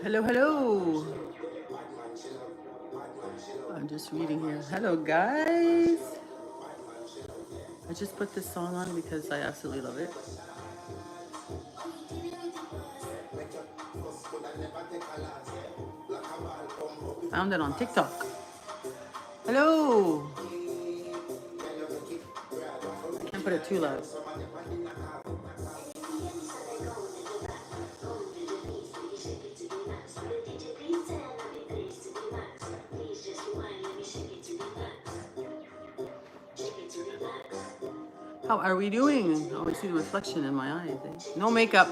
Hello, hello. I'm just reading here. Hello, guys. I just put this song on because I absolutely love it. Found it on TikTok. Hello. I can't put it too loud. How are we doing? Oh, I see the reflection in my eyes. No makeup.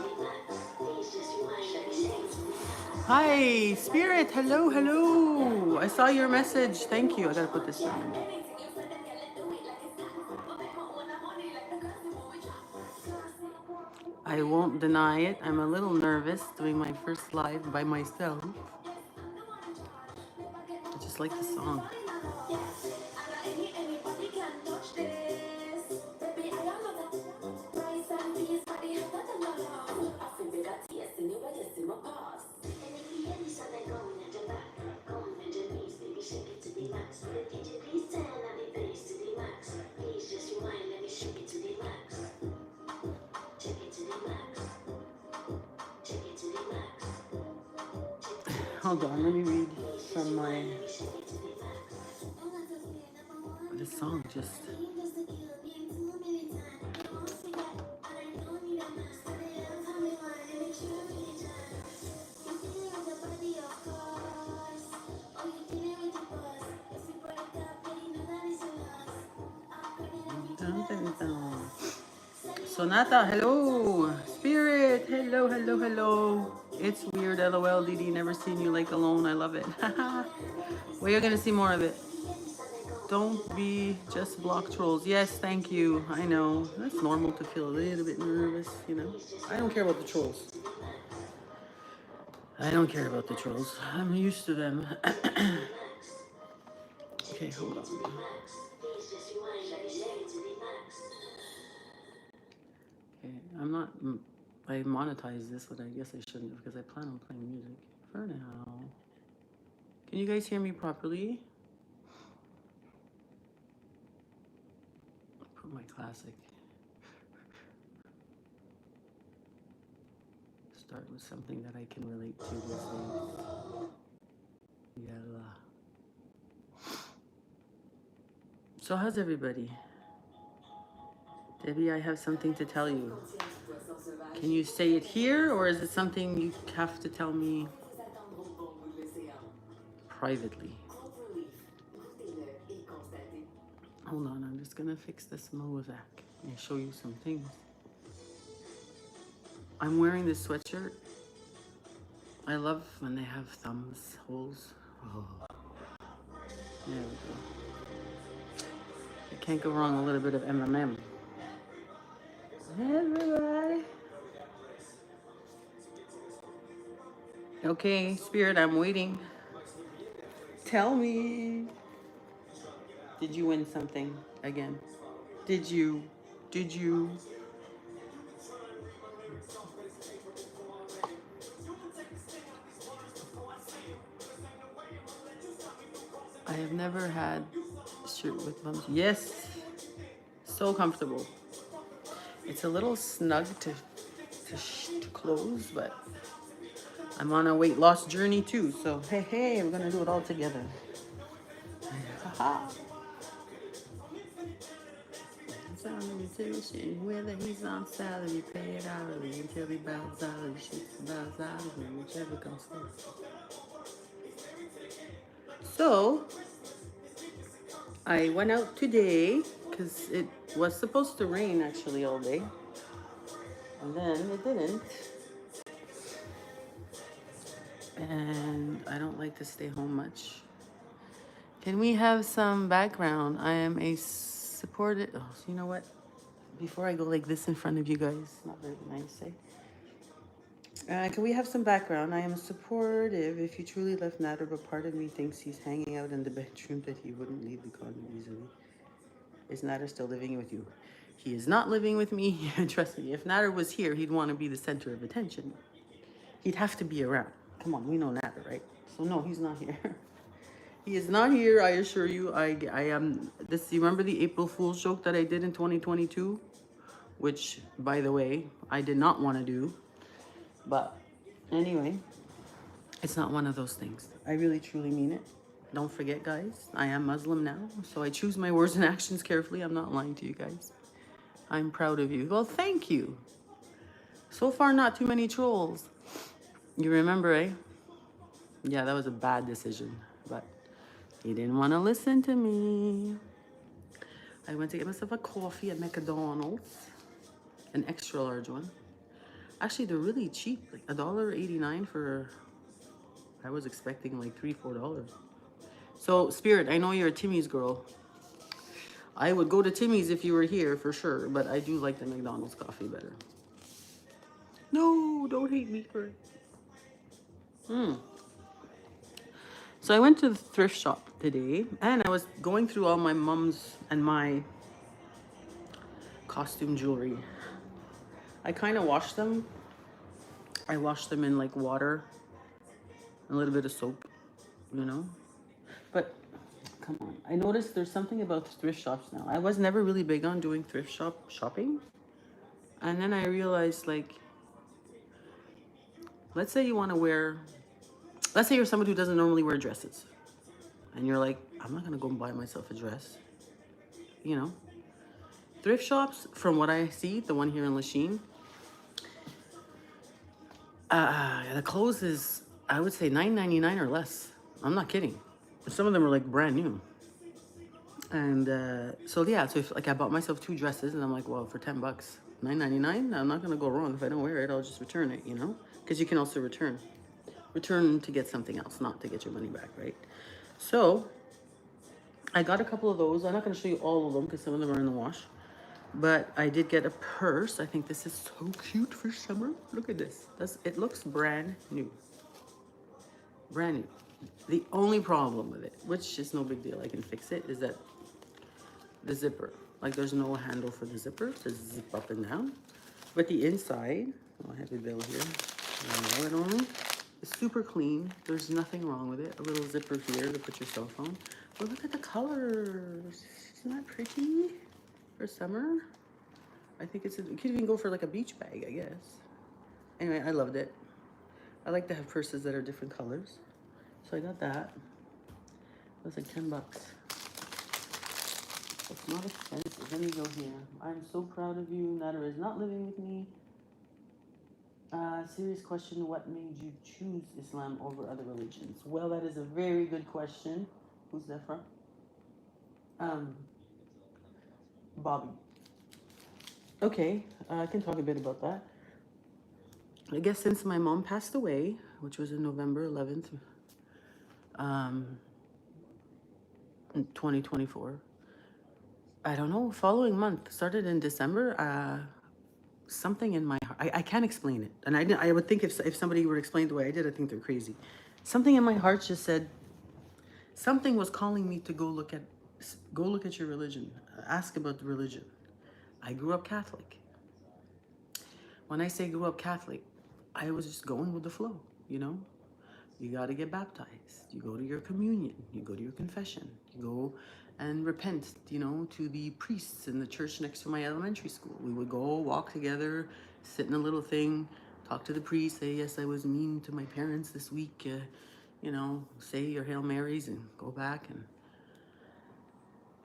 Hi, Spirit. Hello, hello. I saw your message. Thank you. I gotta put this down. I won't deny it. I'm a little nervous doing my first live by myself. I just like the song. Hold on, let me read from my. This song just. Sonata, hello. Spirit, hello, hello, hello. It's weird, lol. Didi, never seen you like alone. I love it. Well, you're gonna see more of it. Don't be just block trolls. Yes, thank you. I know. That's normal to feel a little bit nervous, you know. I don't care about the trolls. I don't care about the trolls. I'm used to them. Okay, hold on. Okay, I'm not. I monetize this, but I guess I shouldn't because I plan on playing music for now. Can you guys hear me properly? Put my classic. Start with something that I can relate to these days. Yalla. So how's everybody? Debbie, I have something to tell you. Can you say it here, or is it something you have to tell me privately? Hold on, I'm just gonna fix this mosaic and show you some things. I'm wearing this sweatshirt. I love when they have thumbs holes. Oh. There we go. You can't go wrong a little bit of M&M. Everybody. Okay, Spirit, I'm waiting. Tell me. Did you win something again? Did you? Did you? I have never had a shirt with bumps. Yes. So comfortable. It's a little snug to close, but I'm on a weight loss journey too. So hey, we're gonna do it all together. Haha. Whether he's on salary, pay it hourly until he bows out and shoots bows out of him, whichever comes first. So I went out today because it was supposed to rain actually all day, and then it didn't. And I don't like to stay home much. Can we have some background? I am a supported. Oh, so you know what? Before I go like this in front of you guys, not very nice, eh? Can we have some background? I am supportive. If you truly left Nader, but part of me thinks he's hanging out in the bedroom that he wouldn't leave the condo easily. Is Nader still living with you? He is not living with me. Trust me. If Nader was here, he'd want to be the center of attention. He'd have to be around. Come on, we know that, right? So no, he's not here. He is not here, I assure you. I am this. You remember the April Fool's joke that I did in 2022, which, by the way, I did not want to do. But anyway, it's not one of those things. I really truly mean it. Don't forget, guys, I am Muslim now, so I choose my words and actions carefully. I'm not lying to you guys. I'm proud of you. Well, thank you. So far, not too many trolls. You remember, eh? Yeah, that was a bad decision, but he didn't want to listen to me. I went to get myself a coffee at McDonald's, an extra large one. Actually, they're really cheap, like $1.89 for. I was expecting like $3-4. So, Spirit, I know you're a Timmy's girl. I would go to Timmy's if you were here for sure, but I do like the McDonald's coffee better. No, don't hate me for it. So I went to the thrift shop today, and I was going through all my mom's and my costume jewelry. I kind of washed them. I washed them in like water, a little bit of soap, you know. But come on, I noticed there's something about thrift shops now. I was never really big on doing thrift shopping, and then I realized, like, let's say you want to wear, let's say you're somebody who doesn't normally wear dresses, and you're like, I'm not gonna go and buy myself a dress, you know. Thrift shops, from what I see, the one here in Lachine, the clothes is, I would say, $9.99 or less. I'm not kidding. Some of them are like brand new. And so yeah, so if like I bought myself 2 dresses, and I'm like, well, for $10, $9.99, I'm not gonna go wrong. If I don't wear it, I'll just return it, you know, because you can also return to get something else, not to get your money back, right? So I got a couple of those. I'm not gonna show you all of them because some of them are in the wash. But I did get a purse. I think this is so cute for summer. Look at this. It looks brand new. Brand new. The only problem with it, which is no big deal, I can fix it, is that the zipper. Like, there's no handle for the zipper to zip up and down. But the inside, oh, I have the bill here. I know it only. It's super clean. There's nothing wrong with it. A little zipper here to put your cell phone. But look at the colors. Isn't that pretty? For summer, I think it could even go for like a beach bag, I guess. Anyway, I loved it. I like to have purses that are different colors, so I got that. It was like $10. It's not expensive. Let me go here. I'm so proud of you. Nader is not living with me. Serious question. What made you choose Islam over other religions? Well, that is a very good question. Who's that from? Bobby. Okay, I can talk a bit about that. I guess since my mom passed away, which was in November 11th, 2024, I don't know, following month, started in December, something in my heart, I can't explain it. And I would think if somebody were to explain the way I did, I think they're crazy. Something in my heart just said, something was calling me to go look at your religion, ask about the religion. I grew up Catholic. When I say grew up Catholic, I was just going with the flow, you know? You got to get baptized. You go to your communion. You go to your confession. You go and repent, you know, to the priests in the church next to my elementary school. We would go walk together, sit in a little thing, talk to the priest, say, yes, I was mean to my parents this week, you know, say your Hail Marys and go back. And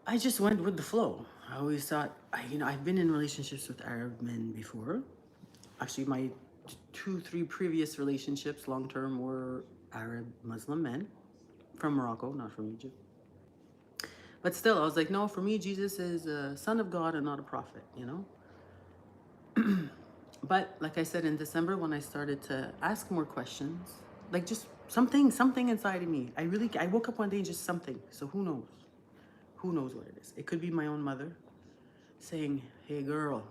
I just went with the flow. I always thought, I've been in relationships with Arab men before. Actually, my 2-3 previous relationships, long-term, were Arab Muslim men from Morocco, not from Egypt. But still, I was like, no, for me, Jesus is a son of God and not a prophet, you know? But like I said, in December, when I started to ask more questions, like just something inside of me, I woke up one day and just something. So who knows? Who knows what it is? It could be my own mother saying, hey, girl,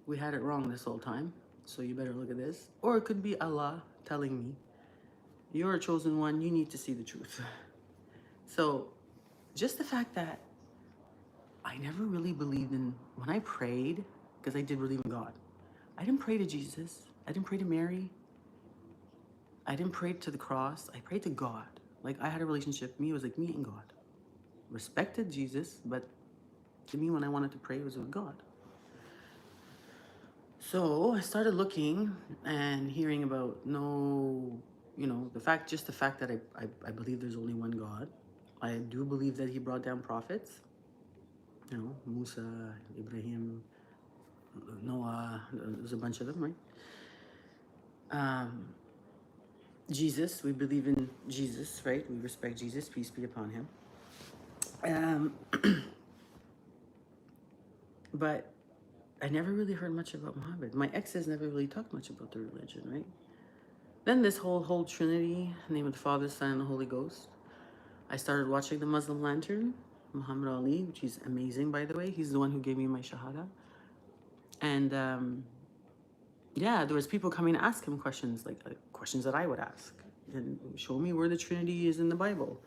we had it wrong this whole time, so you better look at this. Or it could be Allah telling me, you're a chosen one, you need to see the truth. So just the fact that I never really believed in, when I prayed, because I did believe in God, I didn't pray to Jesus. I didn't pray to Mary. I didn't pray to the cross. I prayed to God. Like I had a relationship. Me, it was like me and God. Respected Jesus, but to me, when I wanted to pray, it was with God. So I started looking and hearing about just the fact that I believe there's only one God. I do believe that he brought down prophets, Musa, Ibrahim, Noah, there's a bunch of them, right? Jesus, we believe in Jesus, right? We respect Jesus, peace be upon him. Um, but I never really heard much about Muhammad. My exes never really talked much about the religion, right? Then this whole Trinity, name of the Father, Son, and the Holy Ghost. I started watching the Muslim Lantern, Muhammad Ali, which is amazing, by the way. He's the one who gave me my Shahada. And yeah, there was people coming to ask him questions, like questions that I would ask. And show me where the Trinity is in the Bible.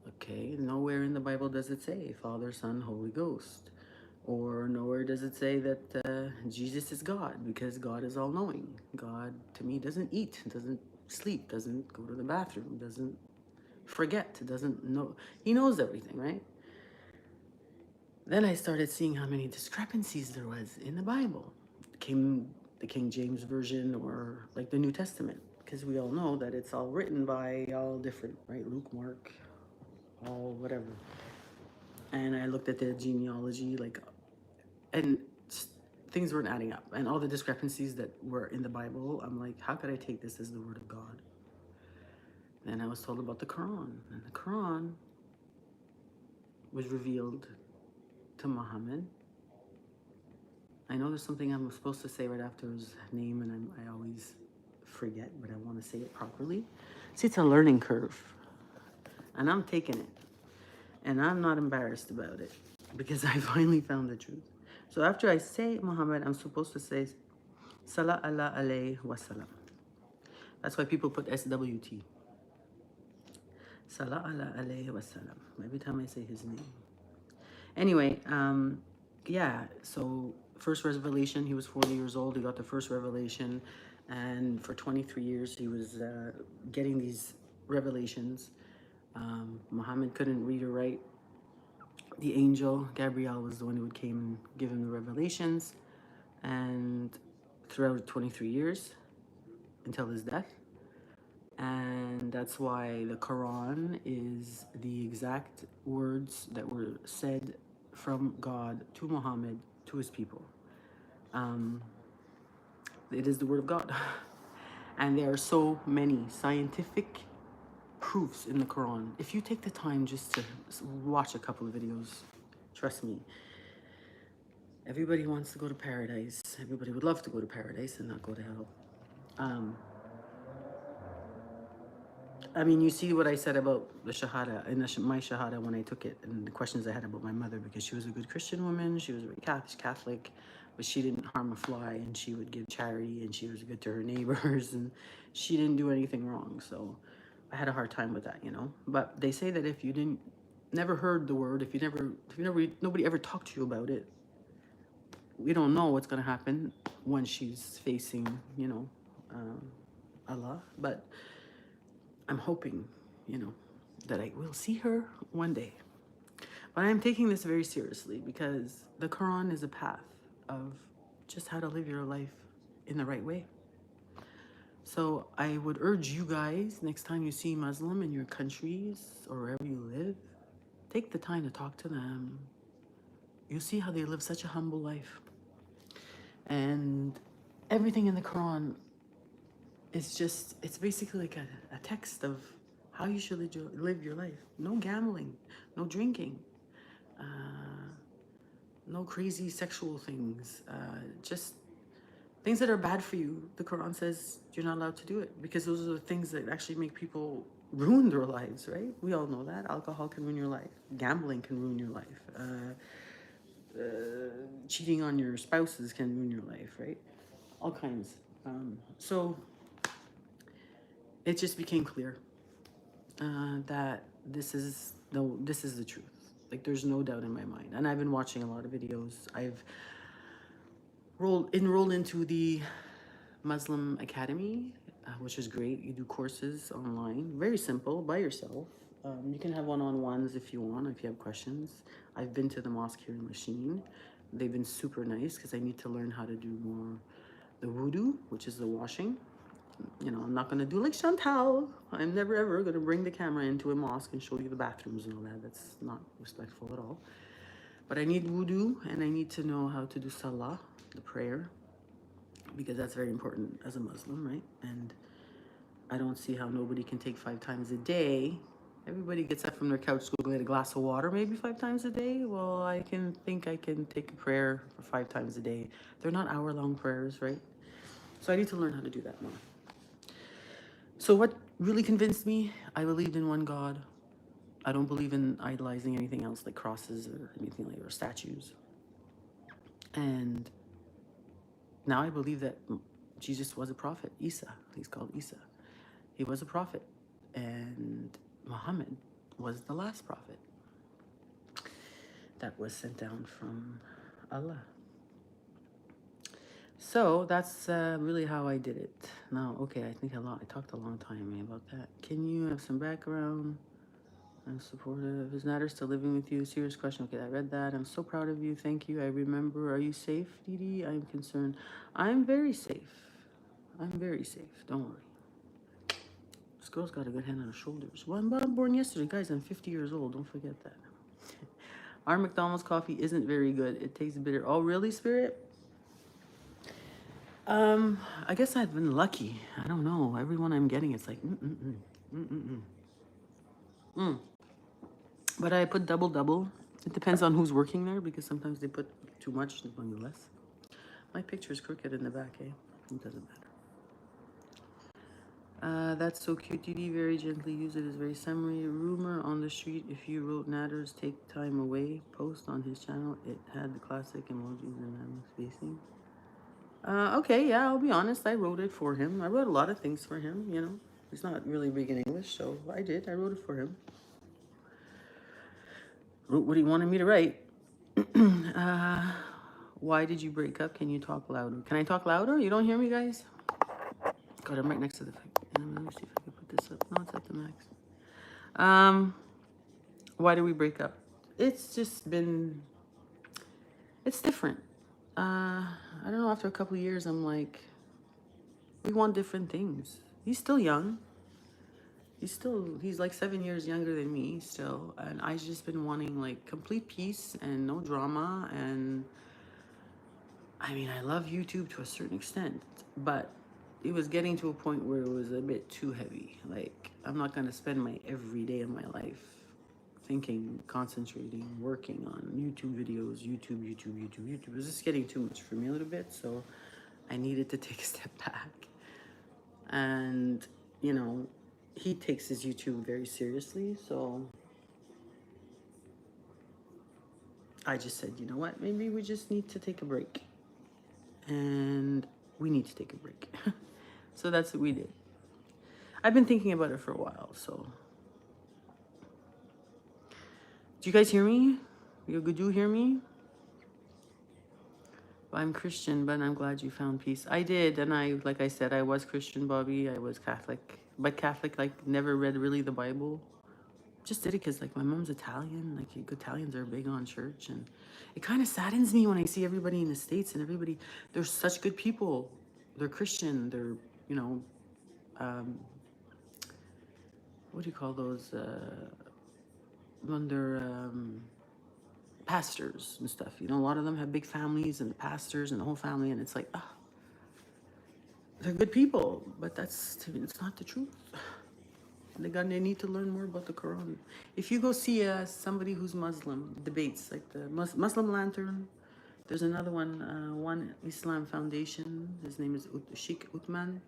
Okay, nowhere in the Bible does it say Father, Son, Holy Ghost. Or nowhere does it say that Jesus is God, because God is all-knowing. God, to me, doesn't eat, doesn't sleep, doesn't go to the bathroom, doesn't forget, doesn't know. He knows everything, right? Then I started seeing how many discrepancies there was in the Bible. The King James Version or like the New Testament, because we all know that it's all written by all different, right? Luke, Mark, all whatever. And I looked at the genealogy, and things weren't adding up. And all the discrepancies that were in the Bible, I'm like, how could I take this as the word of God? Then I was told about the Quran. And the Quran was revealed to Muhammad. I know there's something I'm supposed to say right after his name, and I always forget, but I want to say it properly. See, it's a learning curve, and I'm taking it, and I'm not embarrassed about it, because I finally found the truth. So after I say Muhammad, I'm supposed to say Salah Allah alayhi wasalam. That's why people put SWT. Salah Allah alayhi wasalam. Every time I say his name. Anyway, yeah, so first revelation, he was 40 years old. He got the first revelation. And for 23 years, he was getting these revelations. Muhammad couldn't read or write. The angel, Gabriel, was the one who would came and give him the revelations. And throughout 23 years, until his death. And that's why the Quran is the exact words that were said from God to Muhammad, to his people. It is the word of God. And there are so many scientific proofs in the Quran. If you take the time just to watch a couple of videos, trust me, everybody wants to go to paradise. Everybody would love to go to paradise and not go to hell. I mean, you see what I said about the Shahada, and my Shahada when I took it, and the questions I had about my mother, because she was a good Christian woman, she was very Catholic, but she didn't harm a fly, and she would give charity, and she was good to her neighbors, and she didn't do anything wrong. So I had a hard time with that, But they say that if you never heard the word, if nobody ever talked to you about it, we don't know what's going to happen when she's facing, Allah. But I'm hoping, that I will see her one day. But I'm taking this very seriously, because the Quran is a path of just how to live your life in the right way. So I would urge you guys, next time you see Muslim in your countries or wherever you live, take the time to talk to them. You'll see how they live such a humble life. And everything in the Quran is it's basically like a text of how you should live your life. No gambling, no drinking, no crazy sexual things, just things that are bad for you. The Quran says you're not allowed to do it, because those are the things that actually make people ruin their lives, right? We all know that. Alcohol can ruin your life. Gambling can ruin your life. Cheating on your spouses can ruin your life, right? All kinds. So it just became clear that this is the truth. Like, there's no doubt in my mind. And I've been watching a lot of videos. I've enrolled into the Muslim Academy. which is great. You do courses online, very simple, by yourself. You can have one-on-ones if you want, if you have questions. I've been to the mosque here in Lachine. They've been super nice because I need to learn how to do more the wudu, which is the washing. You know, I'm not going to do like Chantal. I'm never ever going to bring the camera into a mosque and show you the bathrooms and all that. That's not respectful at all. But I need wudu and I need to know how to do salah, the prayer, because that's very important as a Muslim, right? And I don't see how nobody can take 5 times a day. Everybody gets up from their couch to go get a glass of water maybe 5 times a day. Well, I can take a prayer for 5 times a day. They're not hour-long prayers, right? So I need to learn how to do that more. So what really convinced me, I believed in one God. I don't believe in idolizing anything else like crosses or anything like or statues. And now I believe that Jesus was a prophet. Isa, he's called Isa. He was a prophet. And Muhammad was the last prophet that was sent down from Allah. So that's really how I did it. Now, okay, I talked a long time about that. Can you have some background? I'm supportive. Is Nader still living with you? Serious question. Okay, I read that. I'm so proud of you. Thank you. I remember. Are you safe, Didi? I'm concerned. I'm very safe. I'm very safe. Don't worry. This girl's got a good hand on her shoulders. Well, I'm born yesterday. Guys, I'm 50 years old. Don't forget that. Our McDonald's coffee isn't very good. It tastes bitter. Oh, really, Spirit? I guess I've been lucky. I don't know. Everyone I'm getting, it's like, But I put double. It depends on who's working there because sometimes they put too much, sometimes less. My picture's crooked in the back, eh? It doesn't matter. That's so cute, TD. Very gently use it as very summary. Rumor on the street, if you wrote Nader's Take Time Away post on his channel, it had the classic emojis and I'm spacing. Okay, yeah, I'll be honest. I wrote it for him. I wrote a lot of things for him, you know. He's not really big in English, so I did. I wrote it for him. Wrote what he wanted me to write. Why did you break up? Can you talk louder? Can I talk louder? You don't hear me, guys? God, I'm right next to the thing. Let me see if I can put this up. No, it's at the max. Why did we break up? It's just been... It's different. I don't know, after a couple of years, I'm like, we want different things. He's still young. He's like 7 years younger than me still. And I've just been wanting like complete peace and no drama. And I mean, I love YouTube to a certain extent, but it was getting to a point where it was a bit too heavy. Like, I'm not going to spend my every day of my life thinking, concentrating, working on YouTube videos, YouTube. It was just getting too much for me a little bit, so I needed to take a step back. And, you know, he takes his YouTube very seriously, so I just said, you know what, maybe we just need to take a break. And we need to take a break. So that's what we did. I've been thinking about it for a while, so... Do you guys hear me? You do hear me? I'm Christian, but I'm glad you found peace. I did, and like I said, I was Christian, Bobby. I was Catholic, but Catholic, like, never read really the Bible. Just did it because, like, my mom's Italian. Like, Italians are big on church, and it kind of saddens me when I see everybody in the States and everybody. They're such good people. They're Christian. They're, you know, what do you call those? When they're pastors and stuff, you know, a lot of them have big families and the pastors and the whole family, and it's like, they're good people, but it's not the truth. They need to learn more about the Quran. If you go see somebody who's Muslim, debates like the Muslim Lantern, there's another one, One Islam Foundation. His name is Sheikh Uthman.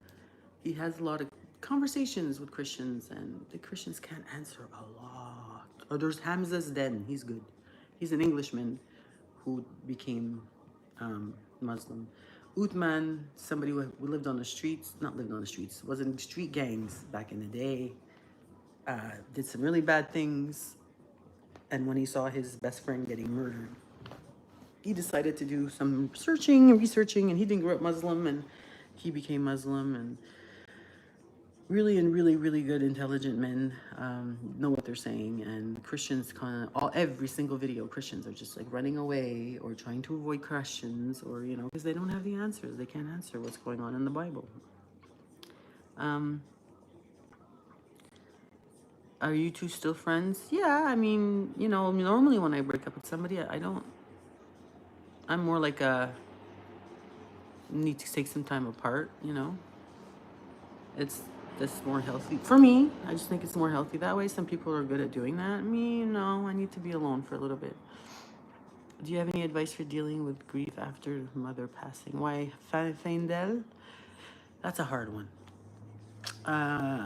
He has a lot of conversations with Christians, and the Christians can't answer a lot. Or there's Hamza's Den. He's good. He's an Englishman who became Muslim. Uthman, somebody who lived on the streets, not lived on the streets, was in street gangs back in the day, did some really bad things, and when he saw his best friend getting murdered, he decided to do some researching, and he didn't grow up Muslim, and he became Muslim, and really and really, really good, intelligent men know what they're saying, and Christians every single video, Christians are just like running away or trying to avoid questions, or because they don't have the answers. They can't answer what's going on in the Bible. Um, are you two still friends? Yeah, I mean, normally when I break up with somebody, I don't. I'm more like a need to take some time apart. It's this more healthy for me. I just think it's more healthy that way. Some people are good at doing that. Me, no. I need to be alone for a little bit. Do you have any advice for dealing with grief after mother passing? Why Feindel? That's a hard one.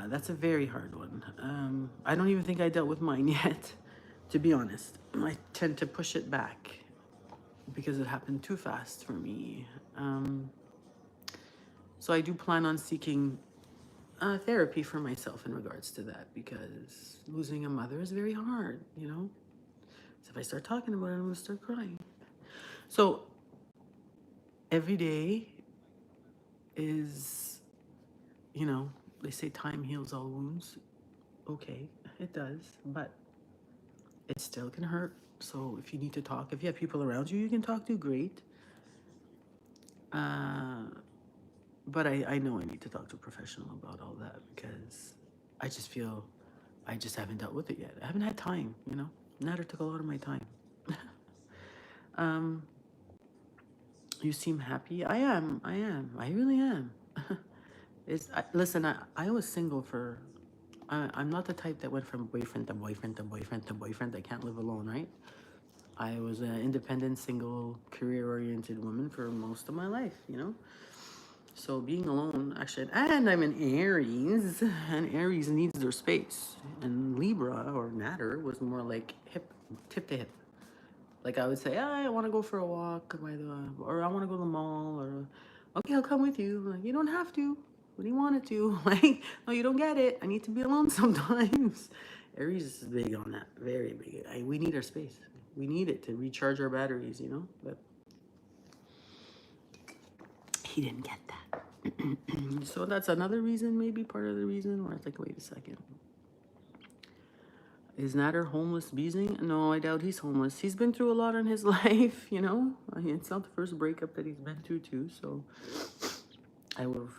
That's a very hard one. I don't even think I dealt with mine yet, to be honest. I tend to push it back because it happened too fast for me. So I do plan on seeking therapy for myself in regards to that, because losing a mother is very hard, So if I start talking about it, I'm going to start crying. So every day is, they say time heals all wounds. Okay, it does, but it still can hurt. So if you need to talk, if you have people around you can talk to, great. But I know I need to talk to a professional about all that, because I just feel I just haven't dealt with it yet. I haven't had time, Natter took a lot of my time. You seem happy. I am. I really am. Listen, I was single for... I'm not the type that went from boyfriend to boyfriend to boyfriend to boyfriend. I can't live alone, right? I was an independent, single, career-oriented woman for most of my life, So being alone, actually, and I'm an Aries, and Aries needs their space. And Libra, or Natter, was more like tip to hip. Like I would say, I want to go for a walk or I want to go to the mall, or okay, I'll come with you. Like, you don't have to. What do you want it to? Like, no, you don't get it. I need to be alone sometimes. Aries is big on that, very big. We need our space. We need it to recharge our batteries, But he didn't get that. So that's another reason, maybe part of the reason where I was like, wait a second. Is Natter homeless beasing? No, I doubt he's homeless. He's been through a lot in his life, It's not the first breakup that he's been through too, so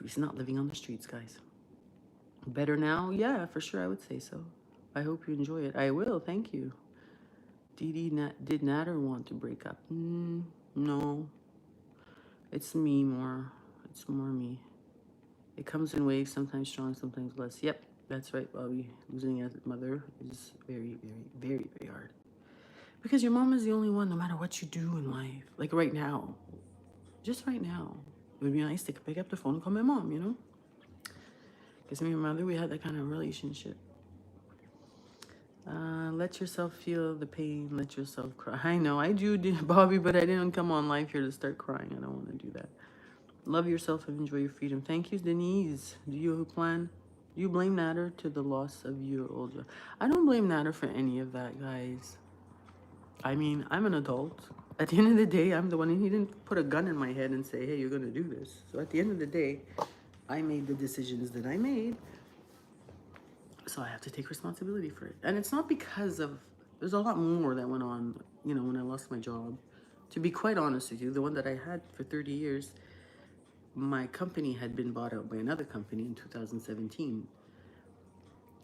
he's not living on the streets, guys. Better now? Yeah, for sure, I would say so. I hope you enjoy it. I will, thank you. Did Natter want to break up? No. It's me more. It's more me. It comes in waves, sometimes strong, sometimes less. Yep, that's right, Bobby. Losing a mother is very, very, very, very hard. Because your mom is the only one, no matter what you do in life. Like right now. Just right now. It would be nice to pick up the phone and call my mom, Because me and my mother, we had that kind of relationship. Let yourself feel the pain. Let yourself cry. I know, I do, Bobby, but I didn't come on live here to start crying. I don't want to do that. Love yourself and enjoy your freedom. Thank you, Denise. Do you blame Natter to the loss of your old job? I don't blame Natter for any of that, guys. I mean, I'm an adult. At the end of the day, I'm the one, and he didn't put a gun in my head and say, hey, you're going to do this. So at the end of the day, I made the decisions that I made. So I have to take responsibility for it. And it's not because of... There's a lot more that went on, when I lost my job. To be quite honest with you, the one that I had for 30 years, my company had been bought out by another company in 2017.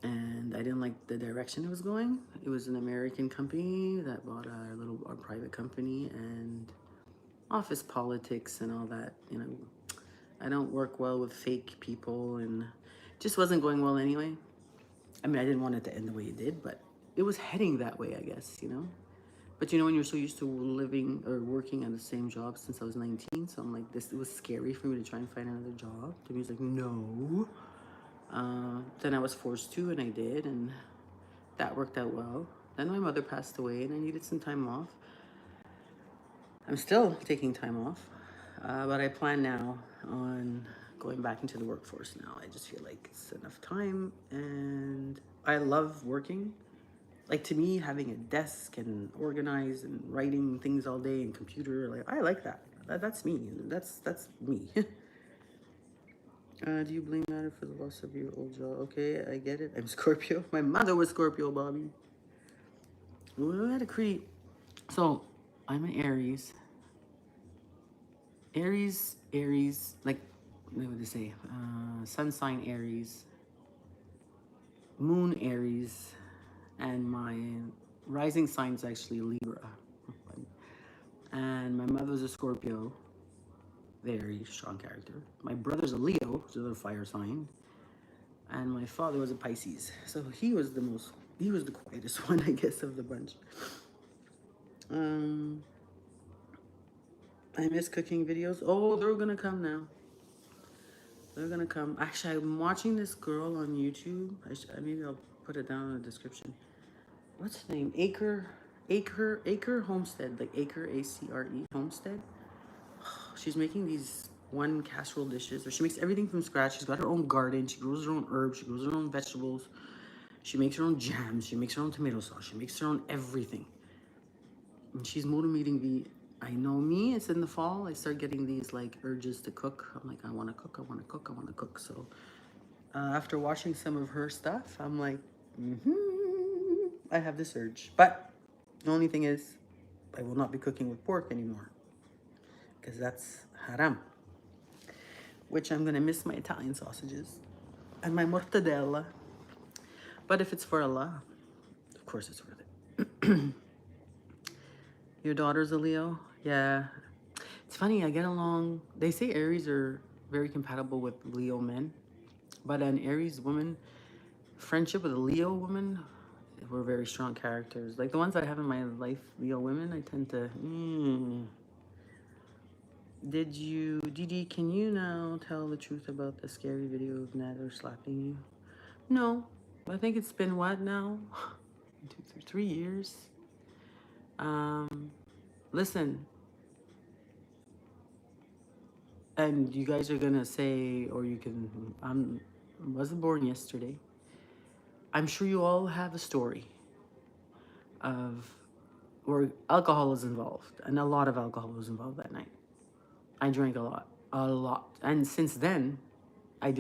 And I didn't like the direction it was going. It was an American company that bought our private company, and office politics and all that. I don't work well with fake people, and it just wasn't going well anyway. I mean, I didn't want it to end the way it did, but it was heading that way, I guess, But when you're so used to living or working at the same job since I was 19, so I'm like, it was scary for me to try and find another job. To me, it's like, no. Then I was forced to, and I did, and that worked out well. Then my mother passed away, and I needed some time off. I'm still taking time off, but I plan now on going back into the workforce now. I just feel like it's enough time, and I love working. Like, to me, having a desk and organized and writing things all day and computer, I like that. That's me. That's me. Do you blame matter for the loss of your old job? Okay, I get it. I'm Scorpio. My mother was Scorpio, Bobby. We had a creep. So, I'm an Aries. Aries, like, what would they say? Sun sign Aries, Moon Aries, and my rising sign is actually Libra. And my mother's a Scorpio, very strong character. My brother's a Leo, which is a fire sign. And my father was a Pisces. So he was the quietest one, I guess, of the bunch. Um, I miss cooking videos. Oh, they're gonna come now. They're gonna come. Actually, I'm watching this girl on YouTube. Maybe I'll put it down in the description. What's her name? Acre Homestead, like Acre ACRE Homestead. She's making these one casserole dishes, or she makes everything from scratch. She's got her own garden. She grows her own herbs. She grows her own vegetables. She makes her own jams. She makes her own tomato sauce. She makes her own everything. And she's motivating me. I know me. It's in the fall. I start getting these like urges to cook. I'm like, I want to cook. I want to cook. I want to cook. So after watching some of her stuff, I'm like, I have this urge. But the only thing is, I will not be cooking with pork anymore because that's haram. Which I'm gonna miss my Italian sausages and my mortadella. But if it's for Allah, of course it's worth it. Your daughter's a Leo? Yeah. It's funny, I get along. They say Aries are very compatible with Leo men, but an Aries woman, friendship with a Leo woman, were very strong characters. Like the ones I have in my life, Leo women, I tend to. Didi, can you now tell the truth about the scary video of Nader slapping you? No. I think it's been what now? 3 years. Listen, and you guys are gonna say, or you can, I wasn't born yesterday. I'm sure you all have a story of where alcohol is involved, and a lot of alcohol was involved that night. I drank a lot. And since then, I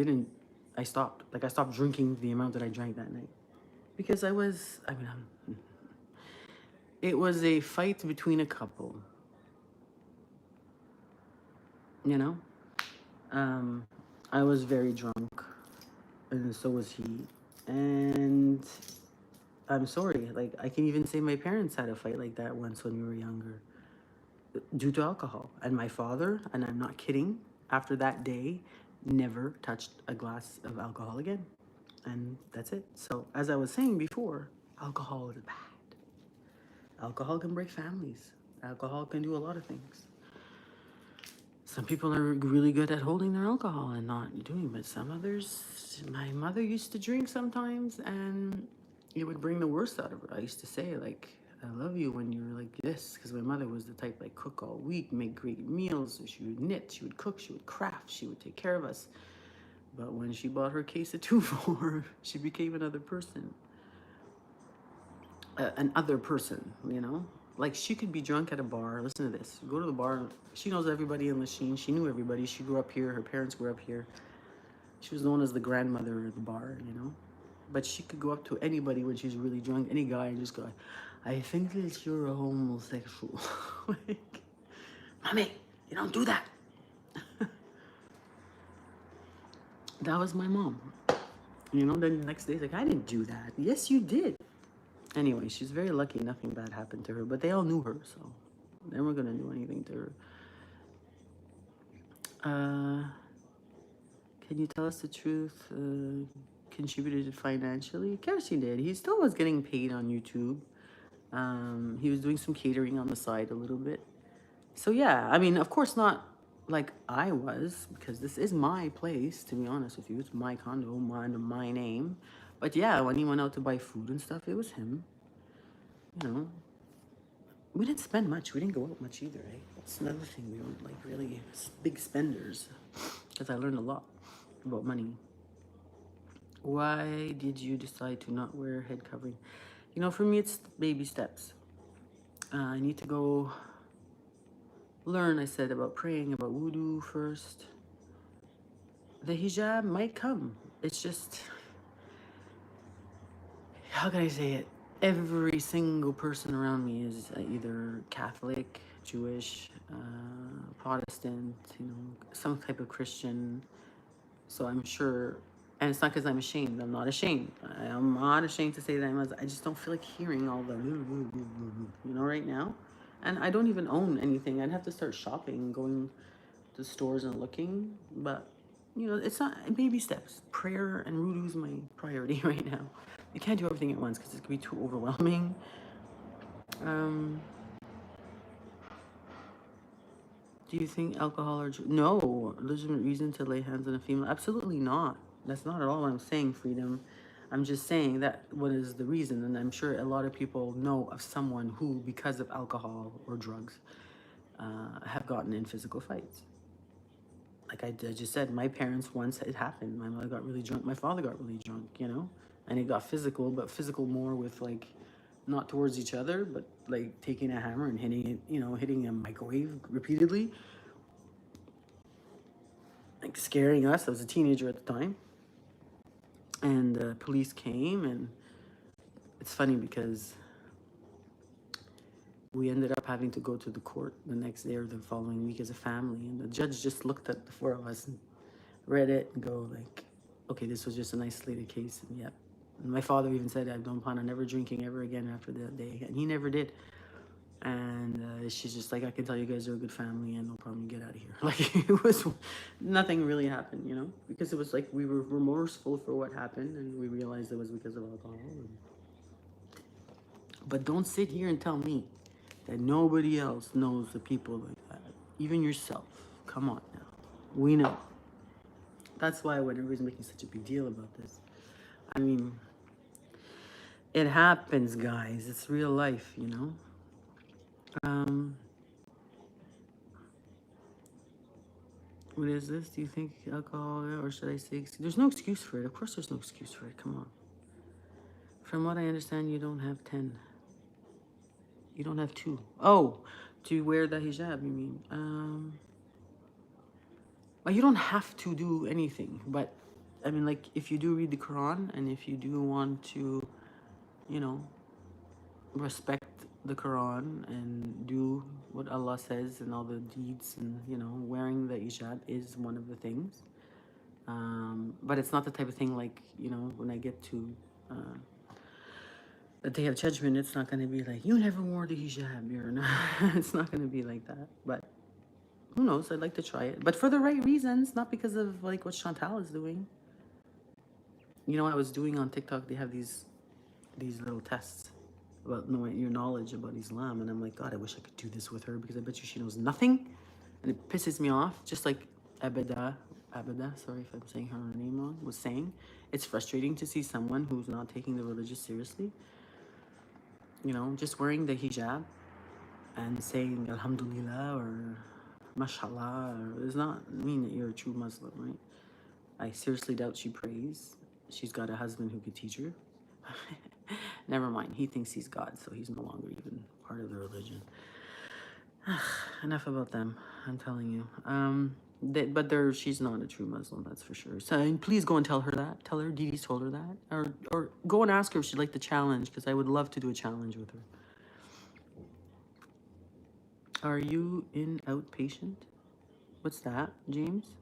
stopped. Like, I stopped drinking the amount that I drank that night. Because it was a fight between a couple, you know? I was very drunk, and so was he. And I'm sorry, like, I can even say my parents had a fight like that once when we were younger due to alcohol. And my father, and I'm not kidding, after that day, never touched a glass of alcohol again. And that's it. So, as I was saying before, alcohol is bad. Alcohol can break families. Alcohol can do a lot of things. Some people are really good at holding their alcohol and not doing, but some others, my mother used to drink sometimes and it would bring the worst out of her. I used to say, like, I love you when you're like this, because my mother was the type like cook all week, make great meals. She would knit, she would cook, she would craft, she would take care of us. But when she bought her case of 2-4, she became another person. You know? Like, she could be drunk at a bar. Listen to this. Go to the bar. She knows everybody in Lachine. She knew everybody. She grew up here. Her parents grew up here. She was known as the grandmother at the bar, you know? But she could go up to anybody when she's really drunk, any guy, and just go, I think that you're a homosexual. Like, Mommy, you don't do that. That was my mom. You know, then the next day, like, I didn't do that. Yes, you did. Anyway, she's very lucky nothing bad happened to her, but they all knew her, so they weren't gonna do anything to her. Can you tell us the truth? Contributed financially? Of course he did. He still was getting paid on YouTube. He was doing some catering on the side a little bit. So yeah, I mean, of course not like I was, because this is my place, to be honest with you. It's my condo, under my name. But yeah, when he went out to buy food and stuff, it was him. You know, we didn't spend much. We didn't go out much either, eh? That's another thing. We weren't like really big spenders, because I learned a lot about money. Why did you decide to not wear head covering? You know, for me, it's baby steps. I need to go learn, I said, about praying, about wudu first. the hijab might come. It's just, how can I say it? Every single person around me is either Catholic, Jewish, Protestant, some type of Christian. So I'm sure, and it's not because I'm ashamed. I'm not ashamed. I'm not ashamed to say that I just don't feel like hearing all the, right now. And I don't even own anything. I'd have to start shopping, going to stores and looking. But, it's not baby steps. Prayer and Rudu is my priority right now. You can't do everything at once because it could be too overwhelming. Do you think alcohol or no legitimate reason to lay hands on a female? Absolutely not. That's not at all what I'm saying, Freedom. I'm just saying that what is the reason, and I'm sure a lot of people know of someone who, because of alcohol or drugs, have gotten in physical fights. Like I just said, my parents once it happened. My mother got really drunk. My father got really drunk. And it got physical, but physical more with like not towards each other, but like taking a hammer and hitting it, hitting a microwave repeatedly, like scaring us. I was a teenager at the time, and police came, and it's funny because we ended up having to go to the court the next day or the following week as a family, and the judge just looked at the four of us and read it and go like, okay, this was just an isolated case, and yep. And my father even said, I don't plan on never drinking ever again after that day, and he never did. And she's just like, I can tell you guys are a good family and no problem, get out of here. Like, it was, nothing really happened, because it was like we were remorseful for what happened and we realized it was because of alcohol. But don't sit here and tell me that nobody else knows the people like that. Even yourself. Come on now. We know. That's why everybody's making such a big deal about this. I mean, it happens, guys. It's real life, What is this? Do you think alcohol, or should I say, there's no excuse for it. Of course there's no excuse for it. Come on. From what I understand, you don't have 10. You don't have 2. Oh, to wear the hijab, you mean? Well, you don't have to do anything. But, I mean, like, if you do read the Quran and if you do want to, respect the Quran and do what Allah says and all the deeds, and wearing the hijab is one of the things, but it's not the type of thing like when I get to the day of judgment, it's not going to be like, you never wore the hijab, you're not. It's not going to be like that. But who knows, I'd like to try it, but for the right reasons, not because of like what Chantal is doing. I was doing on TikTok, they have these little tests about knowing your knowledge about Islam, and I'm like, God, I wish I could do this with her because I bet you she knows nothing, and it pisses me off. Just like Abada, sorry if I'm saying her name wrong, was saying, it's frustrating to see someone who's not taking the religious seriously, just wearing the hijab and saying Alhamdulillah or Mashallah does not mean that you're a true Muslim, right? I seriously doubt she prays. She's got a husband who could teach her. Never mind. He thinks he's God, so he's no longer even part of the religion. Enough about them. I'm telling you. But she's not a true Muslim, that's for sure. So please go and tell her that. Tell her Didi's told her that, or go and ask her if she'd like the challenge, because I would love to do a challenge with her. Are you in outpatient? What's that, James?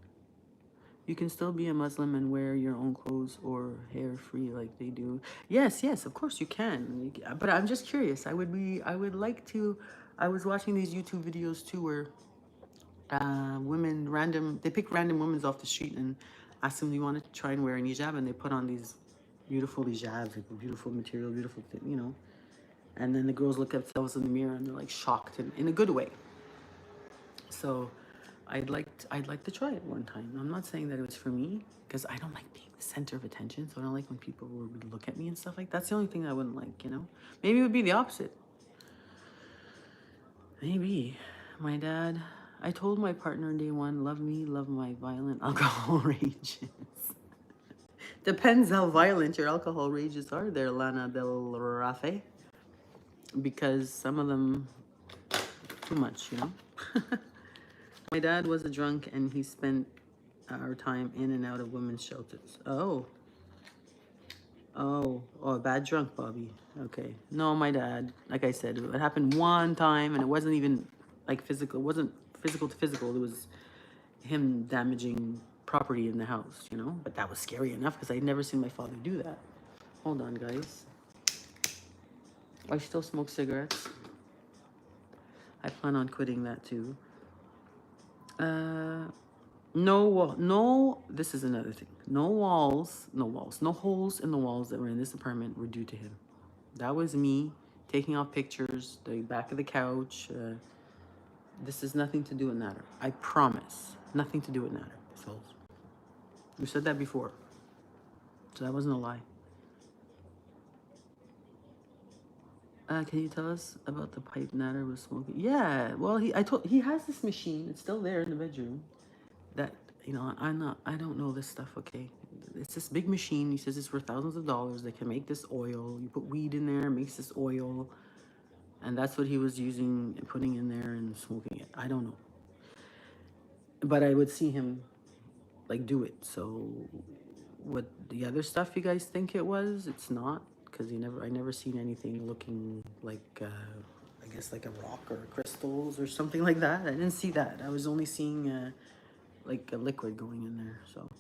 You can still be a Muslim and wear your own clothes or hair free like they do. Yes, of course you can. But I'm just curious. I would like to. I was watching these YouTube videos too where they pick random women off the street and ask them, do you want to try and wear an hijab? And they put on these beautiful hijabs, like beautiful material, beautiful thing, And then the girls look at themselves in the mirror and they're like shocked in a good way. So I'd like to try it one time. I'm not saying that it was for me, because I don't like being the center of attention. So I don't like when people would look at me and stuff like that. That's the only thing I wouldn't like, Maybe it would be the opposite. Maybe. My dad, I told my partner day one, love me, love my violent alcohol rages. Depends how violent your alcohol rages are there, Lana Del Rafe. Because some of them, too much, My dad was a drunk and he spent our time in and out of women's shelters. Oh, bad drunk, Bobby. Okay. No, my dad, like I said, it happened one time and it wasn't even like physical. It wasn't physical to physical. It was him damaging property in the house, you know? But that was scary enough because I'd never seen my father do that. Hold on, guys. I still smoke cigarettes. I plan on quitting that too. No, this is another thing. No holes in the walls that were in this apartment were due to him. That was me taking off pictures, the back of the couch. This is nothing to do with Nader. I promise. Nothing to do with Nader. So, we said that before. So that wasn't a lie. Can you tell us about the pipe Nader was smoking? Yeah, well, he has this machine. It's still there in the bedroom. That, you know, I don't know this stuff, okay? It's this big machine. He says it's worth thousands of dollars. They can make this oil. You put weed in there, it makes this oil. And that's what he was using, putting in there and smoking it. I don't know. But I would see him, like, do it. So what the other stuff you guys think it was, it's not. Because I never seen anything looking like, I guess, like a rock or crystals or something like that. I didn't see that. I was only seeing, like, a liquid going in there, so.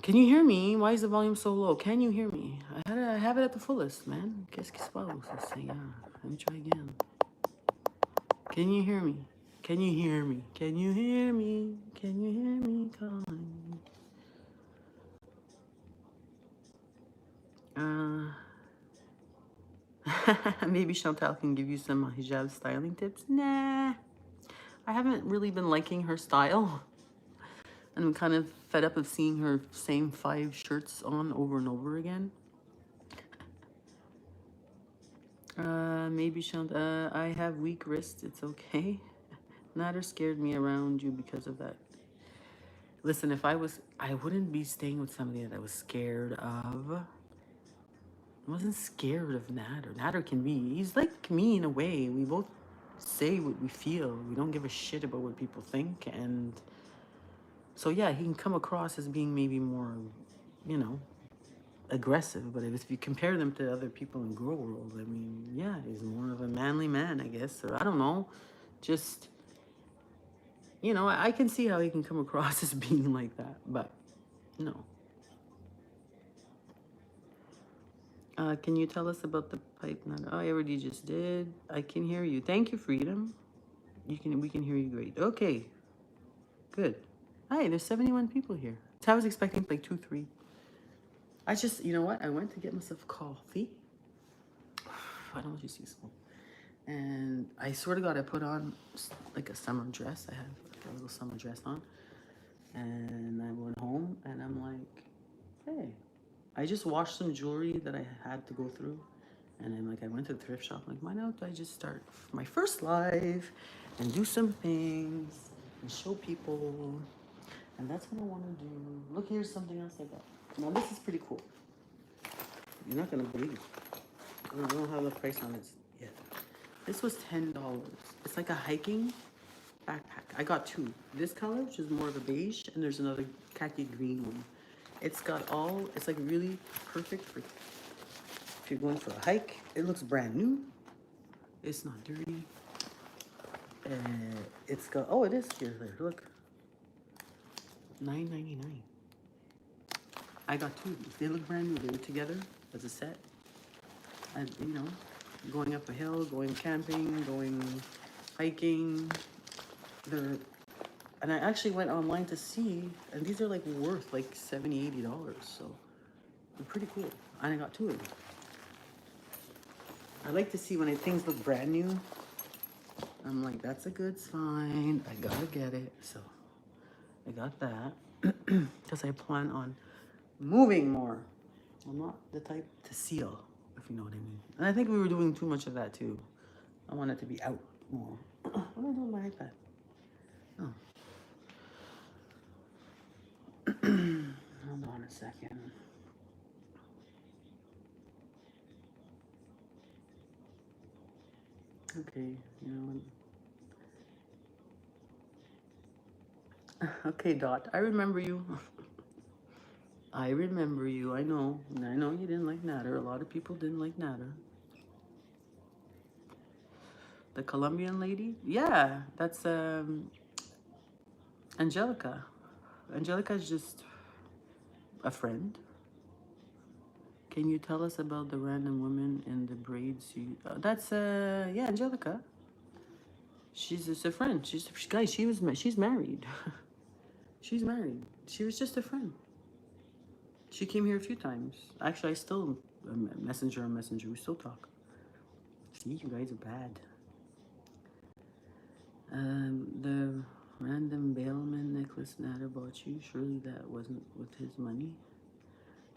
Can you hear me? Why is the volume so low? Can you hear me? I have it at the fullest, man. Qu'est-ce qui se passe? Yeah, let me try again. Can you hear me? Can you hear me? Can you hear me? Can you hear me calling? Maybe Chantal can give you some hijab styling tips. Nah, I haven't really been liking her style. And I'm kind of fed up of seeing her same 5 shirts on over and over again. Maybe Chantal, I have weak wrists. It's okay. Nader scared me around you because of that. Listen, I wouldn't be staying with somebody that I was scared of. I wasn't scared of Nader. Nader can be, he's like me in a way. We both say what we feel. We don't give a shit about what people think. And so, yeah, he can come across as being maybe more, you know, aggressive. But if you compare them to other people in girl world, I mean, yeah, he's more of a manly man, I guess. Or I don't know. Just, you know, I can see how he can come across as being like that. But, no. Can you tell us about the pipe? Oh, I already just did. I can hear you. Thank you, Freedom. We can hear you great. Okay, good. Hi, there's 71 people here. I was expecting like 2, 3. I just, you know what? I went to get myself coffee. I don't want you to see smoke. And I swear to God, I put on like a summer dress. I had like a little summer dress on. And I went home and I'm like, hey, I just washed some jewelry that I had to go through. And then, like, I went to the thrift shop. I'm like, why don't I just start my first live and do some things and show people? And that's what I want to do. Look, here's something else I got. Now, this is pretty cool. You're not going to believe it. I don't have the price on it yet. This was $10. It's like a hiking backpack. I got 2. This color, which is more of a beige, and there's another khaki green one. It's like really perfect for if you're going for a hike. It looks brand new. It's not dirty. It's got, oh, it is here. There, look. $9.99. I got 2 of these. They look brand new. They were together as a set. And, you know, going up a hill, going camping, going hiking. And I actually went online to see, and these are like worth like $70, $80. So they're pretty cool. And I got 2 of them. I like to see when things look brand new. I'm like, that's a good sign. I gotta get it. So I got that because I plan on moving more. I'm not the type to seal, if you know what I mean. And I think we were doing too much of that too. I want it to be out more. What do I do with my iPad? Oh. Hold on a second. Okay, you know what? Okay, Dot. I remember you. I remember you. I know. I know you didn't like Nader. A lot of people didn't like Nader. The Colombian lady? Yeah, that's Angelica. Angelica is just a friend. Can you tell us about the random woman in the braids? That's yeah, Angelica. She's just a friend. Guys. She's married. She's married. She was just a friend. She came here a few times. Actually, I still messenger on messenger. We still talk. See, you guys are bad. The random bailman necklace Nader bought you. Surely that wasn't with his money.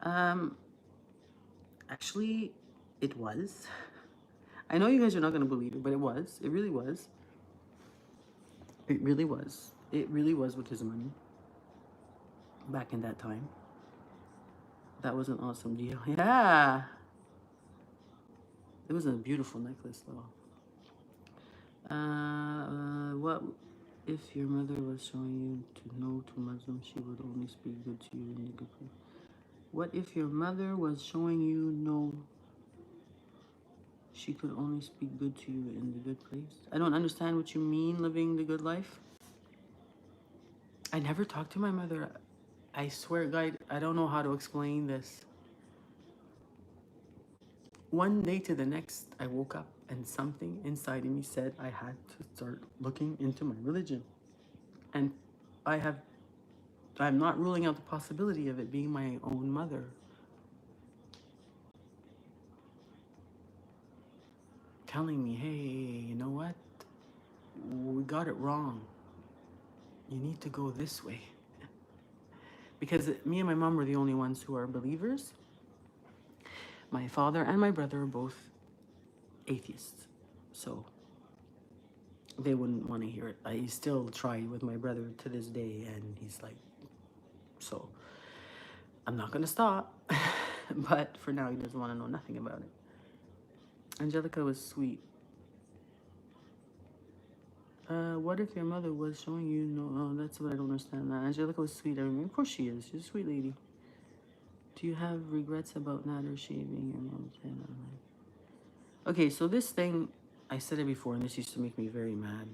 Um, actually, it was. I know you guys are not gonna believe it, but it was. It really was. It really was. It really was with his money. Back in that time. That was an awesome deal. Yeah. It was a beautiful necklace though. What if your mother was showing you to know to Muslims, she would only speak good to you in the good place? What if your mother was showing you no, she could only speak good to you in the good place? I don't understand what you mean, living the good life. I never talked to my mother. I swear, God, I don't know how to explain this. One day to the next, I woke up and something inside of me said I had to start looking into my religion. And I have, I'm not ruling out the possibility of it being my own mother. Telling me, hey, you know what? We got it wrong. You need to go this way. Because me and my mom were the only ones who are believers. My father and my brother are both atheists. So they wouldn't want to hear it. I still try with my brother to this day, and he's like, so I'm not going to stop. But for now, he doesn't want to know nothing about it. Angelica was sweet. What if your mother was showing you no? Oh, that's what I don't understand. That Angelica was sweet. I mean, of course she is. She's a sweet lady. Do you have regrets about Nader shaving your mom's head? Okay, so this thing, I said it before, and this used to make me very mad.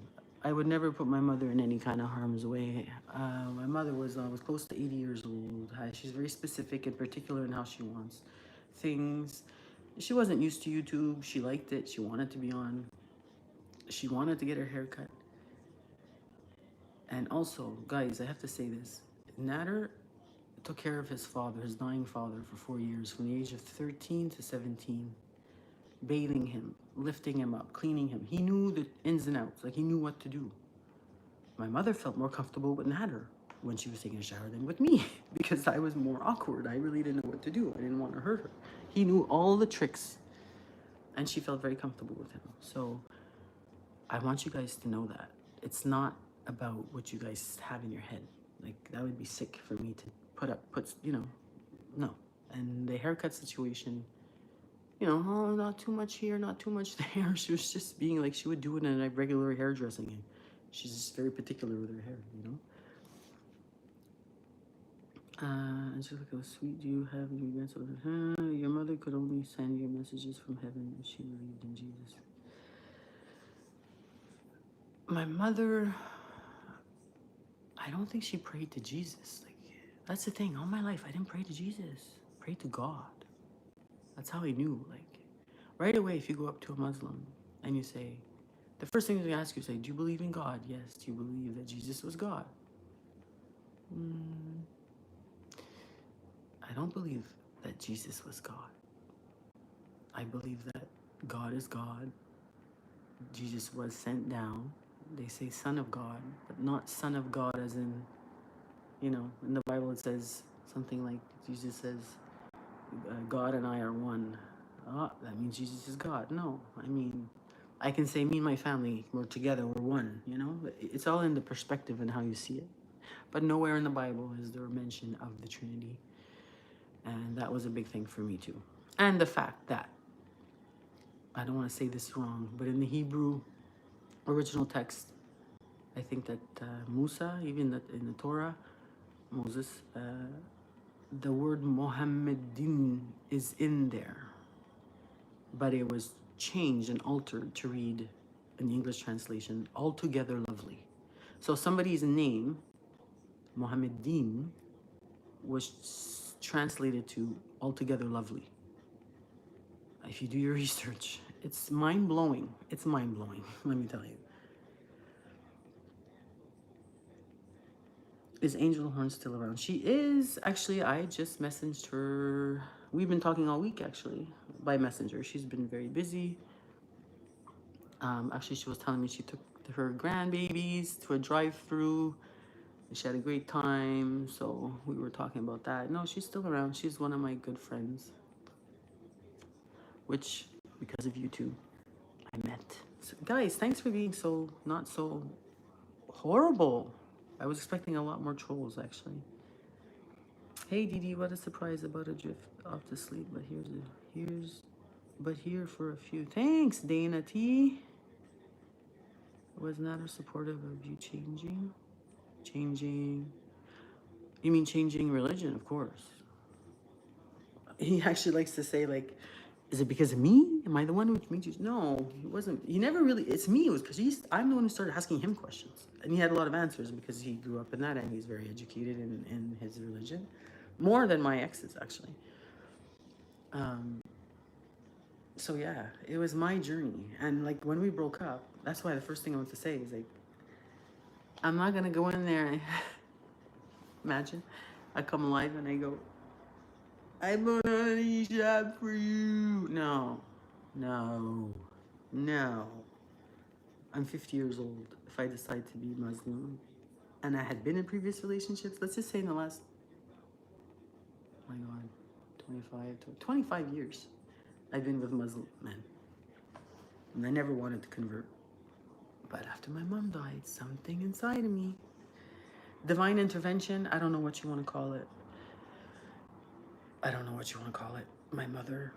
I would never put my mother in any kind of harm's way. My mother was close to 80 years old. She's very specific and particular in how she wants things. She wasn't used to YouTube. She liked it. She wanted to be on. She wanted to get her hair cut. And also, guys, I have to say this. Nader took care of his father, his dying father, for 4 years, from the age of 13 to 17. Bathing him, lifting him up, cleaning him. He knew the ins and outs, like he knew what to do. My mother felt more comfortable with Nader when she was taking a shower than with me because I was more awkward. I really didn't know what to do. I didn't want to hurt her. He knew all the tricks and she felt very comfortable with him. So I want you guys to know that. It's not about what you guys have in your head. Like, that would be sick for me to no. And the haircut situation, oh, not too much here, not too much there. She was just being like, she would do it in a regular hairdressing. And she's just very particular with her hair, Angelica was sweet. Do you have regrets of it? Your mother could only send you messages from heaven if she believed in Jesus. My mother, I don't think she prayed to Jesus. Like, that's the thing. All my life, I didn't pray to Jesus. I prayed to God. That's how I knew. Like, right away, if you go up to a Muslim and you say, the first thing they ask you, say, do you believe in God? Yes. Do you believe that Jesus was God? I don't believe that Jesus was God. I believe that God is God. Jesus was sent down. They say Son of God, but not Son of God as in, in the Bible it says something like, Jesus says, God and I are one. That means Jesus is God. No, I mean, I can say me and my family, we're together, we're one, It's all in the perspective and how you see it. But nowhere in the Bible is there a mention of the Trinity. And that was a big thing for me too. And the fact that, I don't want to say this wrong, but in the Hebrew original text, I think that Musa, even that in the Torah, Moses, the word Mohammedan is in there, but it was changed and altered to read in the English translation, altogether lovely. So somebody's name, Mohammedan, was translated to altogether lovely. If you do your research, it's mind-blowing. It's mind-blowing, let me tell you. Is Angel Horn still around? She is. Actually, I just messaged her. We've been talking all week, actually, by messenger. She's been very busy. Actually, she was telling me she took her grandbabies to a drive-through. She had a great time, so we were talking about that. No, she's still around. She's one of my good friends, which, because of you two, I met. So, guys, thanks for being so, not so horrible. I was expecting a lot more trolls, actually. Hey, Didi, what a surprise about a drift off to sleep, but here for a few. Thanks, Dana T. Was not a supportive of you changing? You mean changing religion, of course. He actually likes to say, like, is it because of me? Am I the one who made you? No, he wasn't. He never really, it's me. It was because I'm the one who started asking him questions. And he had a lot of answers because he grew up in that and he's very educated in his religion. More than my exes, actually. So yeah, it was my journey. And like when we broke up, that's why the first thing I want to say is like, I'm not gonna go in there and imagine I come live and I go, I put on a hijab for you. No. I'm 50 years old. If I decide to be Muslim, and I had been in previous relationships, let's just say in the last, oh my God, 25 years, I've been with Muslim men. And I never wanted to convert. But after my mom died, something inside of me, divine intervention, I don't know what you want to call it. My mother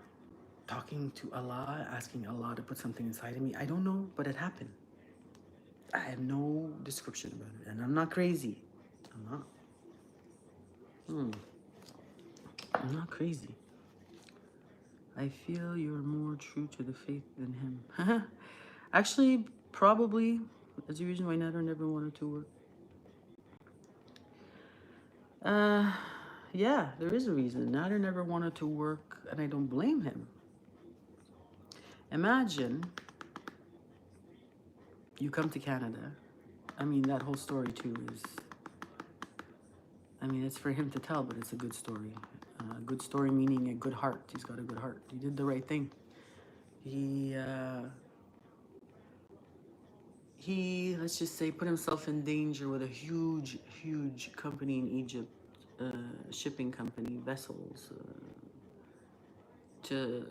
talking to Allah, asking Allah to put something inside of me. I don't know, but it happened. I have no description about it. And I'm not crazy. I'm not crazy. I feel you're more true to the faith than him. Actually, probably. That's the reason why Nader never wanted to work. Yeah, there is a reason. Nader never wanted to work, and I don't blame him. Imagine you come to Canada. I mean, that whole story too is, I mean, it's for him to tell, but it's a good story. Good story meaning a good heart. He's got a good heart. He did the right thing. He let's just say, put himself in danger with a huge company in Egypt, shipping company, vessels, to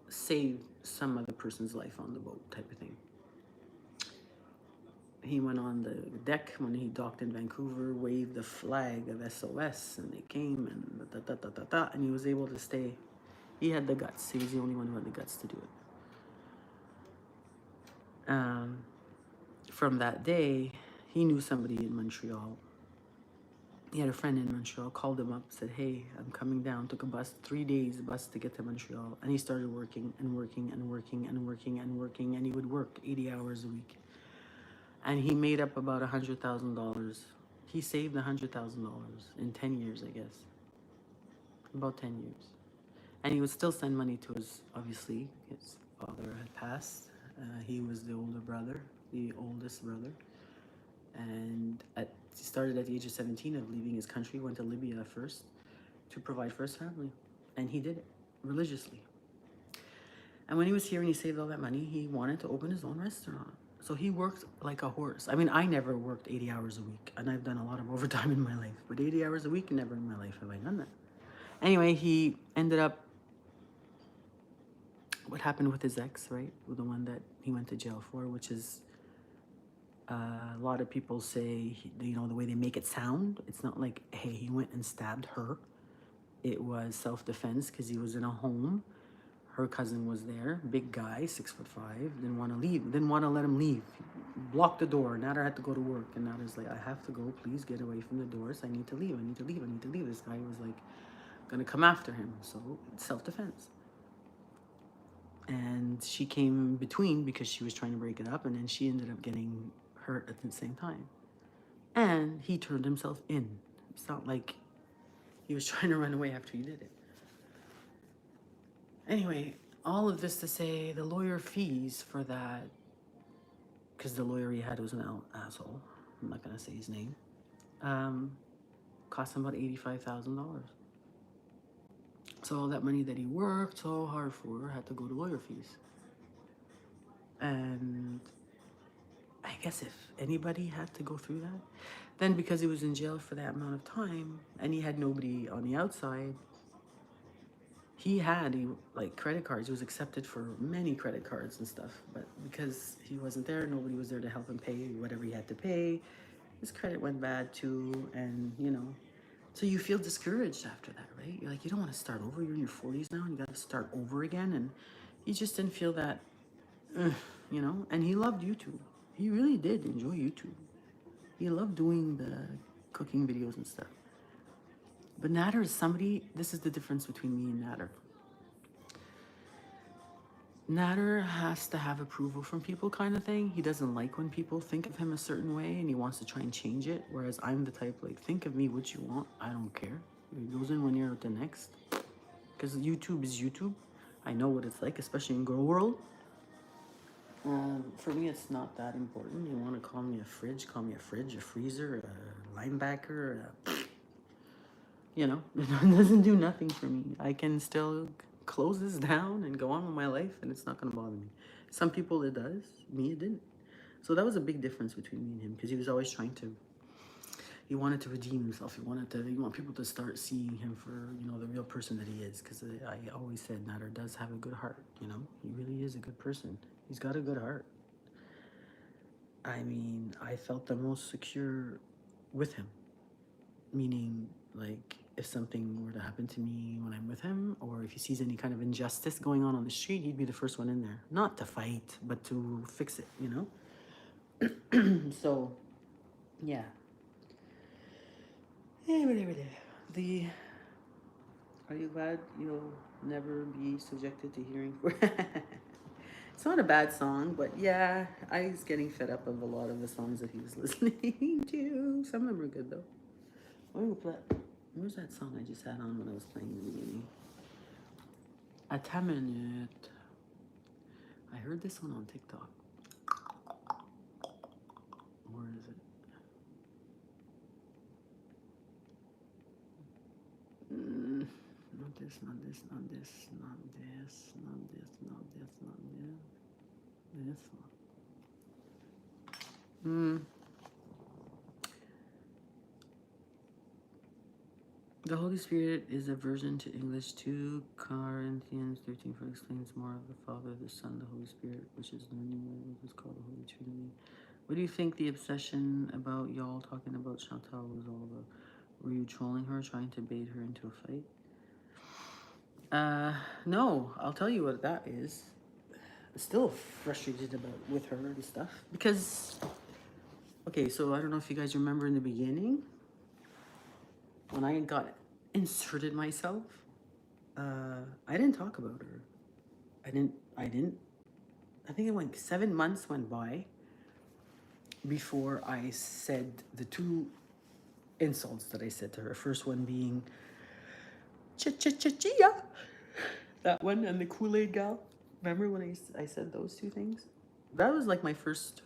save some other person's life on the boat type of thing. He went on the deck when he docked in Vancouver, waved the flag of SOS, and they came and and he was able to stay. He had the guts. He was the only one who had the guts to do it. From that day, he knew somebody in Montreal. He had a friend in Montreal, called him up, said, hey, I'm coming down. Took a bus, 3 days bus to get to Montreal. And he started working, and he would work 80 hours a week. And he made up about $100,000. He saved $100,000 in 10 years, I guess. About 10 years. And he would still send money to his, obviously, his father had passed. He was the older brother, the oldest brother. And he started at the age of 17 of leaving his country, went to Libya first to provide for his family. And he did it religiously. And when he was here and he saved all that money, he wanted to open his own restaurant. So he worked like a horse. I mean, I never worked 80 hours a week, and I've done a lot of overtime in my life. But 80 hours a week, never in my life have I done that. Anyway, he ended up, what happened with his ex, right? With the one that he went to jail for, which is, a lot of people say, you know, the way they make it sound, it's not like, hey, he went and stabbed her. It was self-defense because he was in a home. Her cousin was there, big guy, 6'5", didn't want to leave, didn't want to let him leave. Blocked the door. Nader had to go to work, and Nader's like, I have to go, please get away from the doors. I need to leave, I need to leave, I need to leave. This guy was like, gonna come after him, so self-defense. And she came between because she was trying to break it up, and then she ended up getting hurt at the same time. And he turned himself in. It's not like he was trying to run away after he did it. Anyway, all of this to say, the lawyer fees for that, because the lawyer he had was an asshole, I'm not gonna say his name, cost him about $85,000. So all that money that he worked so hard for had to go to lawyer fees. And I guess if anybody had to go through that, then because he was in jail for that amount of time and he had nobody on the outside, he had like credit cards. He was accepted for many credit cards and stuff, but because he wasn't there, nobody was there to help him pay whatever he had to pay. His credit went bad too, and you know, so you feel discouraged after that, right? You're like, you don't want to start over. You're in your 40s now, and you got to start over again. And he just didn't feel that, you know. And he loved YouTube. He really did enjoy YouTube. He loved doing the cooking videos and stuff. But Nader is somebody, this is the difference between me and Nader. Nader has to have approval from people kind of thing. He doesn't like when people think of him a certain way and he wants to try and change it. Whereas I'm the type, like, think of me what you want. I don't care. It goes in one ear out the next. Because YouTube is YouTube. I know what it's like, especially in girl world. For me, it's not that important. You want to call me a fridge, a freezer, a linebacker, you know, it doesn't do nothing for me. I can still close this down and go on with my life, and it's not going to bother me. Some people it does. Me, it didn't. So that was a big difference between me and him, because he was always trying to, he wanted to redeem himself. He want people to start seeing him for, you know, the real person that he is. Because I always said Nader does have a good heart, you know. He really is a good person. He's got a good heart. I mean, I felt the most secure with him. Meaning, like, if something were to happen to me when I'm with him, or if he sees any kind of injustice going on the street, he'd be the first one in there. Not to fight, but to fix it, you know? So, yeah. Are you glad you'll never be subjected to hearing? It's not a bad song, but yeah, I was getting fed up of a lot of the songs that he was listening to. Some of them are good, though. Where's that song I just had on when I was playing in the beginning? A 10-minute. I heard this one on TikTok. Where is it? Not this, not this, not this, not this, not this, not this, not this. This one. The Holy Spirit is a version to English 2 Corinthians 13 for explains more of the Father, the Son, the Holy Spirit, which is the new word, which is called the Holy Trinity. What do you think the obsession about y'all talking about Chantal was all about? Were you trolling her, trying to bait her into a fight? No, I'll tell you what that is. I'm still frustrated with her and stuff. Because, okay, so I don't know if you guys remember in the beginning, when I got inserted myself, I didn't talk about her. I think it went 7 months went by before I said the 2 insults that I said to her. First one being Chia. That one, and the Kool-Aid gal. Remember when I said those 2 things? That was like my first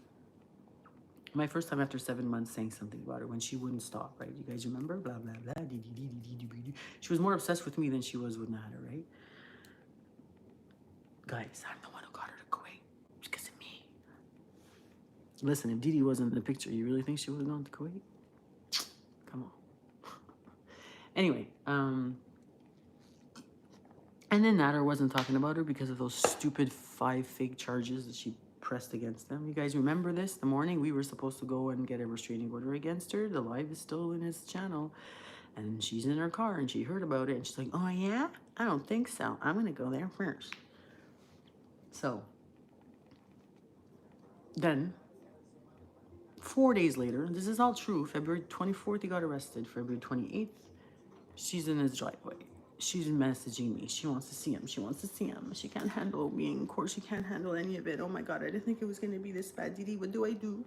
time after 7 months saying something about her when she wouldn't stop, right? You guys remember? Blah, blah, blah. She was more obsessed with me than she was with Nader, right? Guys, I'm the one who got her to Kuwait. It's because of me. Listen, if Didi wasn't in the picture, you really think she would have gone to Kuwait? Come on. Anyway, and then Nader wasn't talking about her because of those stupid 5 fake charges that she pressed against them. You guys remember this? The morning we were supposed to go and get a restraining order against her. The live is still in his channel. And she's in her car and she heard about it and she's like, oh yeah? I don't think so. I'm going to go there first. So then 4 days later, this is all true. February 24th, he got arrested. February 28th, she's in his driveway. She's messaging me. She wants to see him. She wants to see him. She can't handle being in court. She can't handle any of it. Oh my God, I didn't think it was going to be this bad. Didi, what do I do?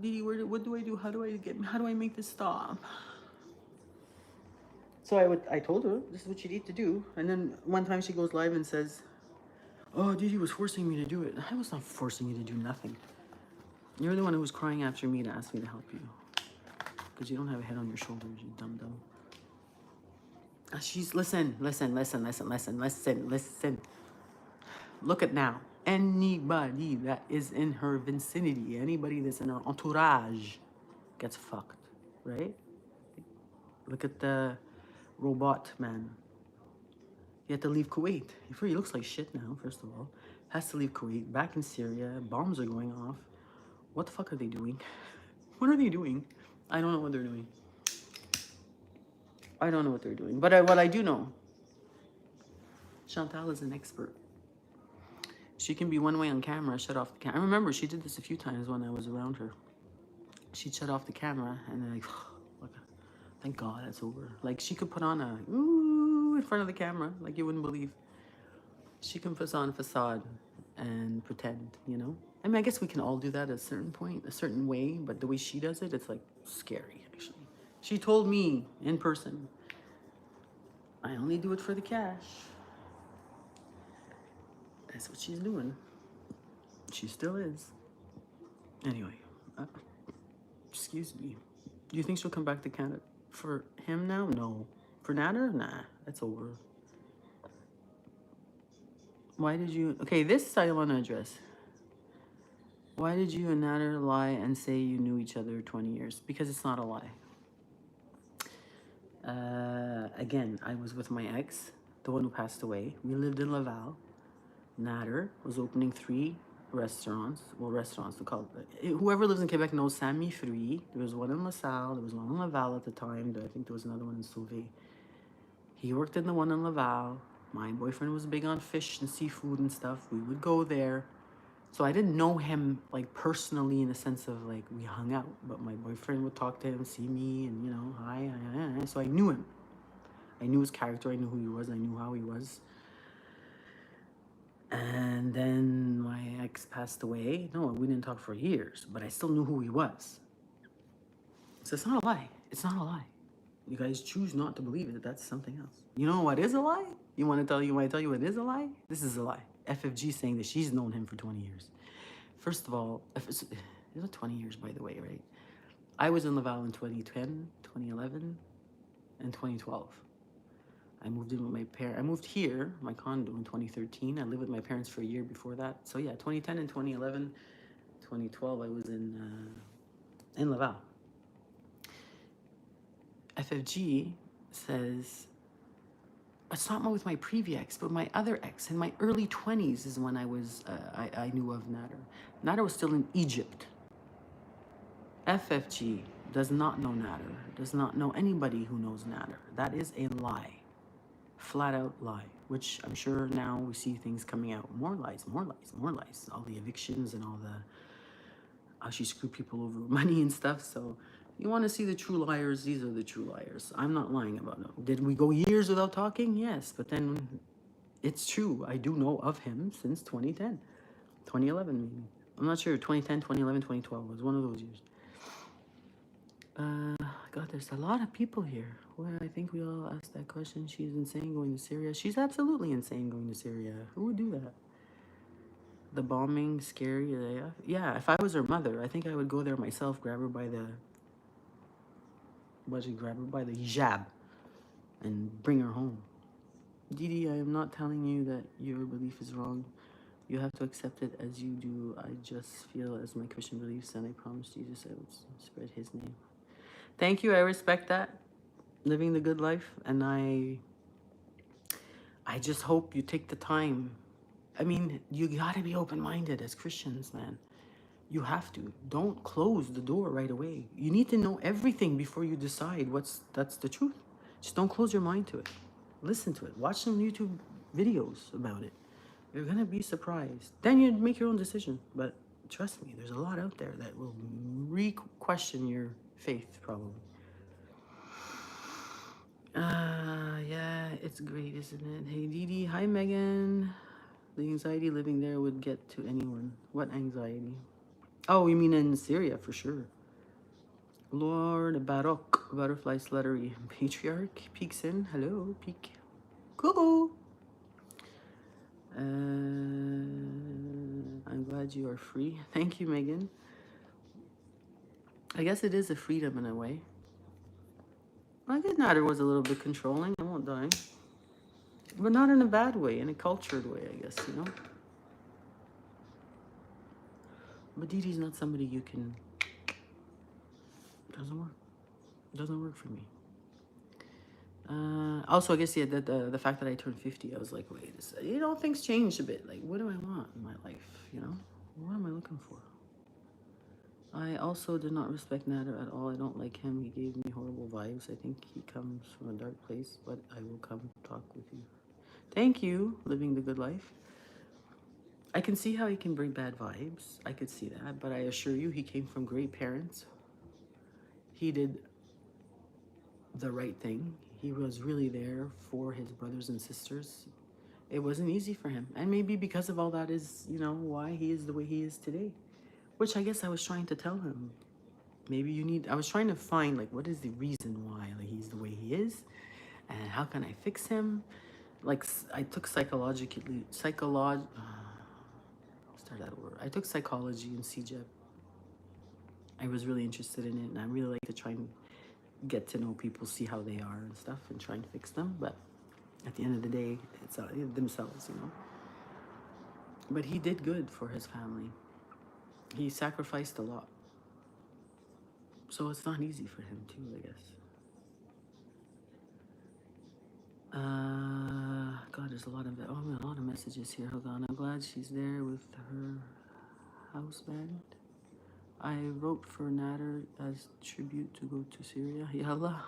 Didi, what do I do? How do I make this stop? So I told her, this is what you need to do. And then one time she goes live and says, oh, Didi was forcing me to do it. I was not forcing you to do nothing. You're the one who was crying after me to ask me to help you. Because you don't have a head on your shoulders, you dum-dum. She's, listen. Look at now. Anybody that is in her vicinity, anybody that's in her entourage gets fucked, right? Look at the robot man. He had to leave Kuwait. He looks like shit now, first of all. Has to leave Kuwait, back in Syria. Bombs are going off. What the fuck are they doing? What are they doing? I don't know what they're doing. I don't know what they're doing. But what I do know, Chantal is an expert. She can be one way on camera, shut off the camera. I remember she did this a few times when I was around her. She'd shut off the camera and then like, thank God that's over. Like she could put on a ooh in front of the camera, like you wouldn't believe. She can put on a facade and pretend, you know? I mean, I guess we can all do that at a certain point, a certain way, but the way she does it, it's like scary, actually. She told me in person, I only do it for the cash. That's what she's doing. She still is. Anyway, excuse me. Do you think she'll come back to Canada? For him now? No. For Nader? Nah, that's over. Why did you... Okay, this I want to address. Why did you and Nader lie and say you knew each other 20 years? Because it's not a lie. Again, I was with my ex, the one who passed away. We lived in Laval. Nader was opening 3 restaurants. Well, restaurants, they call it. Whoever lives in Quebec knows Sami Fruit. There was one in LaSalle. There was one in Laval at the time. I think there was another one in Sauvé. He worked in the one in Laval. My boyfriend was big on fish and seafood and stuff. We would go there. So I didn't know him like personally in the sense of like we hung out, but my boyfriend would talk to him, see me, and you know, hi. So I knew him. I knew his character. I knew who he was. I knew how he was. And then my ex passed away. No, we didn't talk for years, but I still knew who he was. So it's not a lie. It's not a lie. You guys choose not to believe it. That's something else. You know what is a lie? You want to tell you what is a lie? This is a lie. FFG saying that she's known him for 20 years. First of all, it's not 20 years, by the way, right? I was in Laval in 2010, 2011, and 2012. I moved in with my parents. I moved here, my condo, in 2013. I lived with my parents for a year before that. So yeah, 2010 and 2011, 2012, I was in Laval. FFG says, it's not with my previous ex, but my other ex. In my early 20s is when I knew of Nader. Nader was still in Egypt. FFG does not know Nader, does not know anybody who knows Nader. That is a lie. Flat out lie, which I'm sure now we see things coming out. More lies, more lies, more lies. All the evictions and all the, how she screwed people over with money and stuff. So you want to see the true liars, these are the true liars. I'm not lying about them. Did we go years without talking? Yes, but then it's true. I do know of him since 2010, 2011 maybe. I'm not sure, 2010, 2011, 2012 was one of those years. God, there's a lot of people here. Well, I think we all asked that question. She's insane going to Syria. She's absolutely insane going to Syria. Who would do that? The bombing, scary. Yeah, if I was her mother, I think I would go there myself, grab her by the hijab and bring her home. Didi, I am not telling you that your belief is wrong. You have to accept it as you do. I just feel as my Christian beliefs, and I promised Jesus I would spread his name. Thank you. I respect that. Living the good life. And I just hope you take the time. I mean, you gotta be open-minded as Christians, man. You have to. Don't close the door right away. You need to know everything before you decide that's the truth. Just don't close your mind to it. Listen to it. Watch some YouTube videos about it. You're gonna be surprised. Then you make your own decision. But trust me, there's a lot out there that will re-question your faith, probably. Yeah, it's great, isn't it? Hey, Dee Dee. Hi, Megan. The anxiety living there would get to anyone. What anxiety? Oh, you mean in Syria, for sure. Lord Baroque, Butterfly Sluttery. Patriarch peeks in. Hello, peek. Cuckoo. I'm glad you are free. Thank you, Megan. I guess it is a freedom in a way. I guess Nader was a little bit controlling. I won't die. But not in a bad way, in a cultured way, I guess, you know? But Dee Dee's not somebody you can... Doesn't work. Doesn't work for me. Also, I guess, yeah, the fact that I turned 50, I was like, wait a second. You know, things changed a bit. Like, what do I want in my life, you know? What am I looking for? I also did not respect Nader at all. I don't like him. He gave me horrible vibes. I think he comes from a dark place, but I will come talk with you. Thank you, living the good life. I can see how he can bring bad vibes. I could see that, but I assure you, he came from great parents. He did the right thing. He was really there for his brothers and sisters. It wasn't easy for him. And maybe because of all that is, you know, why he is the way he is today. Which I guess I was trying to tell him. Maybe you need, I was trying to find, like, what is the reason why like, he's the way he is? And how can I fix him? Like, I took start that over. I took psychology in CJEP. I was really interested in it, and I really like to try and get to know people, see how they are and stuff, and try and fix them. But at the end of the day, it's themselves, you know. But he did good for his family. He sacrificed a lot. So it's not easy for him too, I guess. God, there's a lot of messages here. Hold on. I'm glad she's there with her house band. I wrote for Nader as tribute to go to Syria. Yallah.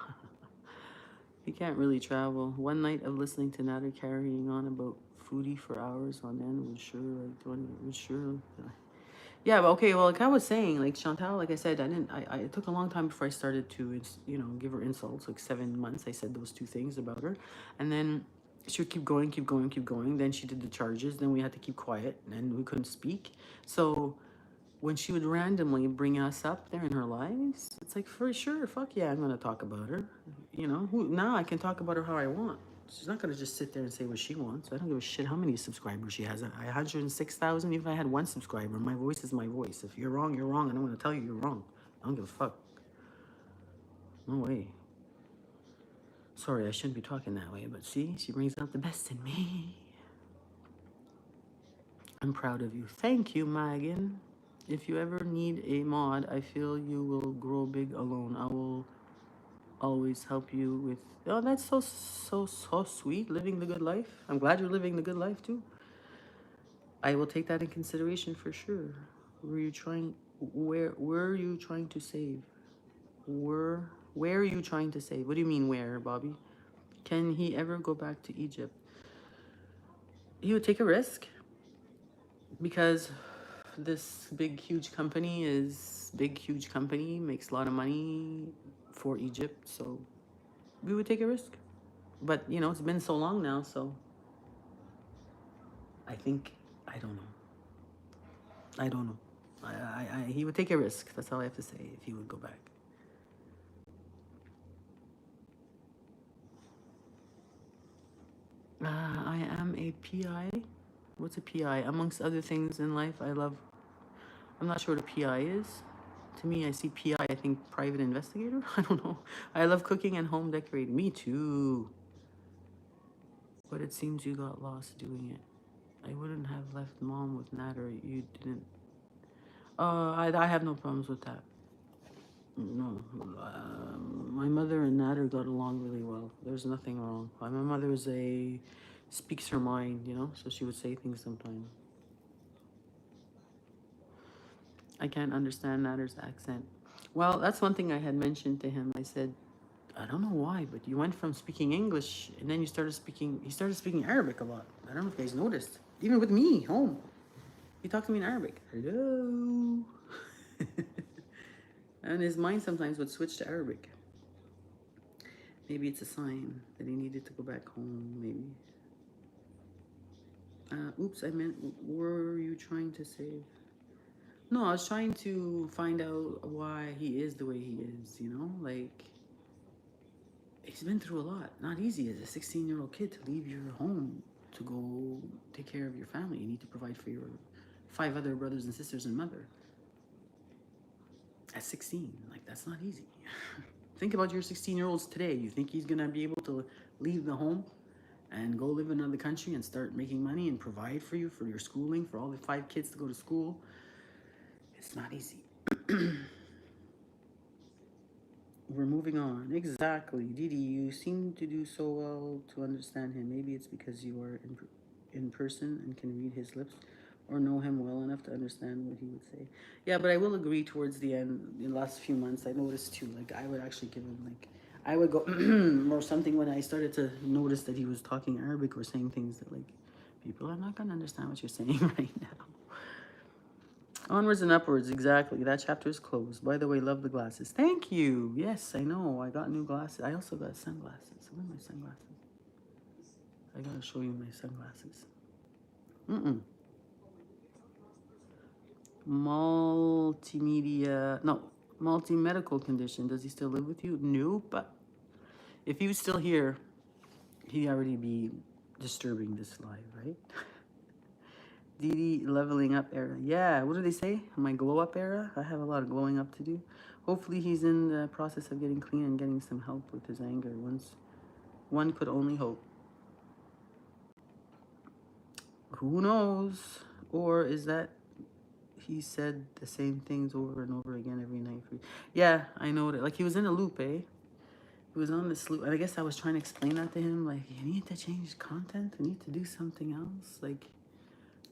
He can't really travel. One night of listening to Nader carrying on about foodie for hours on end would sure. Yeah, but okay, well, like I was saying, like Chantal, like I said, it took a long time before I started to, you know, give her insults. Like 7 months, I said those two things about her. And then she would keep going, keep going, keep going. Then she did the charges. Then we had to keep quiet and we couldn't speak. So when she would randomly bring us up there in her lives, it's like, for sure, fuck yeah, I'm going to talk about her. You know, now I can talk about her how I want. She's not going to just sit there and say what she wants. I don't give a shit how many subscribers she has. 106,000. Even if I had one subscriber, my voice is my voice. If you're wrong, you're wrong. And I'm going to tell you you're wrong. I don't give a fuck. No way. Sorry, I shouldn't be talking that way. But see, she brings out the best in me. I'm proud of you. Thank you, Megan. If you ever need a mod, I feel you will grow big alone. I will always help you with... Oh, that's so sweet, living the good life. I'm glad you're living the good life too. I will take that in consideration for sure. Where are you trying to save? Where are you trying to save? What do you mean where, Bobby? Can he ever go back to Egypt? He would take a risk because this huge company makes a lot of money for Egypt, so we would take a risk. But you know, it's been so long now, so I don't know. He would take a risk. That's all I have to say. If he would go back. I am a PI. What's a PI? Amongst other things in life, I'm not sure what a PI is. To me, I see PI, I think private investigator. I don't know. I love cooking and home decorating. Me too. But it seems you got lost doing it. I wouldn't have left mom with Nader. You didn't. I have no problems with that. No. My mother and Nader got along really well. There's nothing wrong. My mother speaks her mind, you know, so she would say things sometimes. I can't understand Nader's accent. Well, that's one thing I had mentioned to him. I said, I don't know why, but you went from speaking English and then he started speaking Arabic a lot. I don't know if you guys noticed. Even with me, home. He talked to me in Arabic. Hello. And his mind sometimes would switch to Arabic. Maybe it's a sign that he needed to go back home, maybe. Oops, I meant, what were you trying to say? No, I was trying to find out why he is the way he is, you know? Like, he's been through a lot. Not easy as a 16-year-old kid to leave your home to go take care of your family. You need to provide for your 5 other brothers and sisters and mother. At 16, like, that's not easy. Think about your 16-year-olds today. You think he's gonna be able to leave the home and go live in another country and start making money and provide for you, for your schooling, for all the 5 kids to go to school? It's not easy. We're moving on. Exactly. Didi, you seem to do so well to understand him. Maybe it's because you are in person and can read his lips or know him well enough to understand what he would say. Yeah, but I will agree towards the end, in the last few months, I noticed too, like, I would actually give him, like, I would go or something when I started to notice that he was talking Arabic or saying things that, like, people are not going to understand what you're saying right now. Onwards and upwards, exactly. That chapter is closed. By the way, love the glasses. Thank you. Yes, I know. I got new glasses. I also got sunglasses. Where are my sunglasses? I gotta show you my sunglasses. Multimedia. No, multi-medical condition. Does he still live with you? Nope. But if he was still here, he'd already be disturbing this live, right? Didi leveling up era. Yeah, what do they say? My glow up era? I have a lot of glowing up to do. Hopefully he's in the process of getting clean and getting some help with his anger. One could only hope. Who knows? Or is that he said the same things over and over again every night? Yeah, I know that. Like, he was in a loop, eh? He was on this loop. And I guess I was trying to explain that to him. Like, you need to change content. You need to do something else. Like,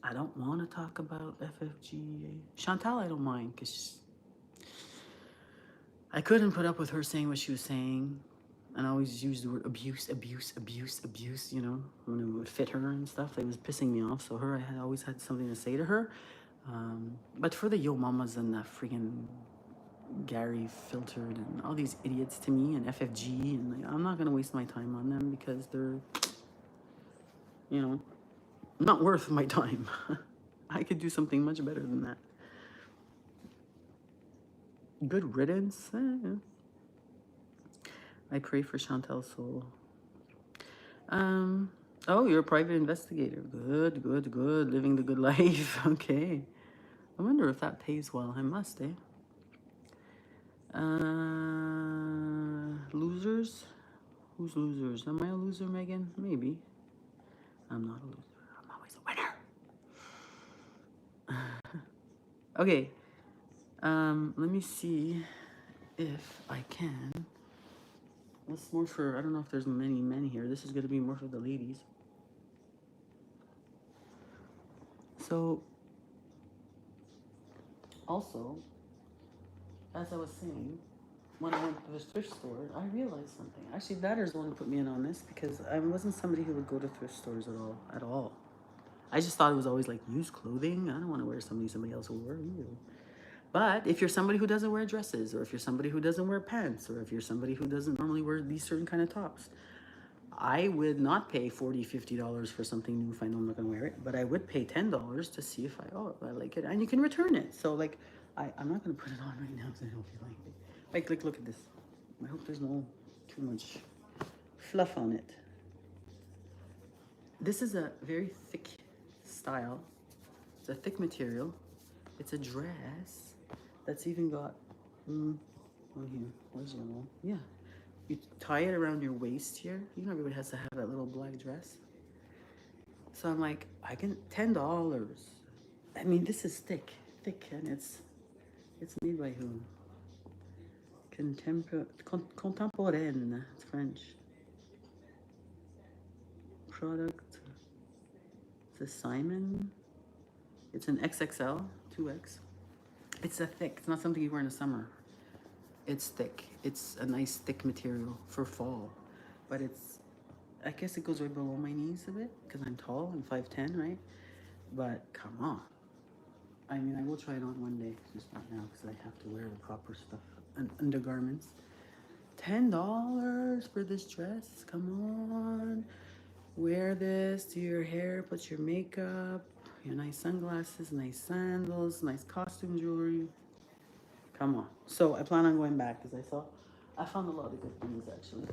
I don't want to talk about FFG. Chantal, I don't mind, because I couldn't put up with her saying what she was saying. And I always use the word abuse, abuse, abuse, abuse, you know, when it would fit her and stuff. It was pissing me off. So I had always had something to say to her. But for the Yo Mamas and the freaking Gary Filtered and all these idiots to me and FFG, and like, I'm not going to waste my time on them because they're, you know, not worth my time. I could do something much better than that. Good riddance. I pray for Chantel's soul. Oh, you're a private investigator. Good, good, good. Living the good life. Okay. I wonder if that pays well. I must, eh? Losers? Who's losers? Am I a loser, Megan? Maybe. I'm not a loser. I'm always a winner. Okay. Let me see if I can. That's more for, I don't know if there's many men here. This is going to be more for the ladies. So, also, as I was saying, when I went to the thrift store, I realized something. Actually, that is the one who put me in on this, because I wasn't somebody who would go to thrift stores at all. I just thought it was always like used clothing. I don't want to wear something somebody else will wear. Ew. But if you're somebody who doesn't wear dresses, or if you're somebody who doesn't wear pants, or if you're somebody who doesn't normally wear these certain kind of tops, I would not pay $40, $50 for something new if I know I'm not gonna wear it. But I would pay $10 to see if I like it, and you can return it. So like, I'm not gonna put it on right now because I don't feel like it. Like, look at this. I hope there's no too much fluff on it. This is a very thick style. It's a thick material. It's a dress that's even got, oh here, where's your one? Yeah. You tie it around your waist here. You know, everybody has to have that little black dress. So I'm like, I can, $10. I mean, this is thick, and it's made by who? Contemporaine, it's French. Product, it's a Simon. It's an XXL, 2X. It's a thick, it's not something you wear in the summer. It's thick. It's a nice thick material for fall, but it's, I guess it goes right below my knees a bit because I'm tall. I'm 5'10", right? But come on. I mean, I will try it on one day, just not now because I have to wear the proper stuff and undergarments. $10 for this dress. Come on. Wear this, do your hair, put your makeup, your nice sunglasses, nice sandals, nice costume jewelry. Come on. So I plan on going back because I found a lot of good things actually.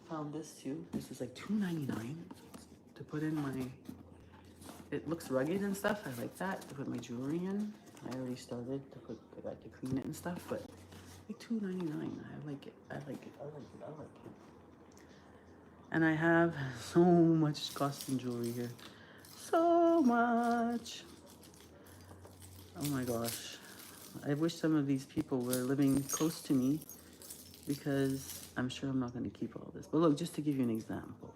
Found this too. This is like $2.99 to put in my. It looks rugged and stuff. I like that to put my jewelry in. I already started to put. I got to clean it and stuff, but like $2.99. I like it. I like it. I like it. I like it. And I have so much costume jewelry here. So much. Oh my gosh. I wish some of these people were living close to me because I'm sure I'm not going to keep all this. But look, just to give you an example,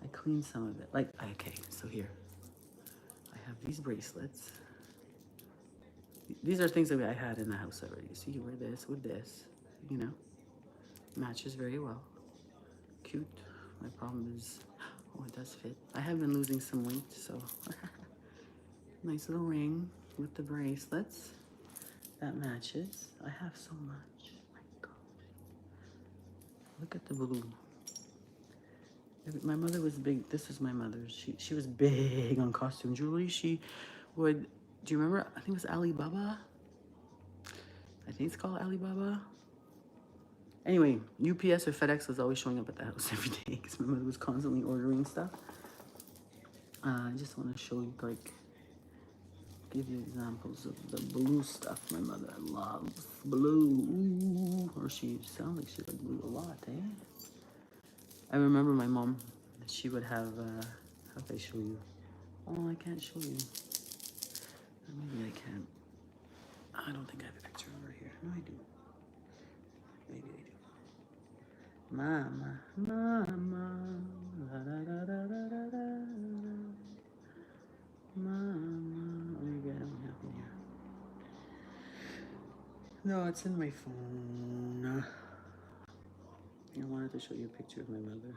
I cleaned some of it. Like, okay, so here, I have these bracelets. These are things that I had in the house already. So you wear this with this, you know, matches very well. Cute. My problem is, oh, it does fit. I have been losing some weight, so nice little ring with the bracelets that matches. I have so much. My God. Look at the blue. My mother was big. This is my mother. She was big on costume jewelry. She would. Do you remember? I think it was Alibaba. I think it's called Alibaba. Anyway, UPS or FedEx was always showing up at the house every day because my mother was constantly ordering stuff. I just want to show you, like, give you examples of the blue stuff. My mother loves blue. Or she sounds like she liked blue a lot, eh? I remember my mom, she would have, how can I show you? Oh, I can't show you. Or maybe I can. I don't think I have a picture over here. No, I do. Maybe I do. Mama, mama, la da da da da da da. Mama. Oh, maybe I don't have it here. No, it's in my phone. I wanted to show you a picture of my mother.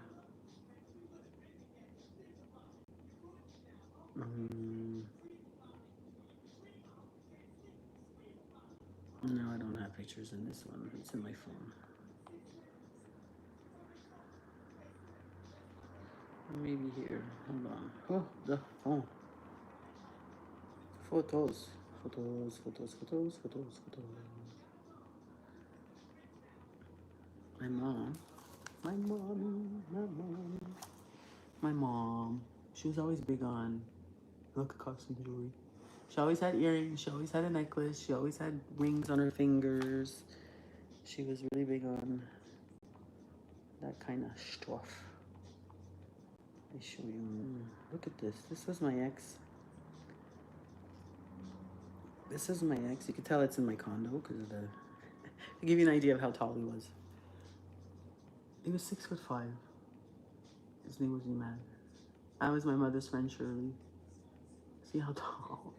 No, I don't have pictures in this one. It's in my phone. Maybe here. Hold on. Oh, the phone. Photos. Photos, photos, photos, photos, photos. My mom. My mom. My mom. My mom. She was always big on look at costume jewelry. She always had earrings. She always had a necklace. She always had rings on her fingers. She was really big on that kind of stuff. I show you. Look at this. This was my ex. This is my ex. You can tell it's in my condo because of the. To give you an idea of how tall he was. He was 6'5". His name was Imad. I was my mother's friend Shirley. See how tall?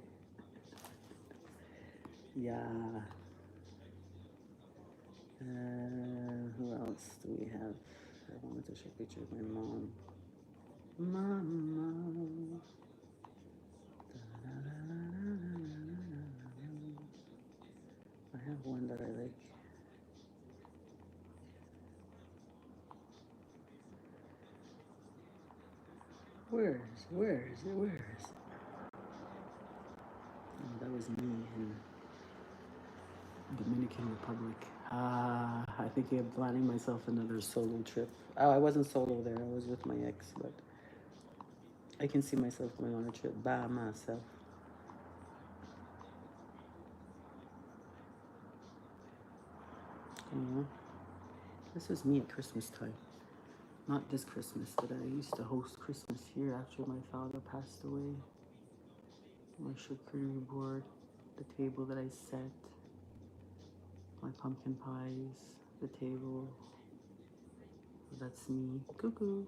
Yeah. Who else do we have? I wanted to show a picture of my mom. Mama. I have one that I like. Where is it? Oh, that was me in Dominican Republic. I think I'm planning myself another solo trip. Oh, I wasn't solo there. I was with my ex, but I can see myself going on a trip by myself. This is me at Christmas time. Not this Christmas, but I used to host Christmas here after my father passed away. My charcuterie board, the table that I set, my pumpkin pies, the table. That's me. Cuckoo.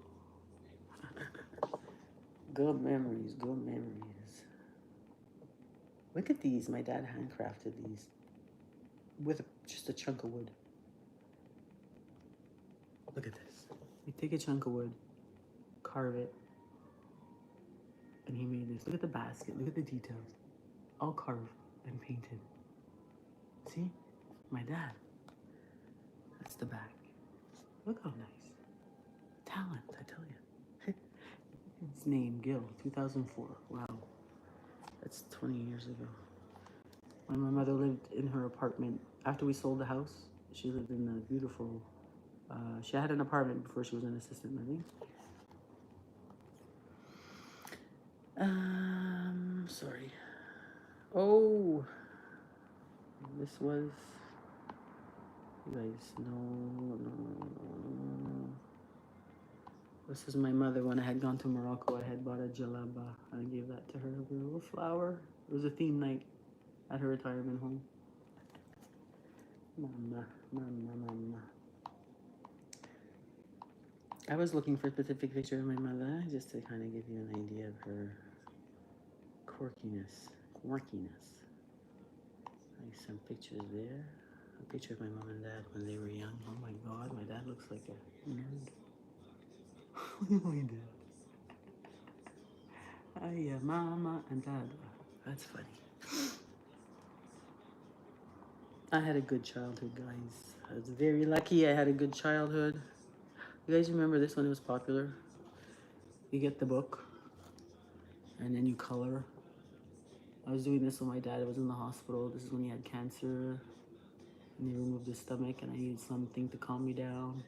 Good memories, good memories. Look at these. My dad handcrafted these. with just a chunk of wood. Look at this. You take a chunk of wood, carve it, and he made this. Look at the basket. Look at the details. All carved and painted. See? My dad. That's the back. Look how nice. Talent, I tell you. His name, Gil, 2004. Wow. That's 20 years ago. When my mother lived in her apartment, after we sold the house, she lived in a beautiful, she had an apartment before she was in assisted living. Sorry. Oh, this was, you guys, no. This is my mother. When I had gone to Morocco, I had bought a jalaba. I gave that to her, a little flower. It was a theme night at her retirement home. Mama. I was looking for a specific picture of my mother, just to kind of give you an idea of her quirkiness. Like some pictures there. A picture of my mom and dad when they were young. Oh my God, my dad looks like a nerd. Look at my dad. Hiya, mama and dad. That's funny. I had a good childhood, guys. I was very lucky I had a good childhood. You guys remember this when it was popular? You get the book, and then you color. I was doing this when my dad was in the hospital. This is when he had cancer, and they removed his stomach, and I needed something to calm me down.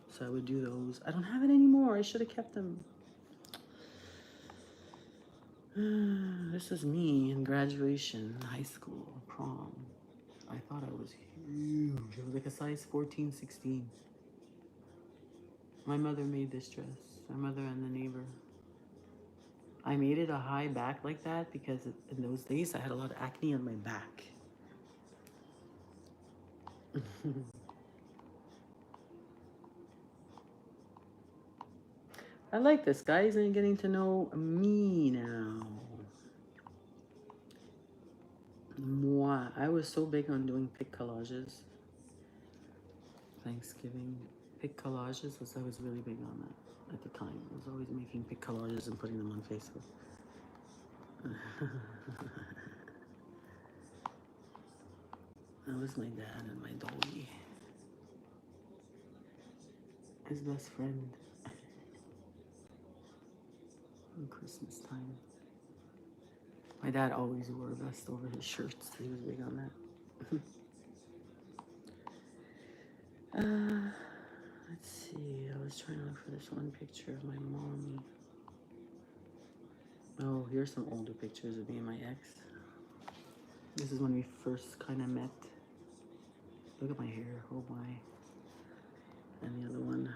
So I would do those. I don't have it anymore. I should have kept them. This is me in graduation, high school, prom. I thought I was huge. I was like a size 14, 16. My mother made this dress. My mother and the neighbor. I made it a high back like that because in those days I had a lot of acne on my back. I like this, guys, and getting to know me now. Moi. I was so big on doing pic collages. Thanksgiving. Pic collages, I was really big on that at the time. I was always making pic collages and putting them on Facebook. That was my dad and my dolly. His best friend. In Christmas time. My dad always wore a vest over his shirts. He was big on that. Let's see. I was trying to look for this one picture of my mommy. Oh, here's some older pictures of me and my ex. This is when we first kind of met. Look at my hair. Oh my. And the other one.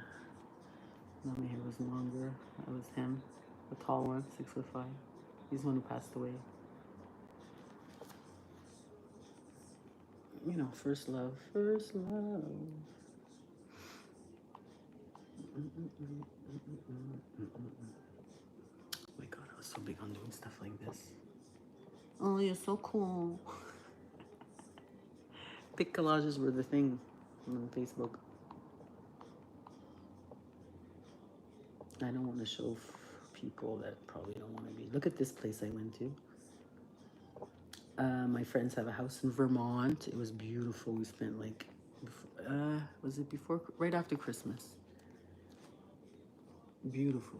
Now my hair was longer. That was him. The tall one, 6'5". He's the one who passed away. You know, first love. First love. Oh my God, I was so big on doing stuff like this. Oh, you're so cool. Pic collages were the thing on Facebook. I don't want to show people that probably don't want to be. Look at this place I went to. My friends have a house in Vermont. It was beautiful. We spent like, was it before, right after Christmas? Beautiful.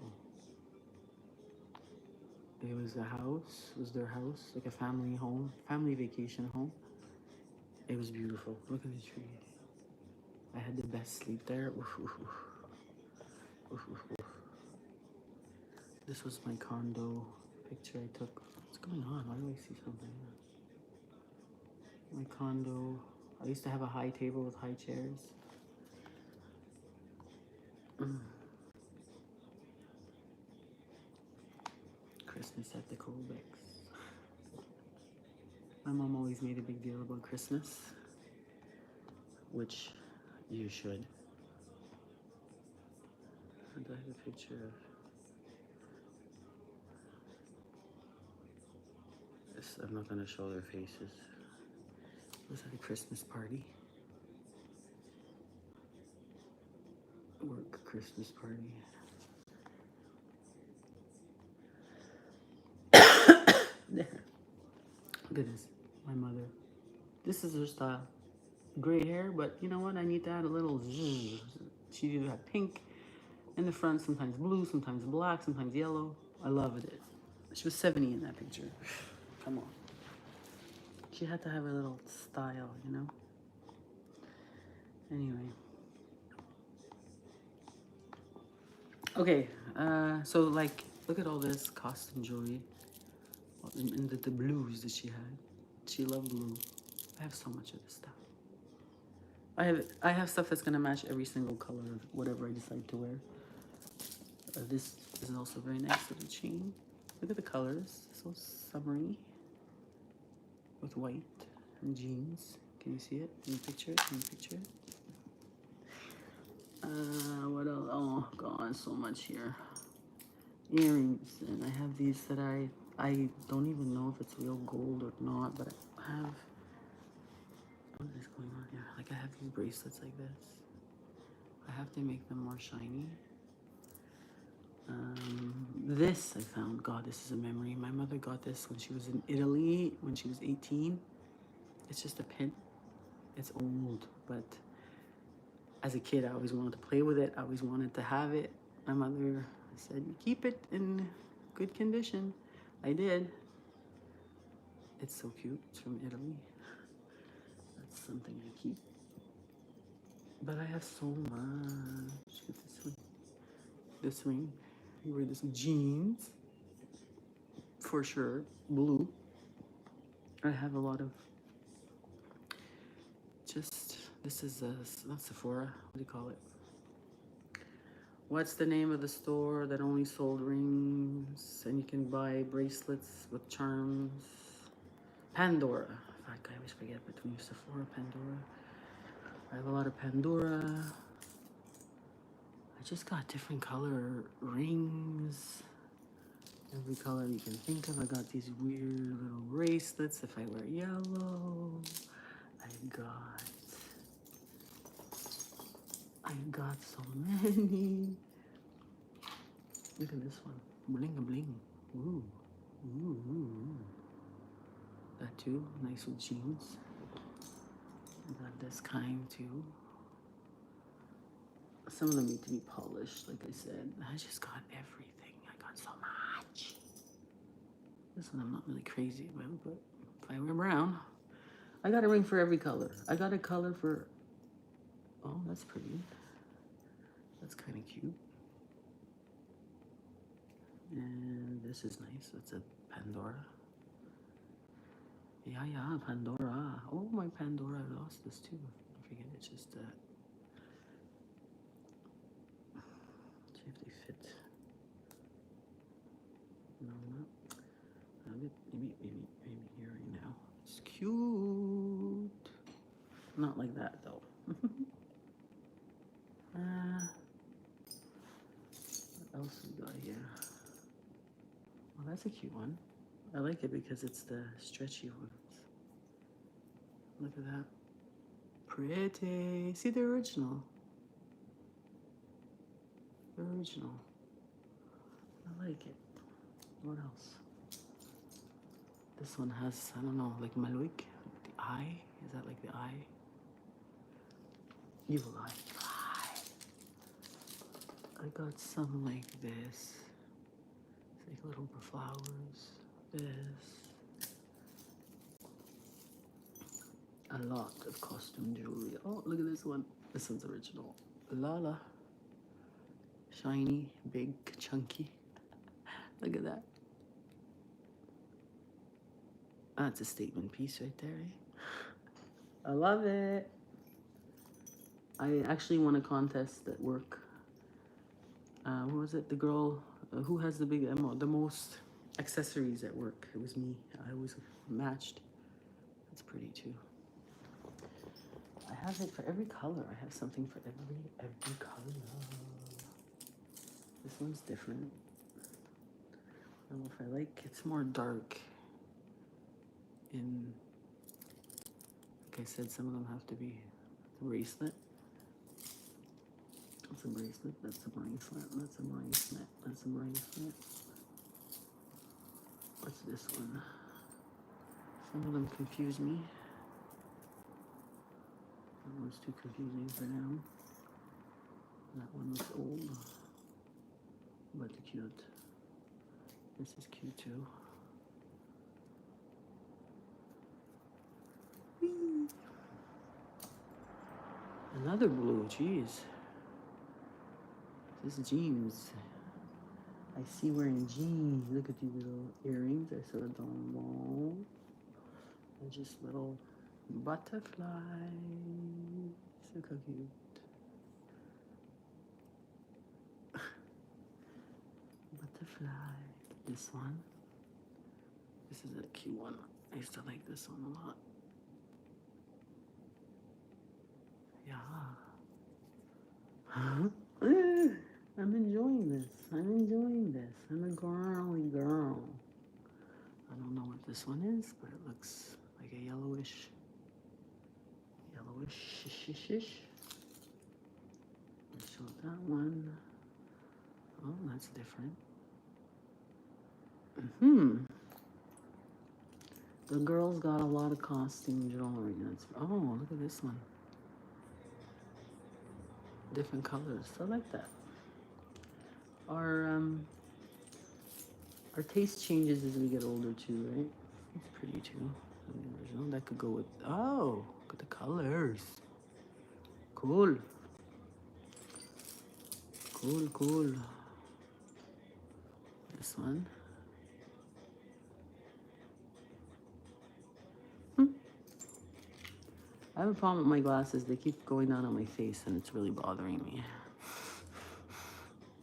It was a house, it was their house, like a family home, family vacation home. It was beautiful. Look at the trees. I had the best sleep there. This was my condo picture I took. What's going on? Why do I see something? My condo. I used to have a high table with high chairs. Christmas at the Colbecks. My mom always made a big deal about Christmas, which you should. And I have a picture of this. I'm not going to show their faces. was at a Christmas party. Work Christmas party. There. Look at this. My mother. This is her style. Gray hair, but you know what? I need to add a little zzz. She either had pink in the front, sometimes blue, sometimes black, sometimes yellow. I loved it. She was 70 in that picture. Come on. She had to have a little style, you know? Anyway. Okay, so like, look at all this costume jewelry. And the blues that she had. She loved blue. I have so much of this stuff. I have stuff that's gonna match every single color of whatever I decide to wear. This is also very nice little chain. Look at the colors, so summery with white and jeans. Can you see it? Can you picture it? Can you picture it? What else? Oh God, so much here. Earrings, and I have these that I don't even know if it's real gold or not, but I have. What is going on here? Like I have these bracelets like this. I have to make them more shiny. This I found. God, this is a memory. My mother got this when she was in Italy when she was 18. It's just a pin. It's old, but as a kid, I always wanted to play with it. I always wanted to have it. My mother said, "You keep it in good condition." I did. It's so cute. It's from Italy. That's something I keep. But I have so much. Look at this one. This ring. You wear this jeans. For sure. Blue. I have a lot of just, this is not Sephora. What do you call it? What's the name of the store that only sold rings and you can buy bracelets with charms? Pandora. Fuck, I always forget between Sephora, Pandora. I have a lot of Pandora. I just got different color rings. Every color you can think of. I got these weird little bracelets if I wear yellow. I got so many. Look at this one. Bling a bling. Ooh. Ooh, ooh, ooh. That too. Nice with jeans. I got this kind too. Some of them need to be polished, like I said. I just got everything. I got so much. This one I'm not really crazy about, but if I wear brown, I got a ring for every color. I got a color for, oh, that's pretty. That's kind of cute. And this is nice. That's a Pandora. Yeah, Pandora. Oh, my Pandora. I lost this too. I forget. It's just that. See if they fit. No, not. Maybe here right now. It's cute. Not like that though. What else we got here? Well, that's a cute one. I like it because it's the stretchy ones. Look at that. Pretty. See the original. The original. I like it. What else? This one has, I don't know, like Maloik. The eye. Is that like the eye? Evil eye. I got some like this. It's like little flowers. This. A lot of costume jewelry. Oh, look at this one. This one's original. Lala. Shiny, big, chunky. Look at that. That's a statement piece right there, eh? I love it. I actually won a contest at work. What was it? The girl who has the most accessories at work. It was me. I was matched. That's pretty too. I have it for every color. I have something for every color. This one's different. I don't know if I like. It's more dark in Like I said, some of them have to be a bracelet. That's a bracelet. That's a bracelet. That's a bracelet. That's a bracelet. What's this one? Some of them confuse me. That one's too confusing for now. That one looks old, but cute. This is cute too. Whee! Another blue, jeez. This is jeans. I see wearing jeans. Look at these little earrings. I saw it on the wall. They're just little butterflies. Look how cute. Butterfly. This one. This is a cute one. I used to like this one a lot. Yeah. I'm enjoying this. I'm enjoying this. I'm a girly girl. I don't know what this one is, but it looks like a yellowish shish. Let's show that one. Oh, that's different. The girls got a lot of costume jewelry. Oh, look at this one. Different colors. I like that. Our taste changes as we get older too, right? It's pretty too. That could go with. Oh, look at the colors. Cool. Cool. This one. I have a problem with my glasses. They keep going down on my face and it's really bothering me.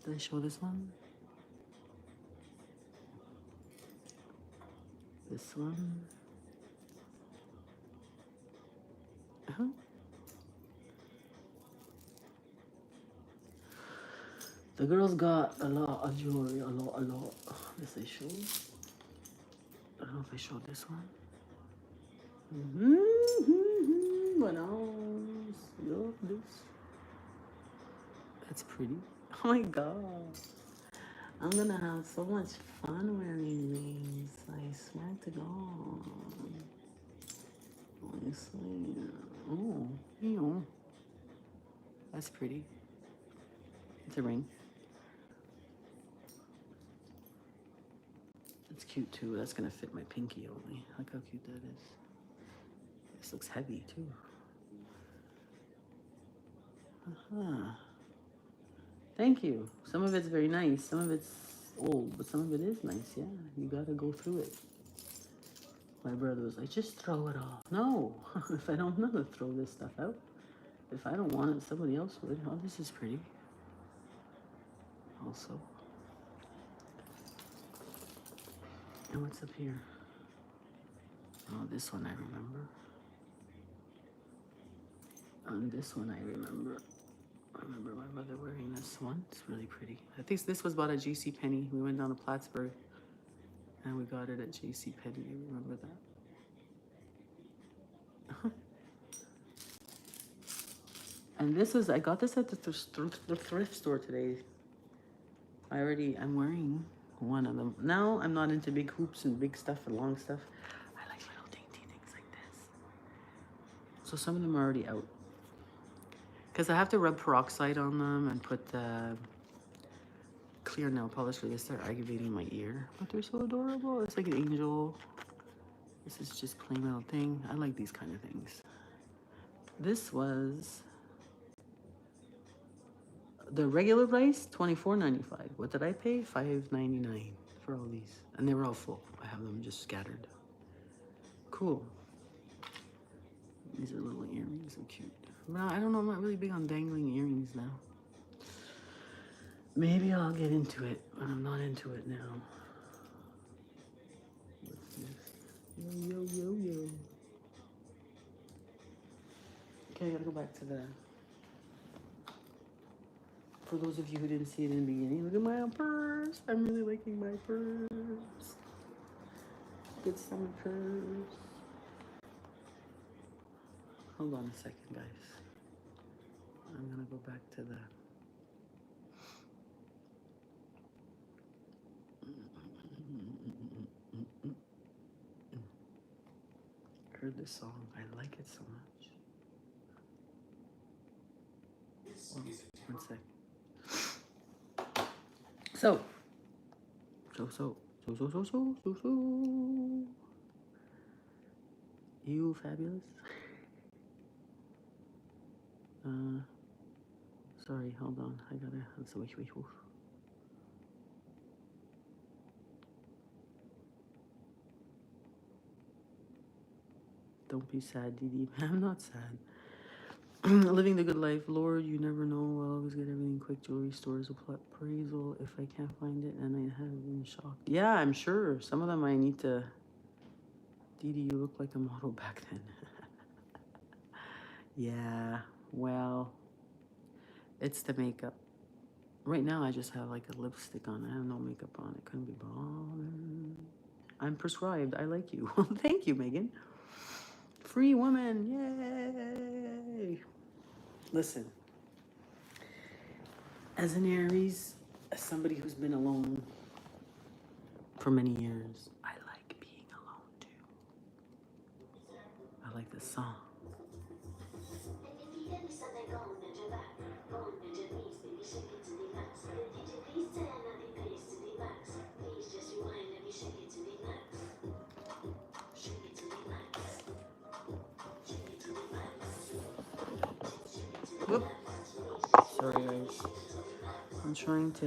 Did I show this one? This one. The girls got a lot of jewelry, a lot. This I showed. I don't know if I showed this one. What else? Look this. That's pretty. Oh my god. I'm gonna have so much fun wearing these. I swear to God. Honestly. Oh, that's pretty. It's a ring. It's cute too. That's gonna fit my pinky only. Look how cute that is. This looks heavy too. Thank you. Some of it's very nice. Some of it's old, but some of it is nice. Yeah, you gotta go through it. My brother was like, just throw it all. No, if I don't know to throw this stuff out. If I don't want it, somebody else would. Oh, this is pretty. Also. And what's up here? Oh, this one I remember. And this one I remember. I remember my mother wearing this one. It's really pretty. I think this was bought at JCPenney. We went down to Plattsburgh and we got it at JCPenney. I remember that. And this was, I got this at the thrift store today. I'm wearing one of them. Now I'm not into big hoops and big stuff and long stuff. I like little dainty things like this. So some of them are already out. Because I have to rub peroxide on them and put the clear nail polish or they start aggravating my ear. But they're so adorable. It's like an angel. This is just plain little thing. I like these kind of things. This was the regular price, $24.95. What did I pay? $5.99 for all these. And they were all full. I have them just scattered. Cool. These are little earrings, so cute. But I don't know, I'm not really big on dangling earrings now. Maybe I'll get into it, but I'm not into it now. What's this? Yo. Okay, I gotta go back to the... For those of you who didn't see it in the beginning, look at my purse. I'm really liking my purse. Good summer purse. Hold on a second, guys. I'm gonna go back to the. Heard this song. I like it so much. Oh, one sec. So. You fabulous. Sorry, hold on. I gotta. Wait. Don't be sad, Didi. I'm not sad. Living the good life. Lord, you never know. I'll always get everything quick. Jewelry stores, appraisal. If I can't find it, and I have been shocked. Yeah, I'm sure. Some of them I need to. Didi, you look like a model back then. Yeah, well, it's the makeup. Right now, I just have like a lipstick on. I have no makeup on. It couldn't be bothered. I'm prescribed. I like you. Thank you, Megan. Free woman. Yay. Listen, as an Aries, as somebody who's been alone for many years, I like being alone too. I like this song. Whoop. Sorry, guys. I'm trying to.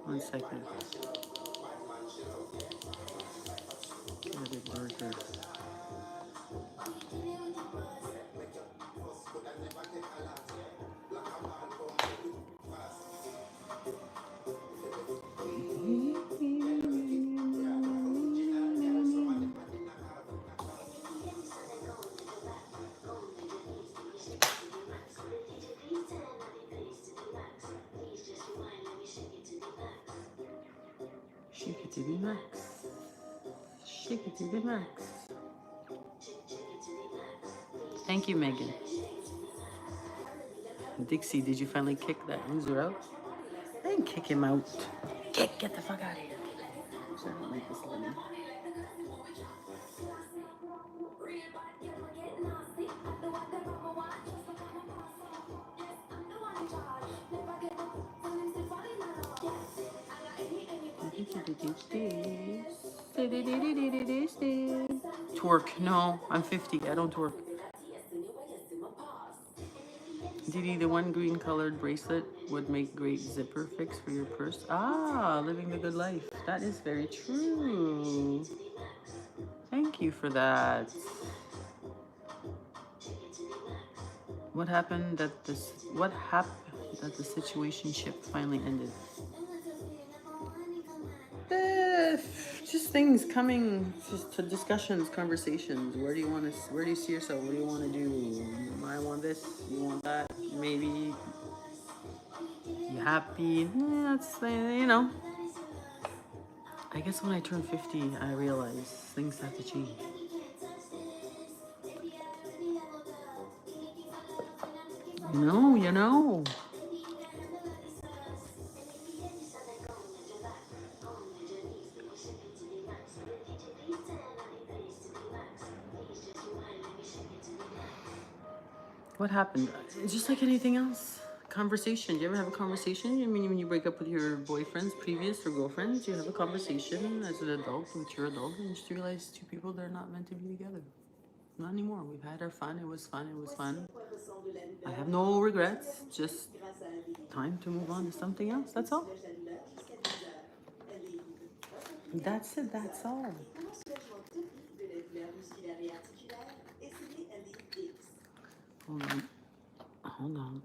One second. Get a big burger. Shake it to the max. Shake it to the max. Thank you, Megan. Dixie, did you finally kick that loser out? I didn't kick him out. Get the fuck out of here. I don't like this lady. Twerk. No, I'm 50. I don't twerk. Didi, the one green colored bracelet would make great zipper fix for your purse. Ah, living the good life. That is very true. Thank you for that. What happened that the situationship finally ended? Just things coming just to discussions, conversations. Where do you see yourself? What do you want to do? I want this, you want that. Maybe you happy. That's, I guess when I turn 50, I realize things have to change. You know. What happened? Just like anything else. Conversation. Do you ever have a conversation? I mean, when you break up with your boyfriends, previous or girlfriends, you have a conversation as an adult, mature adult, and you just realize two people, they're not meant to be together. Not anymore. We've had our fun. It was fun. I have no regrets. Just time to move on to something else. That's all. That's it. That's all. Hold on.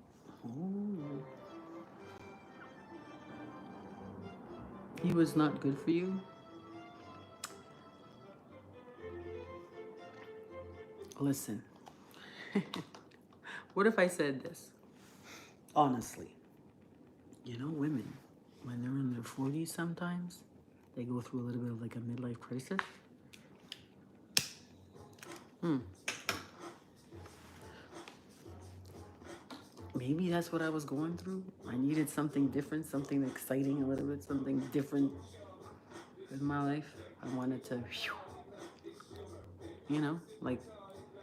He was not good for you? Listen. What if I said this? Honestly. Women, when they're in their 40s sometimes, they go through a little bit of like a midlife crisis. Maybe that's what I was going through. I needed something different, something exciting, a little bit, something different in my life. I wanted to, you know, like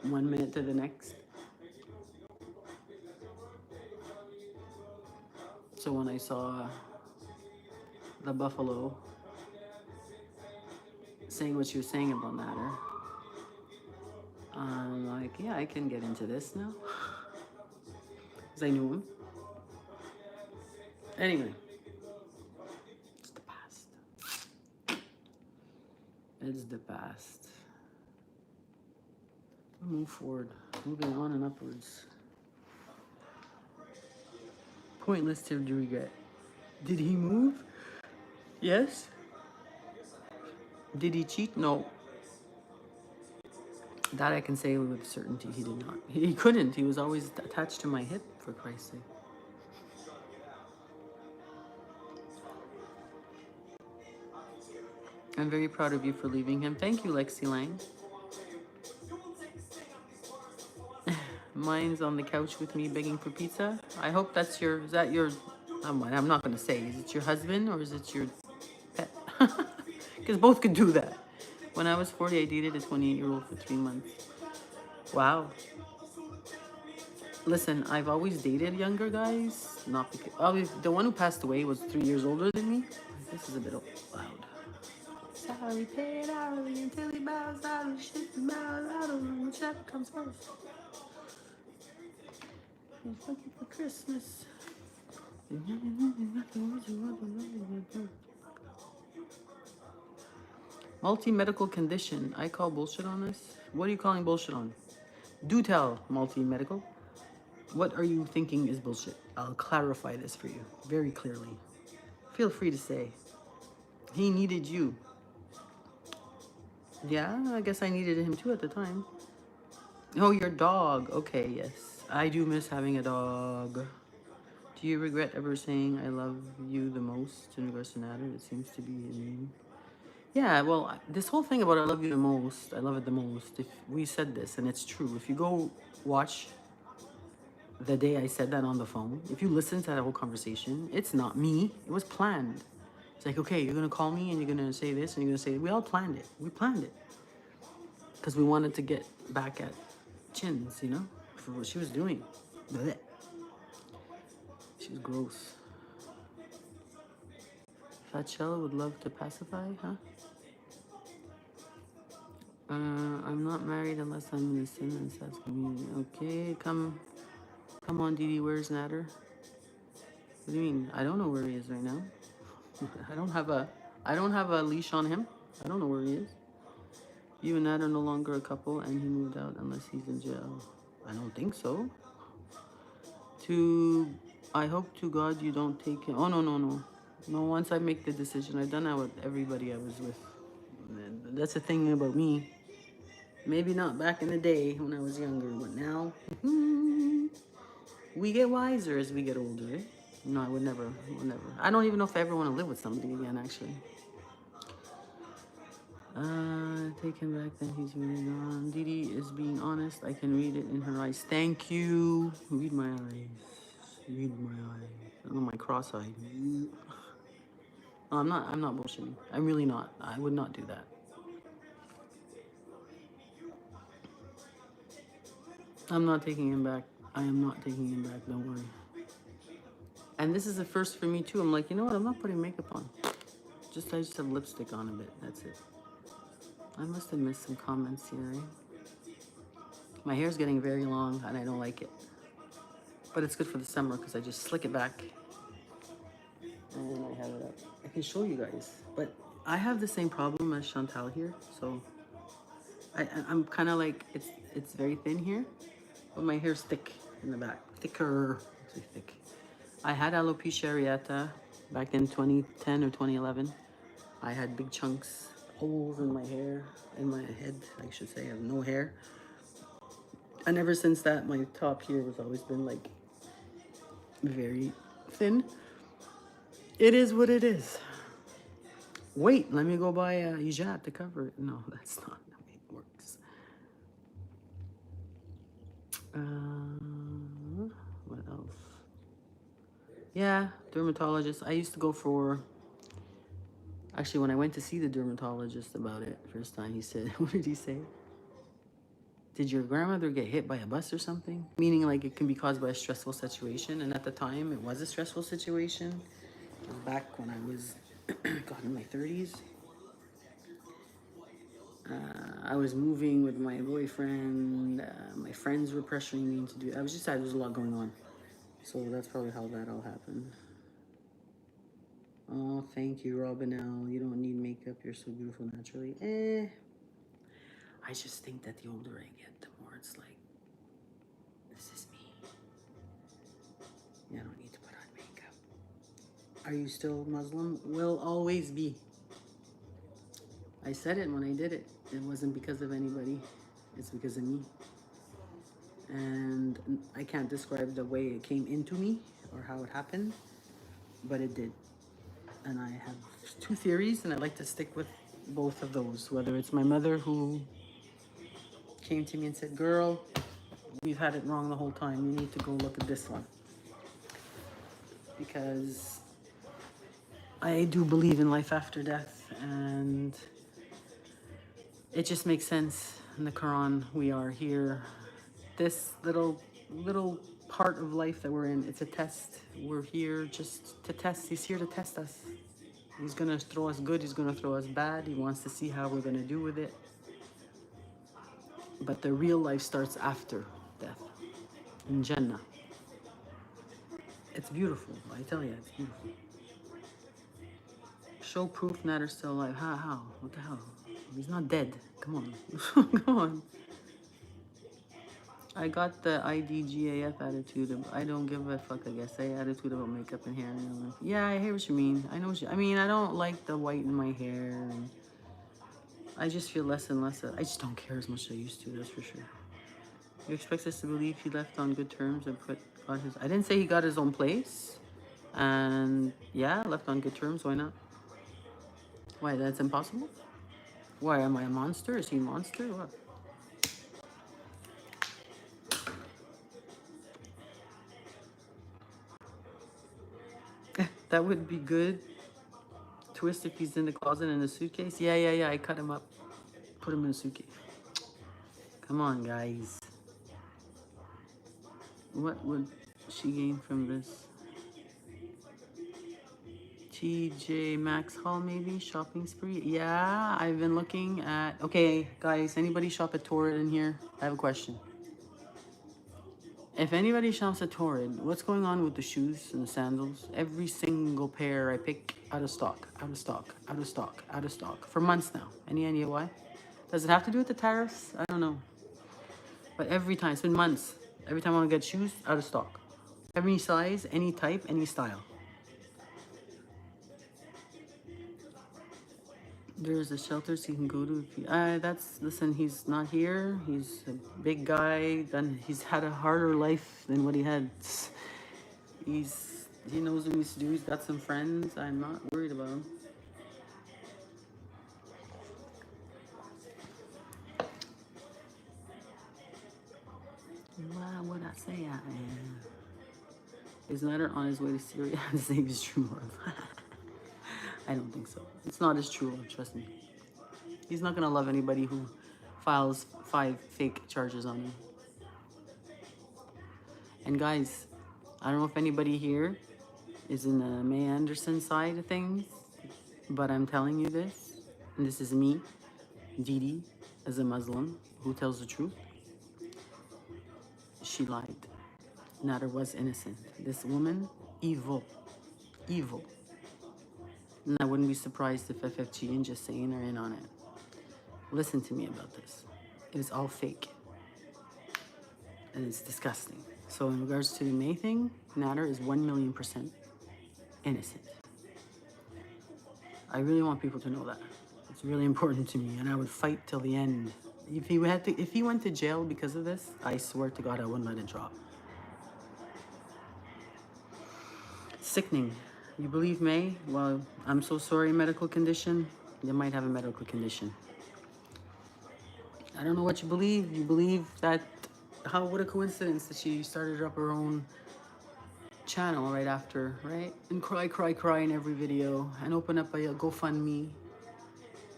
1 minute to the next. So when I saw the buffalo saying what she was saying about Nader, I'm like, yeah, I can get into this now. Because I knew him. Anyway, it's the past. It's the past. We'll move forward, moving on and upwards. Pointless to regret. Did he move? Yes. Did he cheat? No. That I can say with certainty he did not. He couldn't. He was always attached to my hip, for Christ's sake. I'm very proud of you for leaving him. Thank you, Lexi Lang. Mine's on the couch with me begging for pizza. I hope that's your, is that your, I'm not going to say, is it your husband or is it your pet? Because both could do that. When I was 40, I dated a 28-year-old for 3 months. Wow. Listen, I've always dated younger guys. Not because, the one who passed away was 3 years older than me. This is a bit loud. Sorry, paid hourly until he bows out of shit, bows out of whichever comes first. He's looking for Christmas. Multi-medical condition. I call bullshit on this. What are you calling bullshit on? Do tell, multi-medical. What are you thinking is bullshit? I'll clarify this for you very clearly. Feel free to say. He needed you. Yeah, I guess I needed him too at the time. Oh, your dog. Okay, yes. I do miss having a dog. Do you regret ever saying I love you the most in regards to Nader? It seems to be a meme. Yeah, well, this whole thing about I love you the most, I love it the most, if we said this, and it's true. If you go watch the day I said that on the phone, if you listen to that whole conversation, it's not me. It was planned. It's like, okay, you're going to call me and you're going to say this and you're going to say, we all planned it. We planned it. Because we wanted to get back at Chins, you know, for what she was doing. Blech. She was gross. Fatshella would love to pacify, huh? I'm not married unless I'm in the sin and sex community. Okay, come on, Didi. Where's Nader? What do you mean? I don't know where he is right now. I don't have a leash on him. I don't know where he is. You and Nader are no longer a couple, and he moved out unless he's in jail. I don't think so. I hope to God you don't take him. Oh no. Once I make the decision, I've done that with everybody I was with. That's the thing about me. Maybe not back in the day when I was younger, but now we get wiser as we get older. Eh? No, I would never. I don't even know if I ever want to live with somebody again, actually. Take him back, then he's really gone. Didi is being honest. I can read it in her eyes. Thank you. Read my eyes. Read my eyes. Oh, my cross-eyed. No, I'm not bullshitting. I'm really not. I would not do that. I'm not taking him back. I am not taking him back. Don't worry. And this is the first for me too. I'm like, you know what? I'm not putting makeup on. I just have lipstick on a bit. That's it. I must have missed some comments here. Eh? My hair's getting very long and I don't like it. But it's good for the summer because I just slick it back. And then I have it up. I can show you guys. But I have the same problem as Chantal here. So I'm kind of like, it's very thin here. But my hair's thick in the back. Thicker. Actually thick. I had alopecia areata back in 2010 or 2011. I had big chunks, holes in my hair, in my head, I should say. I have no hair. And ever since that, my top here has always been like very thin. It is what it is. Wait, let me go buy a hijab to cover it. No, that's not the way it works. What else? Yeah, dermatologist. I used to go for. Actually, when I went to see the dermatologist about it first time, he said, "What did he say? Did your grandmother get hit by a bus or something?" Meaning, like, it can be caused by a stressful situation. And at the time, it was a stressful situation. It was back when I was, God, in my 30s. I was moving with my boyfriend. My friends were pressuring me to do. I was just sad. There was a lot going on, so that's probably how that all happened. Oh, thank you, Robin L. You don't need makeup. You're so beautiful naturally. I just think that the older I get, the more it's like, this is me. I don't need to put on makeup. Are you still Muslim? Will always be. I said it when I did it. It wasn't because of anybody. It's because of me. And I can't describe the way it came into me or how it happened, but it did. And I have two theories, and I like to stick with both of those. Whether it's my mother who came to me and said, "Girl, we've had it wrong the whole time. You need to go look at this one." Because I do believe in life after death, and it just makes sense in the Quran. We are here. This little part of life that we're in, it's a test. We're here just to test. He's here to test us. He's gonna throw us good, he's gonna throw us bad. He wants to see how we're gonna do with it. But the real life starts after death, in Jannah. It's beautiful, I tell you, it's beautiful. Show proof Natter's still alive. How? What the hell? He's not dead. Come on. Come on. I got the IDGAF attitude. I don't give a fuck, I guess. Attitude about makeup and hair. Yeah, I hear what you mean. I know what you I mean, I don't like the white in my hair. And I just feel less and less. I just don't care as much as I used to, that's for sure. You expect us to believe he left on good terms and got his... I didn't say he got his own place. And yeah, left on good terms. Why not? Why, that's impossible? Why, am I a monster? Is he a monster? What? That would be good. Twist if he's in the closet in the suitcase. Yeah. I cut him up. Put him in a suitcase. Come on, guys. What would she gain from this? TJ Maxx haul, maybe? Shopping spree? Yeah, I've been looking at... Okay, guys, anybody shop at Torrid in here? I have a question. If anybody shops at Torrid, what's going on with the shoes and the sandals? Every single pair I pick, out of stock, out of stock, out of stock, out of stock. For months now. Any idea why? Does it have to do with the tariffs? I don't know. But every time, it's been months. Every time I want to get shoes, out of stock. Every size, any type, any style. There's a shelter so you can go to. Listen, he's not here. He's a big guy. He's had a harder life than what he had. He knows what he needs to do. He's got some friends. I'm not worried about him. Why would I say I am? Is Nader on his way to Syria to save his true love? I don't think so. It's not his true love, trust me. He's not gonna love anybody who files 5 fake charges on him. And guys, I don't know if anybody here is in the May Anderson side of things, but I'm telling you this, and this is me, Didi, as a Muslim who tells the truth. She lied. Nader was innocent. This woman, evil. Evil. And I wouldn't be surprised if FFG and Justine are in on it. Listen to me about this. It is all fake. And it's disgusting. So in regards to the May thing, Nader is 1,000,000% innocent. I really want people to know that. It's really important to me, and I would fight till the end. If he went to jail because of this, I swear to God I wouldn't let it drop. Sickening. You believe May? Well, I'm so sorry, medical condition. You might have a medical condition. I don't know what you believe. You believe that, what a coincidence that she started up her own channel right after, right? And cry in every video and open up a GoFundMe.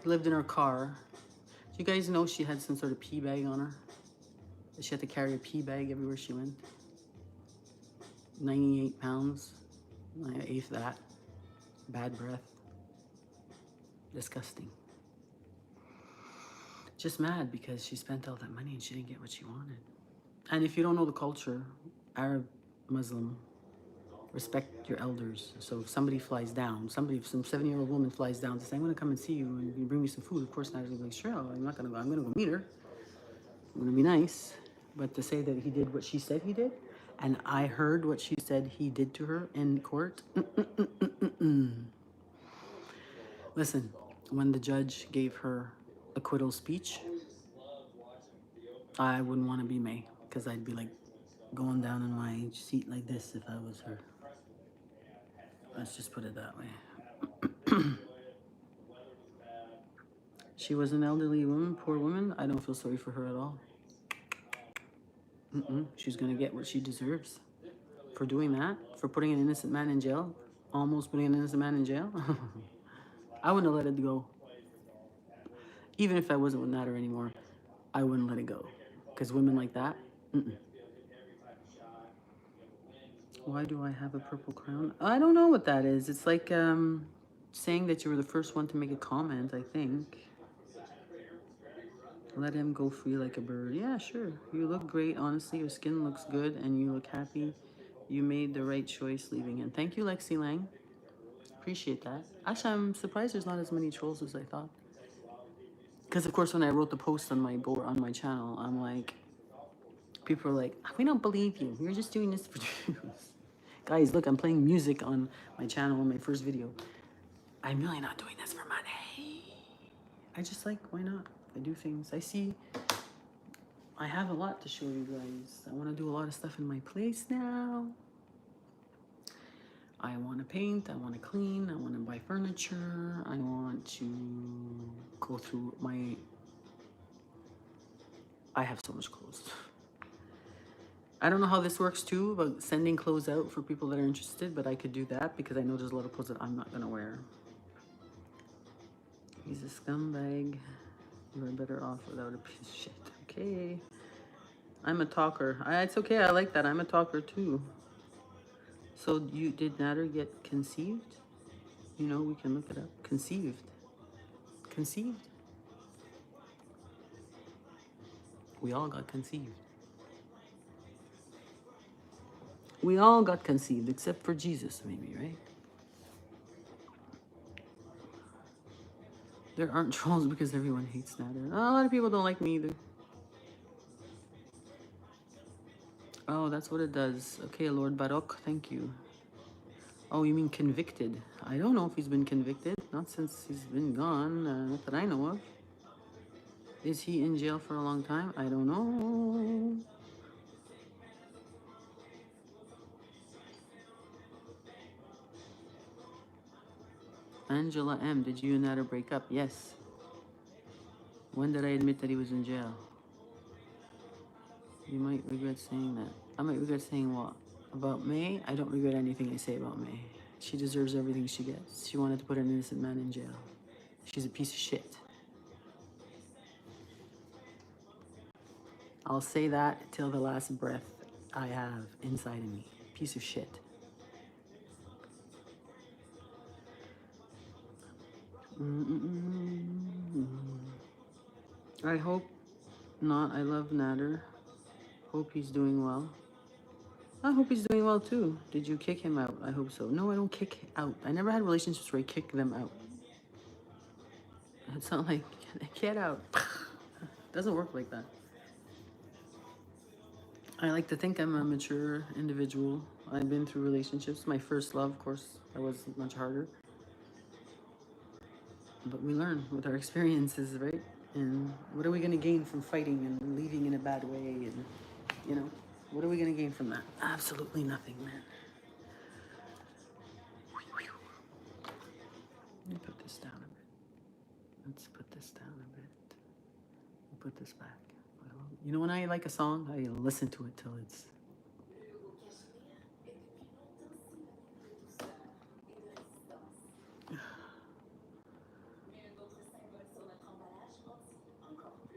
Lived in her car. Do you guys know she had some sort of pee bag on her? She had to carry a pee bag everywhere she went. 98 pounds. I ate that. Bad breath. Disgusting. Just mad because she spent all that money and she didn't get what she wanted. And if you don't know the culture, Arab, Muslim, respect your elders. So if somebody flies down, some 7-year-old woman flies down to say, I'm gonna come and see you and you bring me some food. Of course, Nader's gonna be like, sure, I'm not gonna go, I'm gonna go meet her. I'm gonna be nice. But to say that he did what she said he did, and I heard what she said he did to her in court. Listen, when the judge gave her acquittal speech, I wouldn't want to be May, because I'd be like going down in my seat like this if I was her. Let's just put it that way. She was an elderly woman, poor woman. I don't feel sorry for her at all. She's gonna get what she deserves for doing that, for putting an innocent man in jail, almost putting an innocent man in jail. I wouldn't have let it go. Even if I wasn't with Nader anymore, I wouldn't let it go. Because women like that, Why do I have a purple crown? I don't know what that is. It's like saying that you were the first one to make a comment, I think. Let him go free like a bird. Yeah, sure. You look great, honestly. Your skin looks good and you look happy. You made the right choice leaving in. Thank you, Lexi Lang. Appreciate that. Actually, I'm surprised there's not as many trolls as I thought. Because, of course, when I wrote the post on my board, on my channel, I'm like, people are like, we don't believe you. You're just doing this for views. Guys, look, I'm playing music on my channel in my first video. I'm really not doing this for money. I just like, why not? I do things. I have a lot to show you guys. I want to do a lot of stuff in my place now. I want to paint. I want to clean. I want to buy furniture. I want to go through my... I have so much clothes. I don't know how this works too, about sending clothes out for people that are interested, but I could do that because I know there's a lot of clothes that I'm not going to wear. He's a scumbag. You're better off without a piece of shit. Okay. I'm a talker. It's okay. I like that. I'm a talker too. So did Nader get conceived? You know, we can look it up. Conceived. Conceived. We all got conceived. We all got conceived, except for Jesus, maybe, right? There aren't trolls because everyone hates Nader. A lot of people don't like me either. Oh, that's what it does. Okay, Lord Barok, thank you. Oh, you mean convicted? I don't know if he's been convicted. Not since he's been gone, not that I know of. Is he in jail for a long time? I don't know. Angela M., did you and Nader break up? Yes. When did I admit that he was in jail? You might regret saying that. I might regret saying what? About May? I don't regret anything I say about May. She deserves everything she gets. She wanted to put an innocent man in jail. She's a piece of shit. I'll say that till the last breath I have inside of me. Piece of shit. I hope not. I love Nader. Hope he's doing well. I hope he's doing well too. Did you kick him out? I hope so. No, I don't kick out. I never had relationships where I kick them out. It's not like, get out. It doesn't work like that. I like to think I'm a mature individual. I've been through relationships. My first love, of course, that was much harder. But we learn with our experiences, right? And what are we going to gain from fighting and leaving in a bad way? And, you know, what are we going to gain from that? Absolutely nothing, man. this down a bit. Let's put this down a bit. Put this back. You know when I like a song, I listen to it till it's...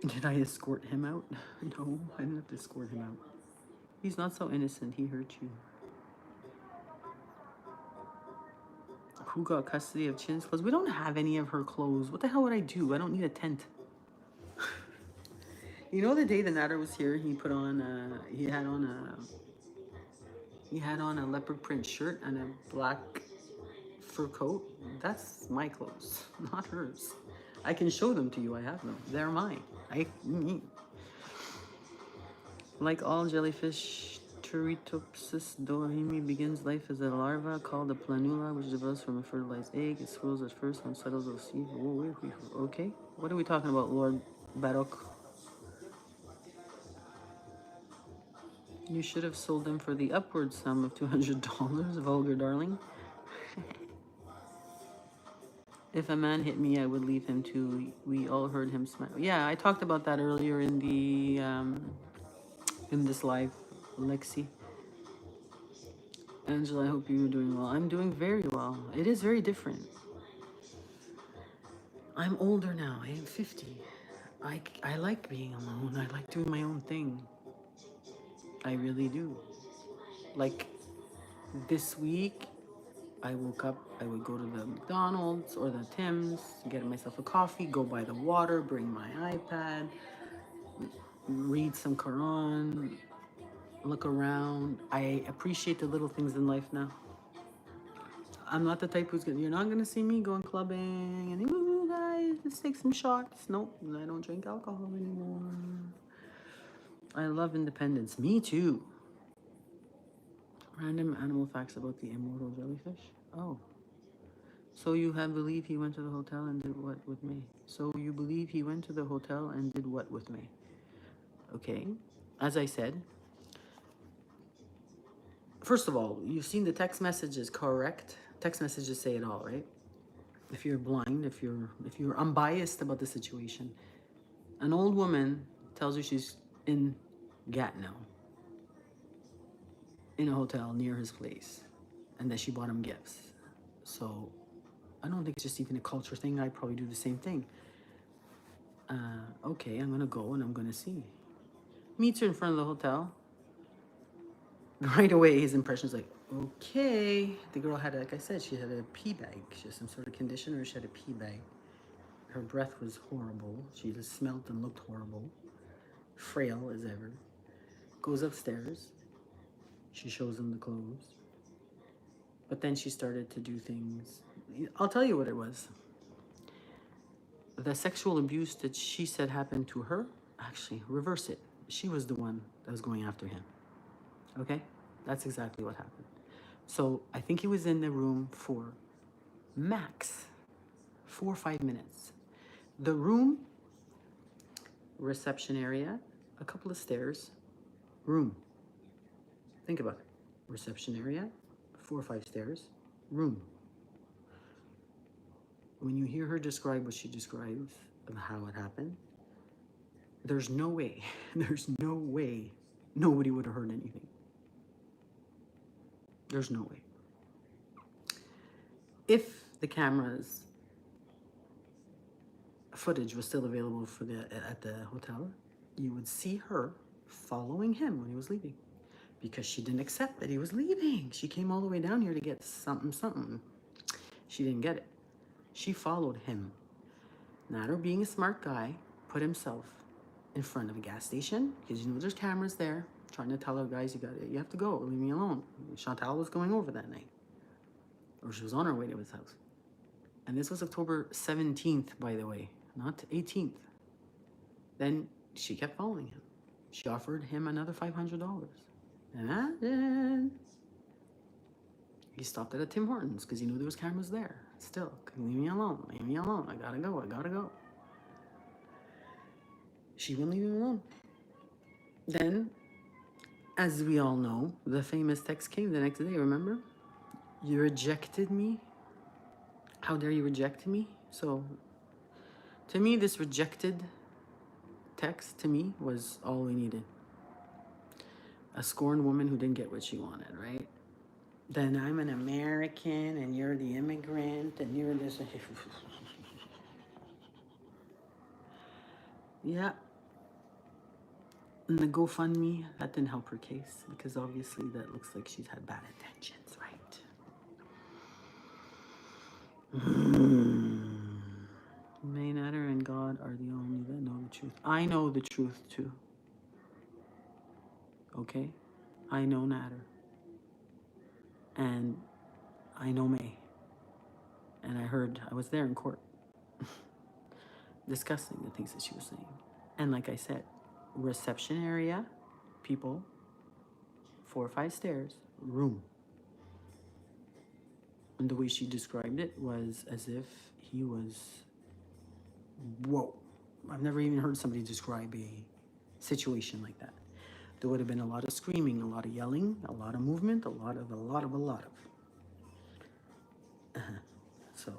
Did I escort him out? No, I didn't have to escort him out. He's not so innocent. He hurt you. Who got custody of Chin's clothes? We don't have any of her clothes. What the hell would I do? I don't need a tent. You know, the day the Natter was here, he put on he had on a leopard print shirt and a black fur coat. That's my clothes, not hers. I can show them to you. I have them. They're mine. Like all jellyfish, Turritopsis dohimi begins life as a larva called a planula, which develops from a fertilized egg. It swirls at first and settles on sea. Okay, what are we talking about, Lord Barok? You should have sold them for the upward sum of $200, vulgar darling. If a man hit me, I would leave him too. We all heard him smile. Yeah, I talked about that earlier in the in this live, Lexi. Angela, I hope you're doing well. I'm doing very well. It is very different. I'm older now. I am 50. I like being alone. I like doing my own thing. I really do. Like this week, I woke up, I would go to the McDonald's or the Tim's, get myself a coffee, go by the water, bring my iPad, read some Quran, look around. I appreciate the little things in life now. I'm not the type who's you're not gonna see me going clubbing and ooh guys, let's take some shots. Nope, I don't drink alcohol anymore. I love independence. Me too. Random animal facts about the immortal jellyfish. Oh. So you believe he went to the hotel and did what with me? So you believe he went to the hotel and did what with me? Okay. As I said, first of all, you've seen the text messages, correct? Text messages say it all, right? If you're blind, if you're unbiased about the situation. An old woman tells you she's in Gatineau, in a hotel near his place, and that she bought him gifts. So I don't think it's just even a culture thing. I'd probably do the same thing. Okay, I'm gonna go and I'm gonna see. Meets her in front of the hotel. Right away, his impression is like, okay. The girl had, like I said, she had a pee bag. She had some sort of conditioner. She had a pee bag. Her breath was horrible. She just smelled and looked horrible. Frail as ever. Goes upstairs. She shows him the clothes. But then she started to do things. I'll tell you what it was. The sexual abuse that she said happened to her, actually, reverse it. She was the one that was going after him. Okay? That's exactly what happened. So I think he was in the room for max 4 or 5 minutes. The room, reception area, a couple of stairs, room. Think about it. Reception area, 4 or 5 stairs, room. When you hear her describe what she describes of how it happened, there's no way nobody would have heard anything. There's no way. If the camera's footage was still available at the hotel, you would see her following him when he was leaving, because she didn't accept that he was leaving. She came all the way down here to get something. She didn't get it. She followed him. Natter, being a smart guy, put himself in front of a gas station, because you know there's cameras there, trying to tell her, guys, you have to go, leave me alone. Chantal was going over that night, or she was on her way to his house. And this was October 17th, by the way, not 18th. Then she kept following him. She offered him another $500. And he stopped at a Tim Hortons because he knew there was cameras there. Still, leave me alone, I gotta go. She wouldn't leave him alone. Then, as we all know, the famous text came the next day, remember? You rejected me? How dare you reject me? So to me, this rejected text to me was all we needed. A scorned woman who didn't get what she wanted, right? Then I'm an American and you're the immigrant and you're this. Yeah. And the GoFundMe, that didn't help her case because obviously that looks like she's had bad intentions, right? May Natter and God are the only that know the truth. I know the truth too. Okay? I know Natter. And I know May. And I was there in court discussing the things that she was saying. And like I said, reception area, people, 4 or 5 stairs, room. And the way she described it was as if he was, whoa. I've never even heard somebody describe a situation like that. There would have been a lot of screaming, a lot of yelling, a lot of movement, a lot of. So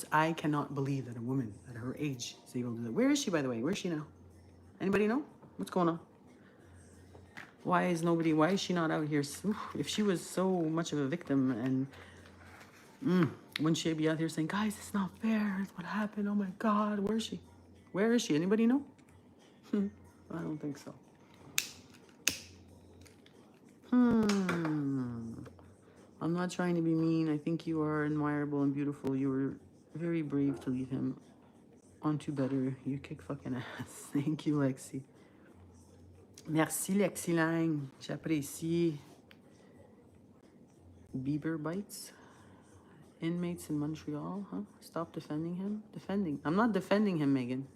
I cannot believe that a woman at her age is able to do that. Where is she, by the way? Where is she now? Anybody know? What's going on? Why is she not out here? If she was so much of a victim, and wouldn't she be out here saying, guys, it's not fair. It's what happened. Oh my God, where is she? Where is she? Anybody know? I don't think so. I'm not trying to be mean. I think you are admirable and beautiful. You were very brave to leave him. On to better. You kick fucking ass. Thank you, Lexi. Merci, Lexi Lang. J'apprécie. Bieber bites. Inmates in Montreal, huh? Stop defending him. I'm not defending him, Megan.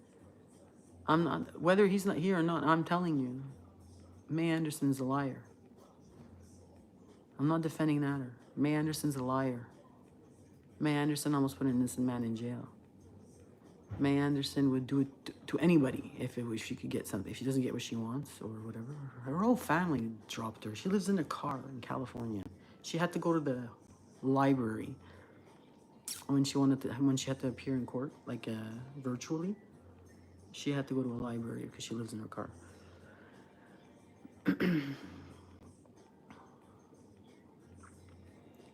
I'm not. Whether he's not here or not, I'm telling you. May Anderson's a liar. I'm not defending Natter. May Anderson's a liar. May Anderson almost put an innocent man in jail. May Anderson would do it to anybody if she could get something. If she doesn't get what she wants or whatever. Her whole family dropped her. She lives in a car in California. She had to go to the library when she had to appear in court, like virtually. She had to go to a library because she lives in her car.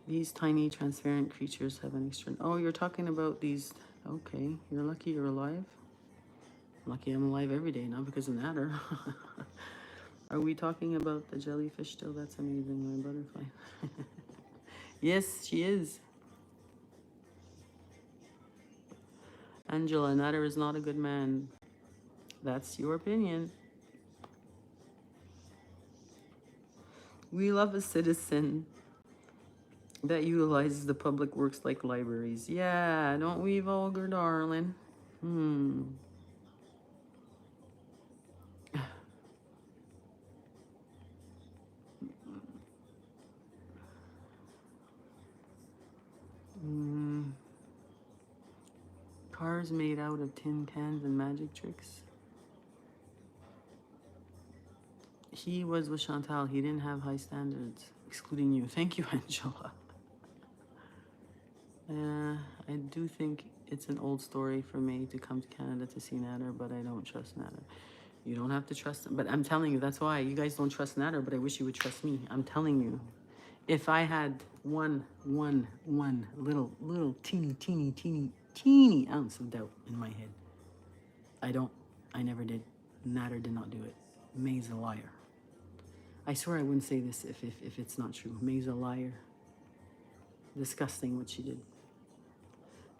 These tiny transparent creatures have an extra. Oh, you're talking about these. Okay, you're lucky you're alive. Lucky I'm alive every day, not because of Natter. Are we talking about the jellyfish still? That's amazing, my butterfly. Yes, she is. Angela, Natter is not a good man. That's your opinion. We love a citizen that utilizes the public works like libraries. Yeah, don't we, vulgar darling? Cars made out of tin cans and magic tricks. He was with Chantal. He didn't have high standards, excluding you. Thank you, Angela. I do think it's an old story for me to come to Canada to see Natter, but I don't trust Natter. You don't have to trust him. But I'm telling you, that's why you guys don't trust Natter, but I wish you would trust me. I'm telling you. If I had one little teeny ounce of doubt in my head, I never did. Natter did not do it. May's a liar. I swear I wouldn't say this if it's not true. May's a liar. Disgusting what she did.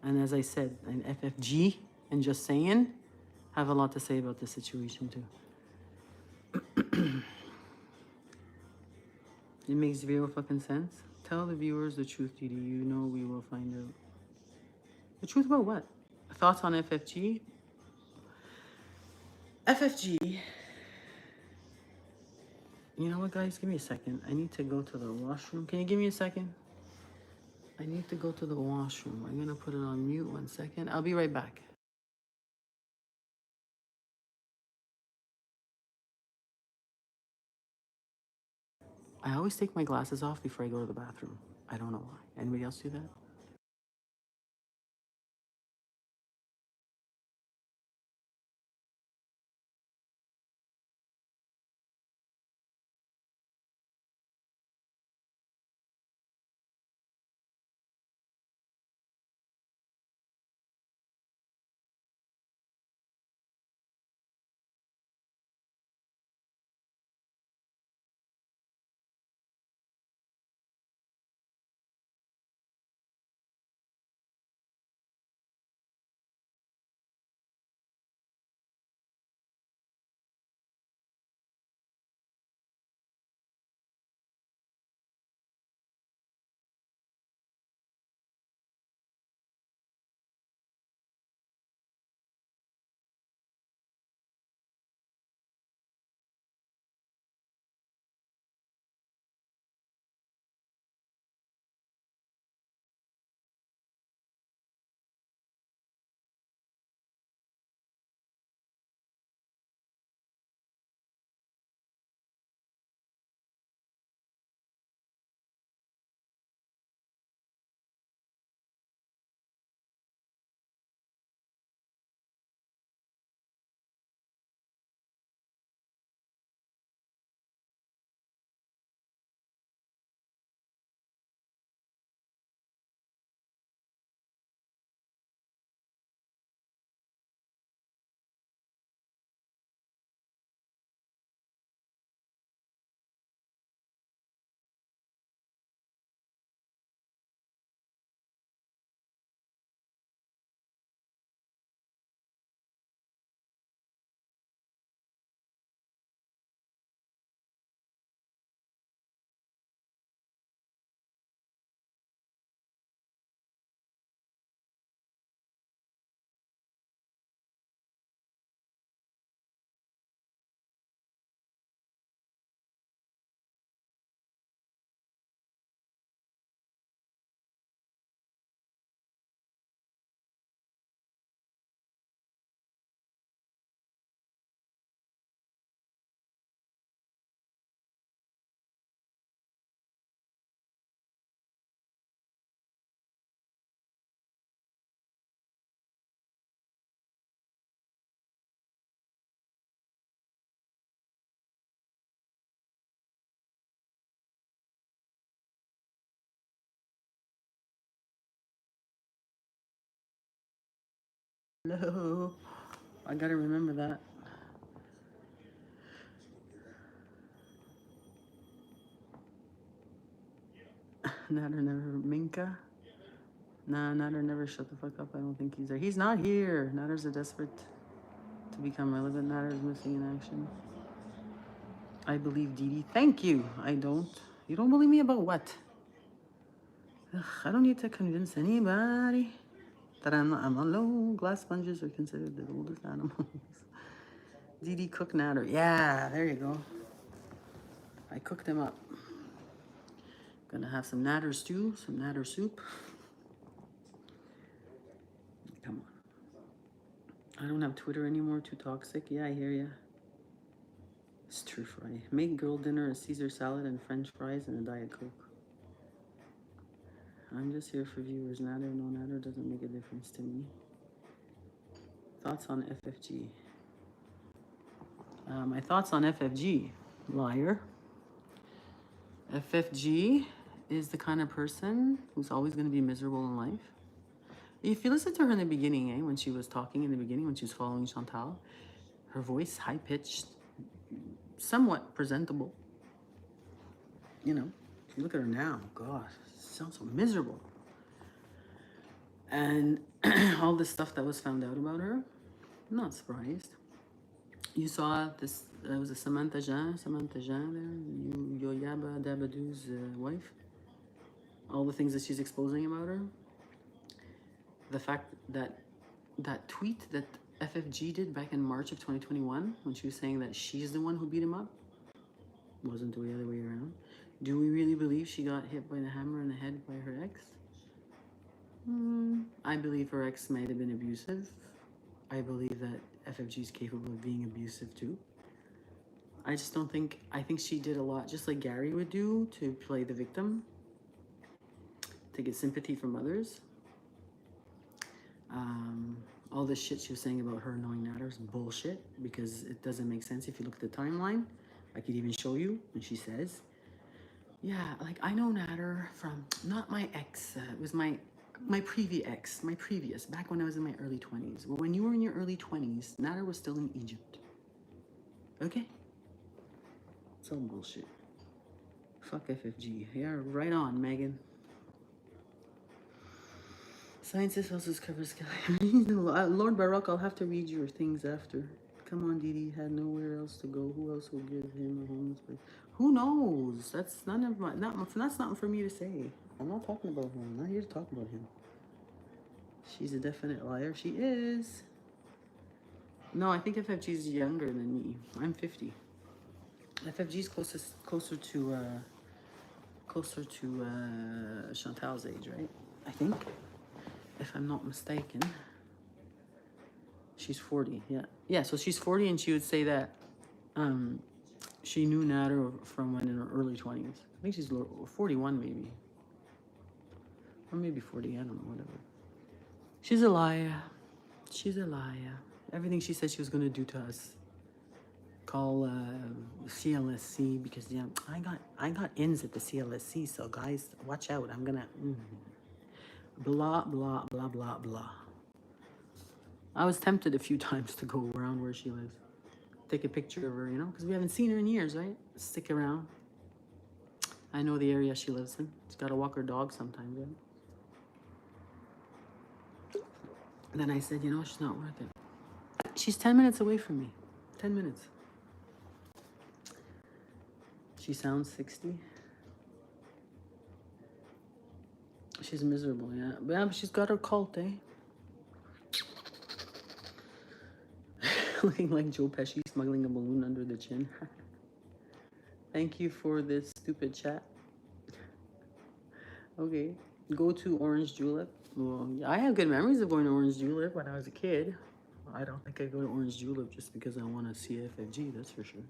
And as I said, an FFG and Just Saying have a lot to say about this situation too. It makes zero fucking sense. Tell the viewers the truth, Didi. You know we will find out. The truth about what? Thoughts on FFG? FFG. You know what, guys? Give me a second. I need to go to the washroom. Can you give me a second? I need to go to the washroom. I'm going to put it on mute 1 second. I'll be right back. I always take my glasses off before I go to the bathroom. I don't know why. Anybody else do that? Hello. I gotta remember that. Natter never Minka. Nah, Natter never shut the fuck up. I don't think he's there. He's not here. Natter's a desperate to become relevant. Natter is missing in action. I believe Didi. Thank you. I don't. You don't believe me about what? Ugh, I don't need to convince anybody that I'm alone. Glass sponges are considered the oldest animals. Didi cook Natter. Yeah, there you go. I cooked them up. Gonna have some Natter stew, some Natter soup. Come on. I don't have Twitter anymore. Too toxic. Yeah, I hear ya. Stir fry. Make girl dinner a Caesar salad and French fries and a Diet Coke. I'm just here for viewers. Natter, no Natter doesn't make a difference to me. Thoughts on FFG? My thoughts on FFG, liar. FFG is the kind of person who's always going to be miserable in life. If you listen to her in the beginning, when she was talking in the beginning, when she was following Chantal, her voice high-pitched, somewhat presentable. You know, if you look at her now, God, she sounds so miserable. And all this stuff that was found out about her, I'm not surprised. You saw this, was it Samantha Jean there, Yoyaba Dabadoo's wife? All the things that she's exposing about her. The fact that that tweet that FFG did back in March of 2021, when she was saying that she's the one who beat him up, wasn't the other way around. Do we really believe she got hit by the hammer in the head by her ex? I believe her ex might have been abusive. I believe that FFG is capable of being abusive too. I just don't think, I think she did a lot, just like Gary would do, to play the victim, to get sympathy from others. All this shit she was saying about her knowing Natter is bullshit, because it doesn't make sense if you look at the timeline. I could even show you when she says, yeah, like I know Natter from, not my ex, it was my previous, back when I was in my early 20s. Well, when you were in your early 20s, Natter was still in Egypt. Okay? It's all bullshit. Fuck FFG. Yeah, right on, Megan. Scientist also covers Lord Baroque, I'll have to read your things after. Come on, Didi had nowhere else to go. Who else will give him a homeless place? Who knows? That's none of my, that's not for me to say. I'm not talking about him. I'm not here to talk about him. She's a definite liar. She is. No, I think FFG's younger than me. I'm 50. FFG's closer to Chantal's age, right? I think, if I'm not mistaken. She's 40, yeah. Yeah, so she's 40, and she would say that she knew Natter from when in her early 20s. I think she's 41 maybe. Or maybe 40, I don't know, whatever. She's a liar. She's a liar. Everything she said she was going to do to us. Call CLSC, because yeah, I got ins at the CLSC, so guys, watch out. I'm gonna blah blah blah blah blah. I was tempted a few times to go around where she lives, take a picture of her, you know, because we haven't seen her in years, right? Stick around. I know the area she lives in. She's got to walk her dog sometimes, right? And then I said, you know, she's not worth it. She's 10 minutes away from me. 10 minutes. She sounds 60. She's miserable, yeah. But she's got her cult, eh? Looking like Joe Pesci smuggling a balloon under the chin. Thank you for this stupid chat. Okay. Go to Orange Julep. Well, I have good memories of going to Orange Julep when I was a kid. I don't think I'd go to Orange Julep just because I want to see FFG, that's for sure.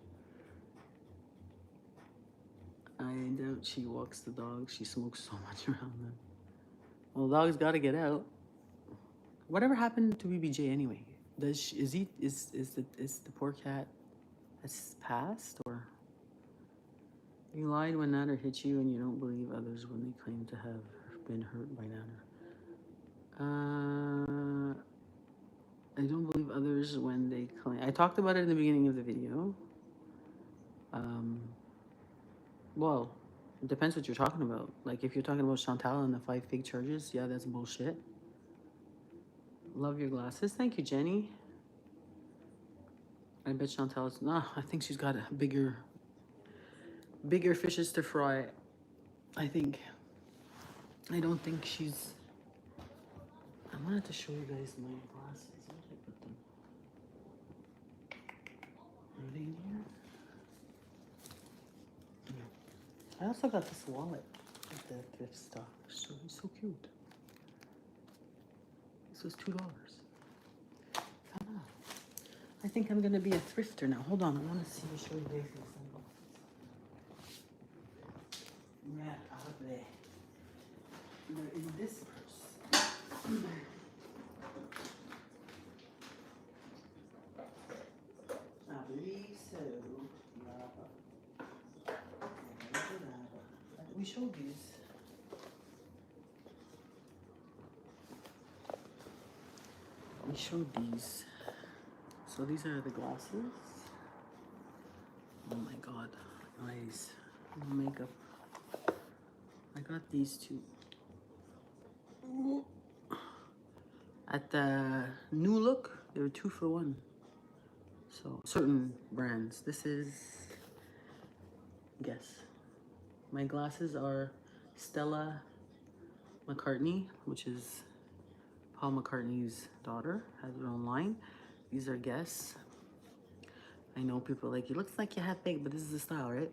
I doubt she walks the dog. She smokes so much around them. Well, the dog's got to get out. Whatever happened to BBJ anyway? Is the poor cat has passed, or you lied when Natter hit you and you don't believe others when they claim to have been hurt by Natter? I don't believe others when they claim. I talked about it in the beginning of the video. Um, well, it depends what you're talking about. Like, if you're talking about Chantal and the 5 fake charges, yeah, that's bullshit. Love your glasses. Thank you, Jenny. I bet Chantal's... Nah, I think she's got bigger fishes to fry. I think. I don't think she's... I wanted to show you guys my glasses. Where did I put them? Are they in here? I also got this wallet at the thrift store. So it's so cute. This was $2. Come on. I think I'm gonna be a thrifter now. Hold on, I want to show you guys these sunglasses. Yeah, out of there. They're in this purse. I believe so. We showed these. We showed these. So these are the glasses. Oh my god, eyes, makeup. I got these two at the New Look. They were 2 for 1. So certain brands. This is, guess. My glasses are Stella McCartney, which is Paul McCartney's daughter, has her own line. These are Guess. I know people are like, it looks like you have fake, but this is the style, right?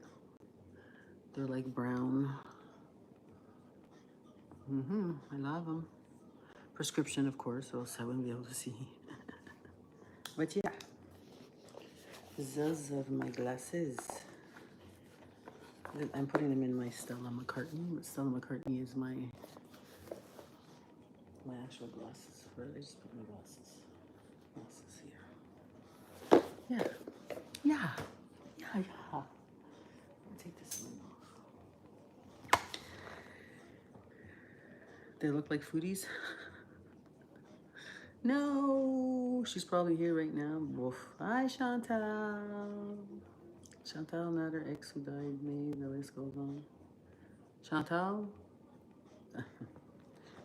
They're like brown. I love them. Prescription, of course, or else I wouldn't be able to see. But yeah, those are my glasses. I'm putting them in my Stella McCartney, but Stella McCartney is my actual glasses. Where did I just put my glasses? Glasses here. Yeah. I'll take this one off. They look like foodies. No, she's probably here right now. Woof. Hi, Chantal. Chantal, not her ex who died May. The list goes on. Chantal?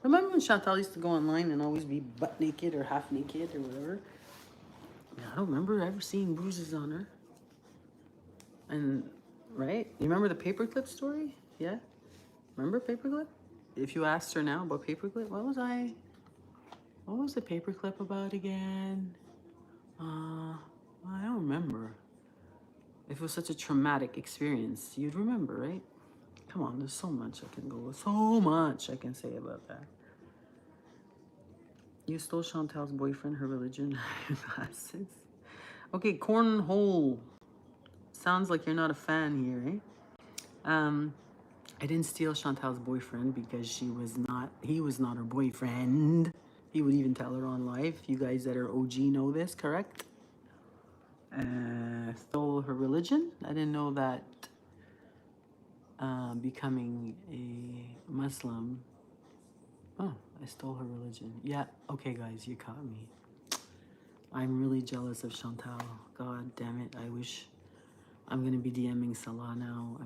Remember when Chantal used to go online and always be butt naked or half naked or whatever? Yeah, I don't remember ever seeing bruises on her. And, right? You remember the paperclip story? Yeah? Remember paperclip? If you asked her now about paperclip, what was the paperclip about again? I don't remember. If it was such a traumatic experience, you'd remember, right? Come on, there's so much I can go, so much I can say about that. You stole Chantal's boyfriend, her religion, glasses. Okay, cornhole. Sounds like you're not a fan here, eh? I didn't steal Chantal's boyfriend because he was not her boyfriend. He would even tell her on live. You guys that are OG know this, correct? Stole her religion. I didn't know that becoming a Muslim. Oh, I stole her religion. Yeah, okay guys, you caught me. I'm really jealous of Chantal. God damn it, I wish. I'm gonna be DMing Salah now.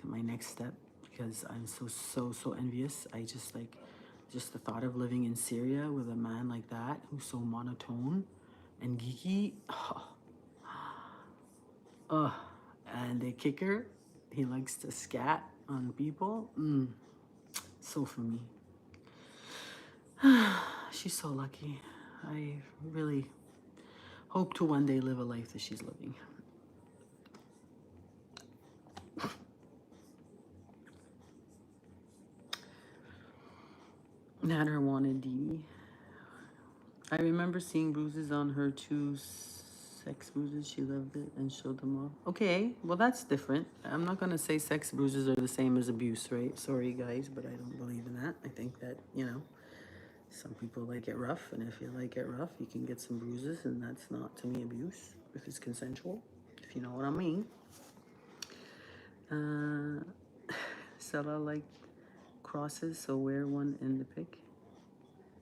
My next step, because I'm so envious. I just the thought of living in Syria with a man like that who's so monotone and geeky. And the kicker, he likes to scat on people. So for me. She's so lucky. I really hope to one day live a life that she's living. Natter wanted D. I remember seeing bruises on her, 2 sex bruises. She loved it and showed them off. Okay, well that's different. I'm not gonna say sex bruises are the same as abuse, right? Sorry guys, but I don't believe in that. I think that, some people like it rough, and if you like it rough, you can get some bruises, and that's not, to me, abuse, if it's consensual, if you know what I mean. Stella liked crosses, so wear one in the pic.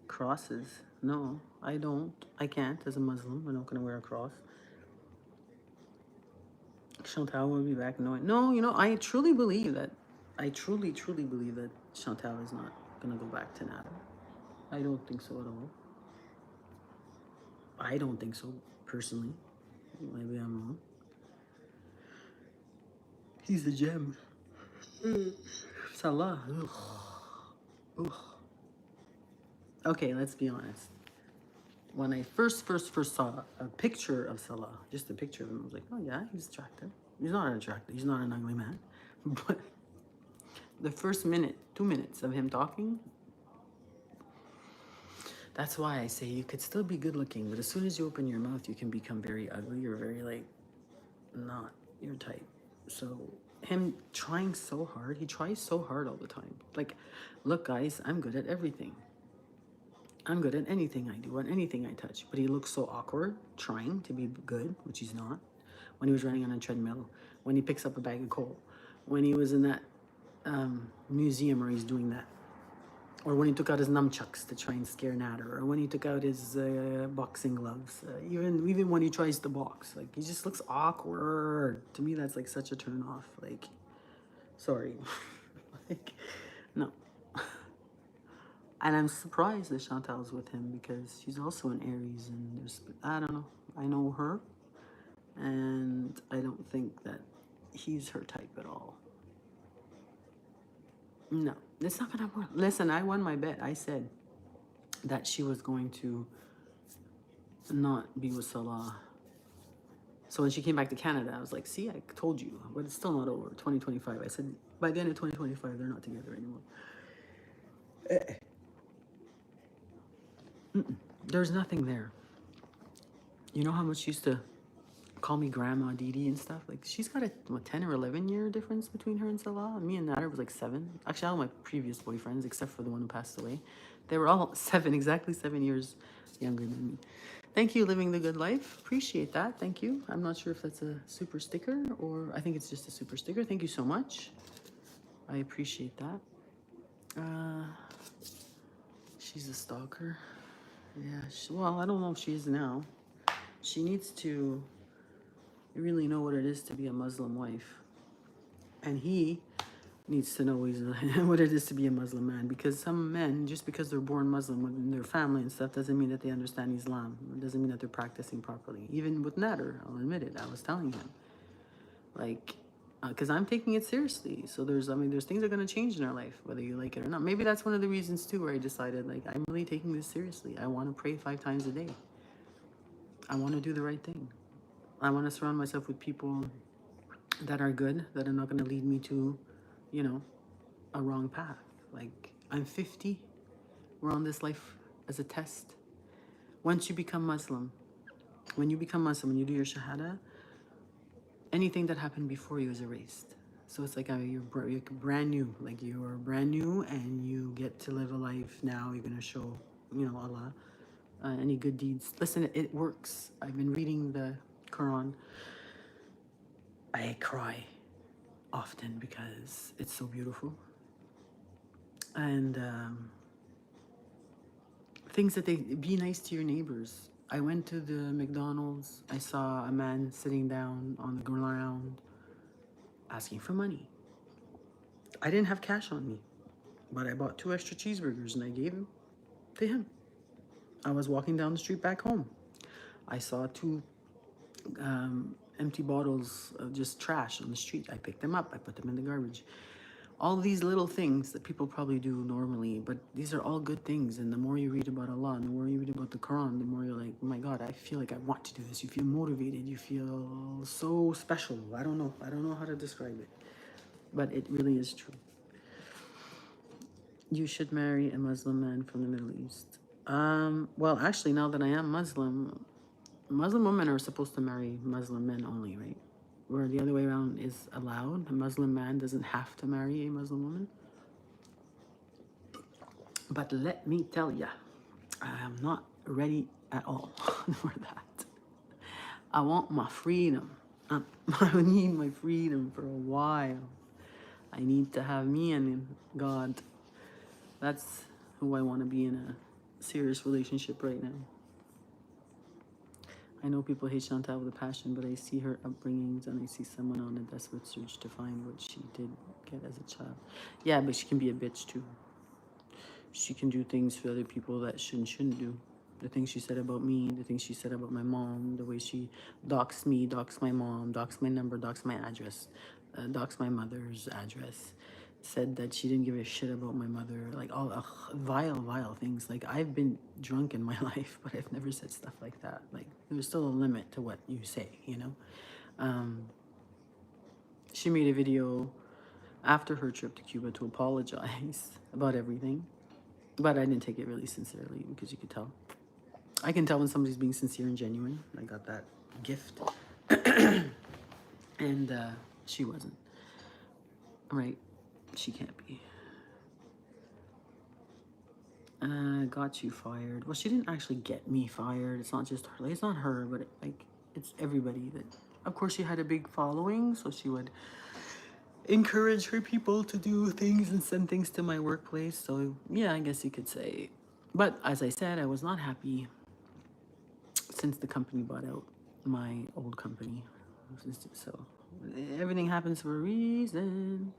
crosses. No, I don't. I can't as a Muslim. I'm not going to wear a cross. Chantal will be back. No, I truly believe that. I truly, truly believe that Chantal is not going to go back to Nader. I don't think so at all. I don't think so, personally. Maybe I'm wrong. He's a gem. Salah. Ugh. Ugh. Okay, let's be honest. When I first saw a picture of Salah, just a picture of him, I was like, oh yeah, he's attractive. He's not attractive. He's not an ugly man. But the first minute, 2 minutes of him talking, that's why I say you could still be good looking, but as soon as you open your mouth, you can become very ugly or very, like, not your type. So him trying so hard, he tries so hard all the time. Like, look, guys, I'm good at everything. I'm good at anything I do, at anything I touch. But he looks so awkward trying to be good, which he's not. When he was running on a treadmill, when he picks up a bag of coal, when he was in that museum where he's doing that, or when he took out his nunchucks to try and scare Nader, or when he took out his boxing gloves, even when he tries to box, like, he just looks awkward. To me, that's like such a turn off. Like, sorry, like, no. And I'm surprised that Chantal's with him because she's also an Aries, and there's, I don't know, I know her, and I don't think that he's her type at all. No, it's not gonna work. Listen, I won my bet. I said that she was going to not be with Salah. So when she came back to Canada, I was like, see, I told you, but it's still not over. 2025. I said by the end of 2025, they're not together anymore. There's nothing there. You know how much she used to call me Grandma Didi and stuff? Like, she's got a 10 or 11 year difference between her and Salah. Me and Nader was like 7. Actually, all my previous boyfriends, except for the one who passed away, they were all 7, exactly 7 years younger than me. Thank you, Living the Good Life. Appreciate that. Thank you. I'm not sure if that's a super sticker or I think it's just a super sticker. Thank you so much. I appreciate that. She's a stalker. Yeah, well, I don't know if she is now. She needs to really know what it is to be a Muslim wife. And he needs to know what it is to be a Muslim man. Because some men, just because they're born Muslim within their family and stuff, doesn't mean that they understand Islam. It doesn't mean that they're practicing properly. Even with Nader, I'll admit it. I was telling him. Like, because I'm taking it seriously. So there's things that are going to change in our life, whether you like it or not. Maybe that's one of the reasons, too, where I decided, like, I'm really taking this seriously. I want to pray 5 times a day. I want to do the right thing. I want to surround myself with people that are good, that are not going to lead me to, a wrong path. Like, I'm 50. We're on this life as a test. Once you become Muslim, when you do your Shahada, anything that happened before you is erased. So it's like you're brand new. Like, you are brand new and you get to live a life now. You're going to show, Allah, any good deeds. Listen, it works. I've been reading the Quran. I cry often because it's so beautiful. And things that be nice to your neighbors. I went to the McDonald's. I saw a man sitting down on the ground asking for money. I didn't have cash on me, but I bought 2 extra cheeseburgers and I gave them to him. I was walking down the street back home. I saw 2 empty bottles of just trash on the street. I picked them up. I put them in the garbage. All these little things that people probably do normally, but these are all good things. And the more you read about Allah, and the more you read about the Quran, the more you're like, oh my God, I feel like I want to do this. You feel motivated. You feel so special. I don't know how to describe it, but it really is true. You should marry a Muslim man from the Middle East. Well, actually, now that I am Muslim women are supposed to marry Muslim men only, right? Where the other way around is allowed. A Muslim man doesn't have to marry a Muslim woman. But let me tell ya, I am not ready at all for that. I want my freedom. I need my freedom for a while. I need to have me and God. That's who I want to be in serious relationship right now. I know people hate Chantal with a passion, but I see her upbringings and I see someone on a desperate search to find what she did get as a child. Yeah, but she can be a bitch too. She can do things for other people that shouldn't do. The things she said about me, the things she said about my mom, the way she doxed me, doxed my mom, doxed my number, doxed my address, doxed my mother's address, said that she didn't give a shit about my mother, like all vile things. Like, I've been drunk in my life, but I've never said stuff like that. Like, there's still a limit to what you say, you know? She made a video after her trip to Cuba to apologize about everything. But I didn't take it really sincerely because you could tell. I can tell when somebody's being sincere and genuine. I got that gift. And she wasn't. Right? She can't be. Got you fired. Well, she didn't actually get me fired. It's not just her. Like, it's not her, but it's everybody that. Of course, she had a big following, so she would encourage her people to do things and send things to my workplace. So yeah, I guess you could say. But as I said, I was not happy since the company bought out my old company. So everything happens for a reason.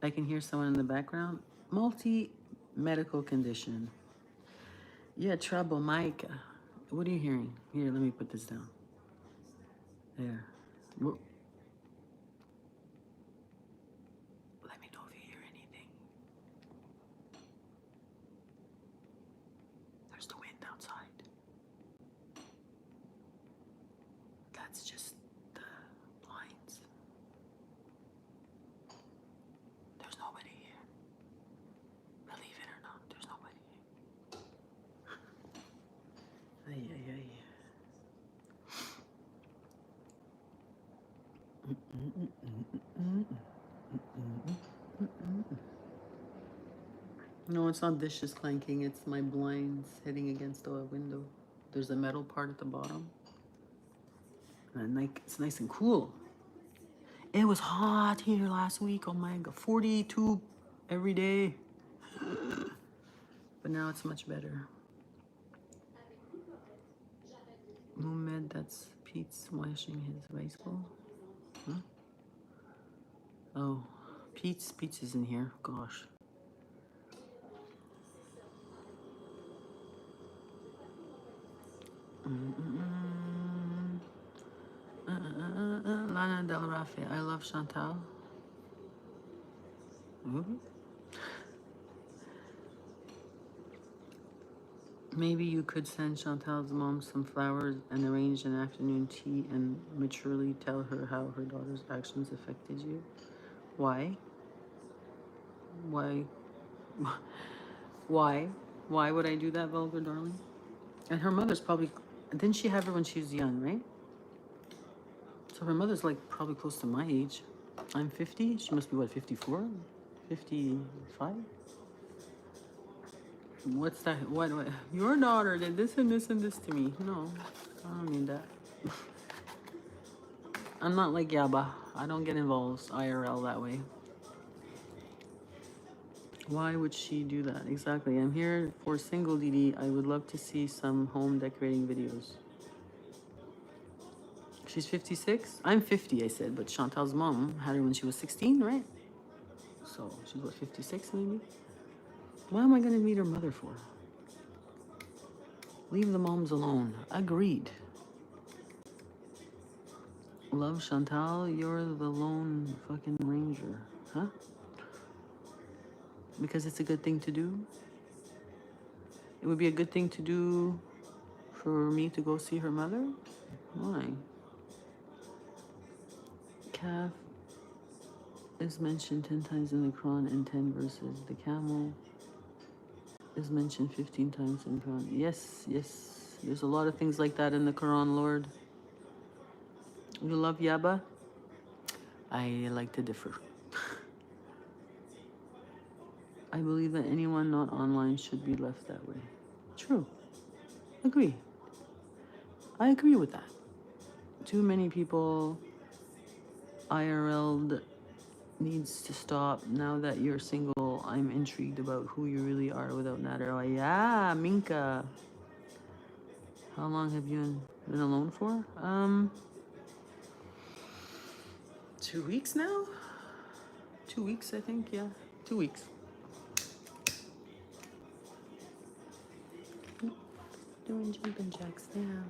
I can hear someone in the background. Multi-medical condition. Yeah, trouble, Micah. What are you hearing? Here, let me put this down. There. Let me know if you hear anything. There's the wind outside. That's just the blinds. There's nobody here. Believe it or not, there's nobody here. Ay, ay, ay. No, it's not dishes clanking. It's my blinds hitting against the window. There's a metal part at the bottom. And like, it's nice and cool. It was hot here last week. Oh my God, 42 every day. But now it's much better. Muhammad, that's Pete's washing his bicycle. Huh? Oh, Pete's is in here. Gosh. Lana Del Rafe. I love Chantal. Maybe you could send Chantal's mom some flowers and arrange an afternoon tea and maturely tell her how her daughter's actions affected you. Why? Why? Why? Why would I do that, vulgar darling? And her mother's probably... Didn't she have her when she was young, right? So her mother's like probably close to my age. I'm 50. She must be what, 54? 55? What's that? What? Your daughter did this and this and this to me. No, I don't mean that. I'm not like Yaba. I don't get involved IRL that way. Why would she do that? Exactly. I'm here for single DD. I would love to see some home decorating videos. She's 56? I'm 50, I said, but Chantal's mom had her when she was 16, right? So she's what, 56 maybe? Why am I going to meet her mother for? Leave the moms alone. Agreed. Love Chantal, you're the lone fucking ranger. Huh? Because it's a good thing to do? It would be a good thing to do for me to go see her mother? Why? Calf is mentioned 10 times in the Quran and 10 verses. The camel is mentioned 15 times in the Quran. Yes, yes. There's a lot of things like that in the Quran, Lord. You love Yaba? I like to differ. I believe that anyone not online should be left that way. True. Agree. I agree with that. Too many people IRL'd needs to stop. Now that you're single, I'm intrigued about who you really are without Nader. Oh, yeah, Minka. How long have you been alone for? 2 weeks now? 2 weeks, I think, yeah. 2 weeks. Doing jumping jacks now.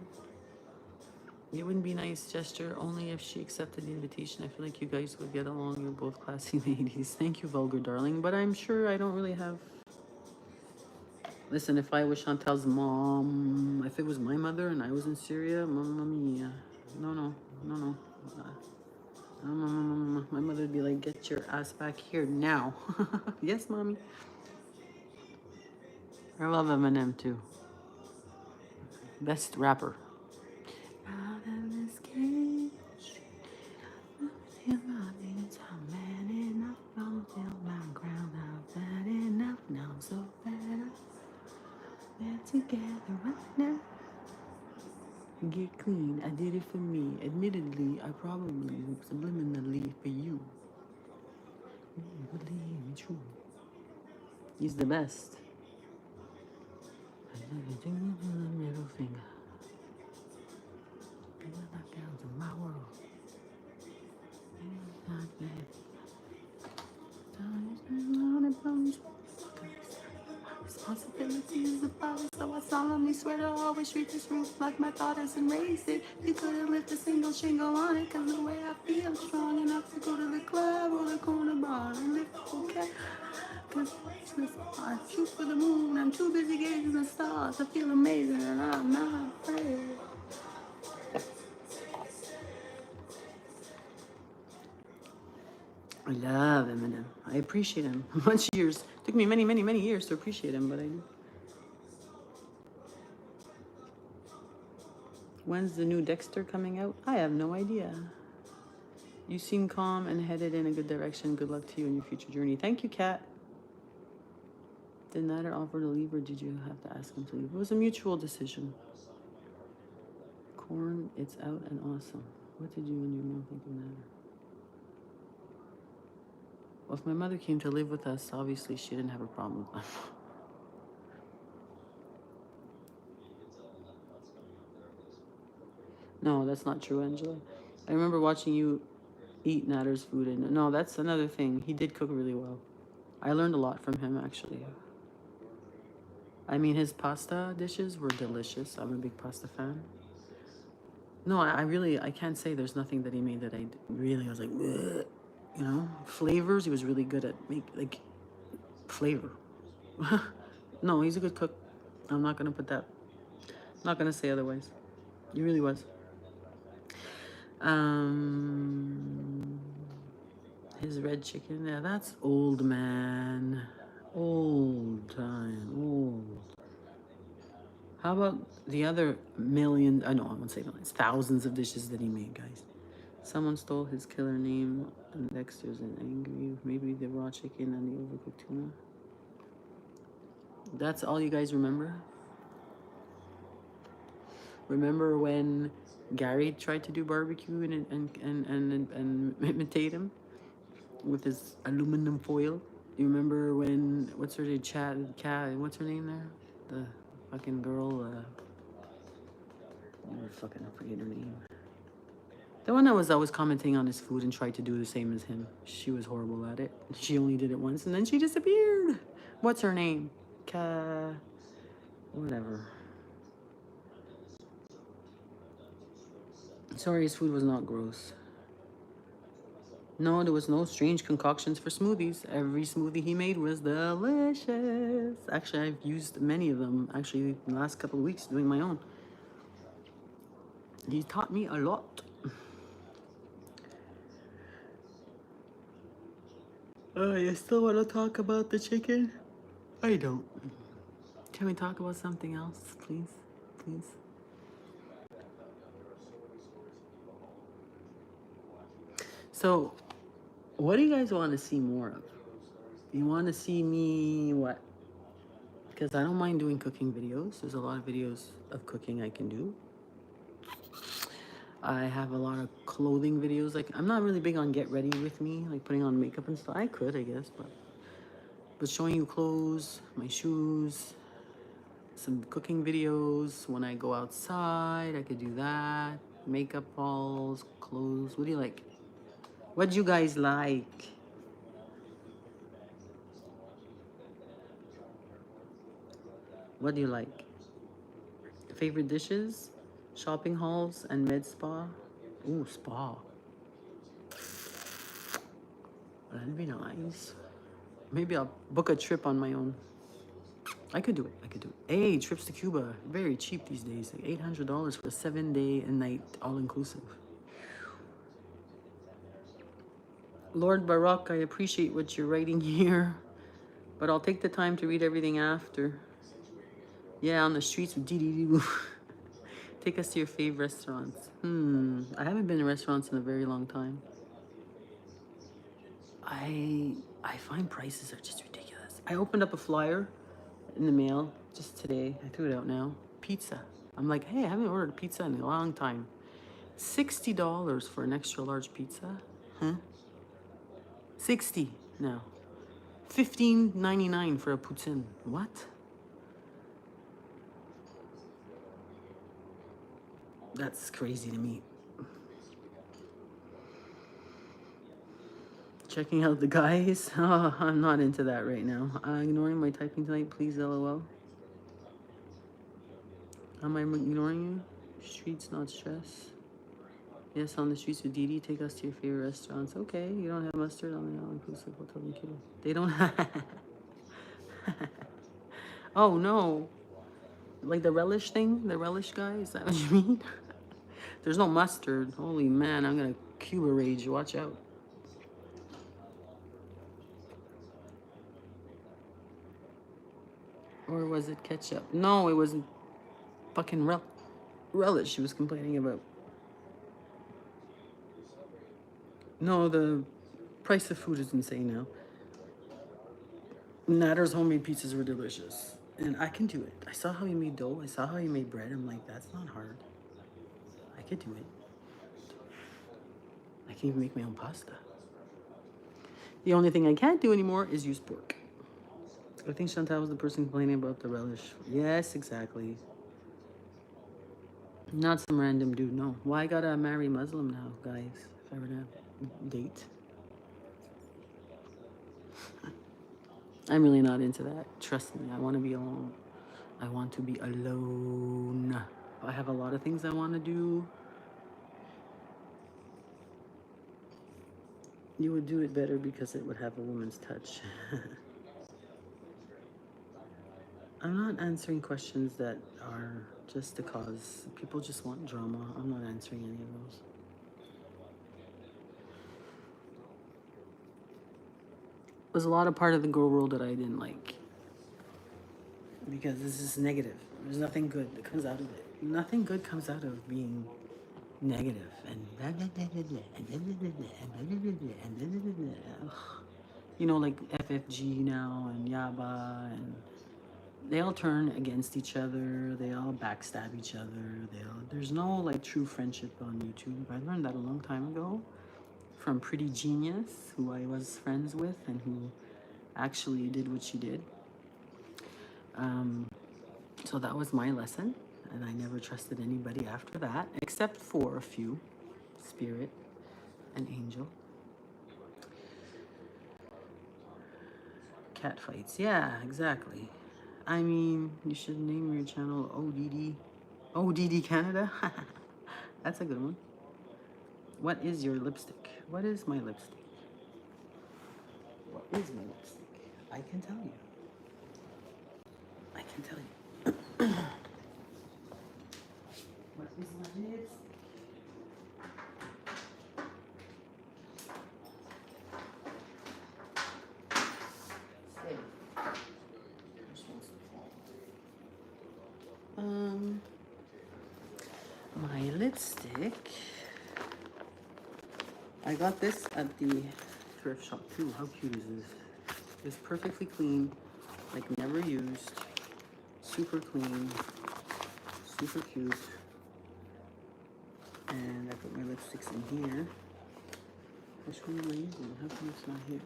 It wouldn't be a nice gesture only if she accepted the invitation. I feel like you guys would get along. You're both classy ladies. Thank you, vulgar darling. But I'm sure I don't really have. Listen, if I was Chantal's mom, if it was my mother and I was in Syria, mamma mia. No, no, no, no. My mother would be like, get your ass back here now. Yes, mommy. I love Eminem too. Best rapper. Out of this cage, feel my needs, I'm man enough, don't feel my ground, I'm bad enough, now I'm so fed up. We're together right now. Get clean, I did it for me. Admittedly, I probably subliminally for you. Believe me, true. He's the best. Middle finger. Knock down to my world. Responsibility is a problem, so I solemnly swear to always treat this roof like my daughters and raise it. You couldn't lift a single shingle on it, cause the way I feel strong enough to go to the club or the corner bar and lift okay. Cause I shoot for the moon, I'm too busy gazing at the stars. I feel amazing and I'm not afraid. I love Eminem. I appreciate him. Much years. Took me many, many, many years to appreciate him, but I do. When's the new Dexter coming out? I have no idea. You seem calm and headed in a good direction. Good luck to you in your future journey. Thank you, Kat. Did Nader offer to leave or did you have to ask him to leave? It was a mutual decision. Corn, it's out and awesome. What did you and your mom think of Nader? Well, if my mother came to live with us, obviously she didn't have a problem with them. No, that's not true, Angela. I remember watching you eat Natter's food, and no, that's another thing. He did cook really well. I learned a lot from him, actually. I mean, his pasta dishes were delicious. I'm a big pasta fan. No, I can't say there's nothing that he made that I really was like, "Ugh." You know, flavors. He was really good at like flavor. No, he's a good cook. I'm not gonna put that. I'm not gonna say otherwise. He really was. His red chicken. Yeah, that's old, man. Old time. Old. How about the other million? I know I won't say millions. Thousands of dishes that he made, guys. Someone stole his killer name, and Dexter's and angry. Maybe the raw chicken and the overcooked tuna. That's all you guys remember? Remember when Gary tried to do barbecue and imitate him with his aluminum foil? You remember when what's her name? What's her name there? The fucking girl. I forget her name. The one that was always commenting on his food and tried to do the same as him. She was horrible at it. She only did it once and then she disappeared. What's her name? Whatever. Sorry, his food was not gross. No, there was no strange concoctions for smoothies. Every smoothie he made was delicious. Actually, I've used many of them, actually, in the last couple of weeks doing my own. He taught me a lot. You still want to talk about the chicken? I don't. Can we talk about something else, please? Please? So, what do you guys want to see more of? You want to see me what? Because I don't mind doing cooking videos. There's a lot of videos of cooking I can do. I have a lot of clothing videos. Like, I'm not really big on get ready with me, like putting on makeup and stuff. I could, I guess, but showing you clothes, my shoes, some cooking videos. When I go outside, I could do that. Makeup hauls, clothes. What do you like? What do you guys like? What do you like? Favorite dishes? Shopping hauls and med spa? Ooh, spa. That'd be nice. Maybe I'll book a trip on my own. I could do it. I could do it. Hey, trips to Cuba. Very cheap these days. Like $800 for a 7-day and night all inclusive. Lord Barak, I appreciate what you're writing here, but I'll take the time to read everything after. Yeah, on the streets with Dee. Take us to your fave restaurants. I haven't been to restaurants in a very long time. I find prices are just ridiculous. I opened up a flyer in the mail just today. I threw it out now. Pizza. I'm like, hey, I haven't ordered a pizza in a long time. $60 for an extra large pizza? Huh? 60 now. $15.99 for a poutine. What? That's crazy to me. Checking out the guys. Oh, I'm not into that right now. Ignoring my typing tonight, please, LOL. Am I ignoring you? Streets, not stress. Yes, on the streets with Didi. Take us to your favorite restaurants. Okay, you don't have mustard on the all-inclusive hotel in Cuba. They don't have... Oh, no. Like the relish thing? The relish guy? Is that what you mean? There's no mustard. Holy man, I'm gonna Cuba rage. Watch out. Or was it ketchup? No, it wasn't fucking relish she was complaining about. No, the price of food is insane now. Natter's homemade pizzas were delicious. And I can do it. I saw how he made dough. I saw how he made bread. I'm like, that's not hard. I could do it. I can even make my own pasta. The only thing I can't do anymore is use pork. I think Chantal was the person complaining about the relish. Yes, exactly. Not some random dude, no. Why I gotta marry Muslim now, guys? If I were to date. I'm really not into that. Trust me, I want to be alone. I want to be alone. I have a lot of things I want to do. You would do it better because it would have a woman's touch. I'm not answering questions that are just to cause. People just want drama. I'm not answering any of those. There's a lot of part of the girl world that I didn't like. Because this is negative. There's nothing good that comes out of it. Nothing good comes out of being negative and you know, like FFG now and Yaba, and they all turn against each other. They all backstab each other. There's no like true friendship on YouTube. I learned that a long time ago from Pretty Genius, who I was friends with and who actually did what she did. So that was my lesson, and I never trusted anybody after that, except for a few, Spirit and Angel. Cat fights, yeah, exactly. I mean, you should name your channel ODD Canada. That's a good one. What is your lipstick? What is my lipstick? What is my lipstick? I can tell you. I can tell you. What is my lipstick? Stay. Which one's the phone? My lipstick. I got this at the thrift shop too. How cute is this? It's perfectly clean, like never used. Super clean, super cute. And I put my lipsticks in here. Which one am I using? How come it's not here?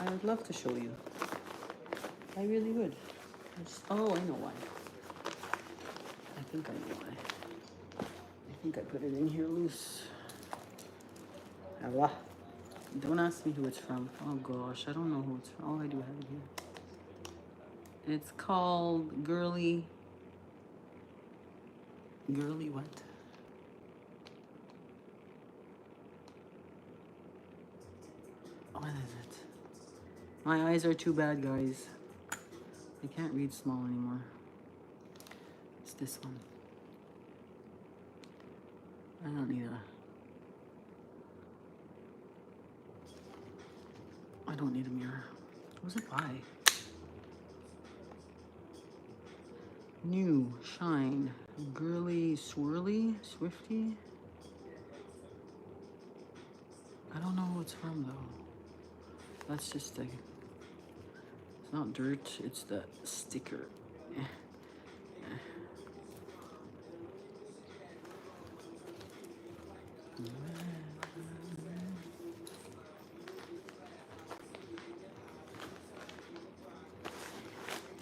I would love to show you. I really would. Oh, I know why. I think I know why. I think I put it in here loose. Allah. Don't ask me who it's from. Oh gosh, I don't know who it's from. Oh, I do have it here. It's called Girly what? What is it? My eyes are too bad, guys. I can't read small anymore. It's this one. I don't need a mirror. What was it by? New Shine Girly Swirly Swifty. I don't know who it's from though. That's just a. It's not dirt. It's the sticker.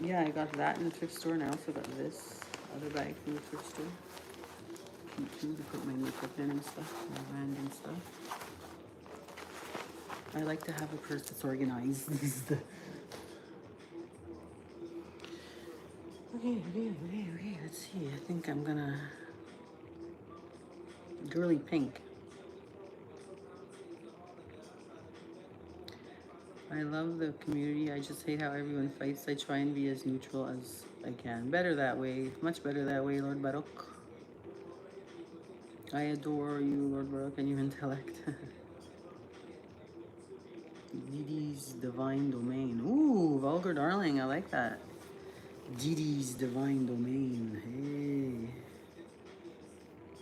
Yeah, I got that in the thrift store, and I also got this other bag from the thrift store. Cute too, to put my makeup in and stuff, my random stuff. I like to have a purse that's organized. Okay, let's see. I think I'm gonna girly pink. I love the community. I just hate how everyone fights. I try and be as neutral as I can. Better that way. Much better that way, Lord Baruch. I adore you, Lord Baruch, and your intellect. Didi's Divine Domain. Ooh, Vulgar Darling. I like that. Didi's Divine Domain.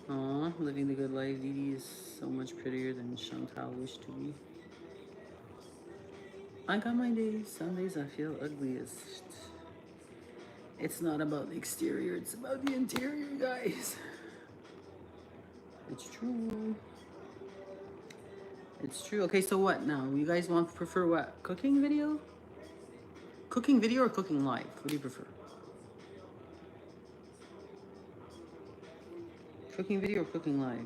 Hey. Aw, living the good life. Didi is so much prettier than Chantal wished to be. I got my days. Some days I feel ugliest. It's not about the exterior, it's about the interior, guys. It's true. It's true. Okay, so what now? You guys prefer what? Cooking video? Cooking video or cooking live? What do you prefer? Cooking video or cooking live?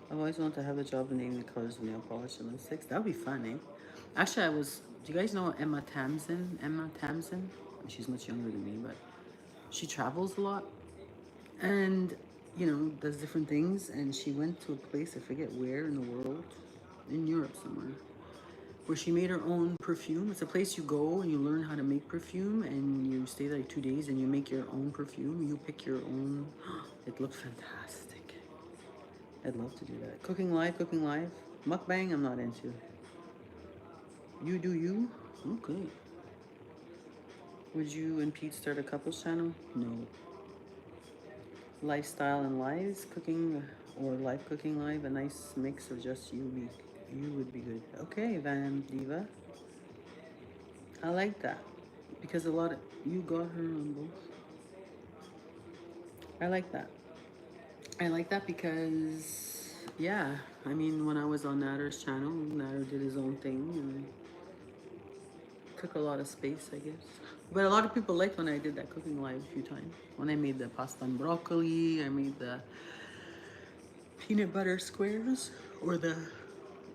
I've always wanted to have a job in naming the colors of nail polish and lipsticks. That would be fun, eh? Actually, do you guys know Emma Tamsin? Emma Tamsin? She's much younger than me, but she travels a lot. And, you know, does different things. And she went to a place, I forget where in the world, in Europe somewhere, where she made her own perfume. It's a place you go and you learn how to make perfume, and you stay there like 2 days and you make your own perfume. You pick your own. It looked fantastic. I'd love to do that. Cooking live. Mukbang, I'm not into. You do you? Okay. Would you and Pete start a couples channel? No. Lifestyle and lives, cooking or live cooking live, a nice mix of just you would be good. Okay, Van Diva. I like that because you got her on both. I like that. I like that because, yeah, I mean, when I was on Natter's channel, Natter did his own thing and took a lot of space, I guess. But a lot of people liked when I did that cooking live a few times. When I made the pasta and broccoli, I made the peanut butter squares, or the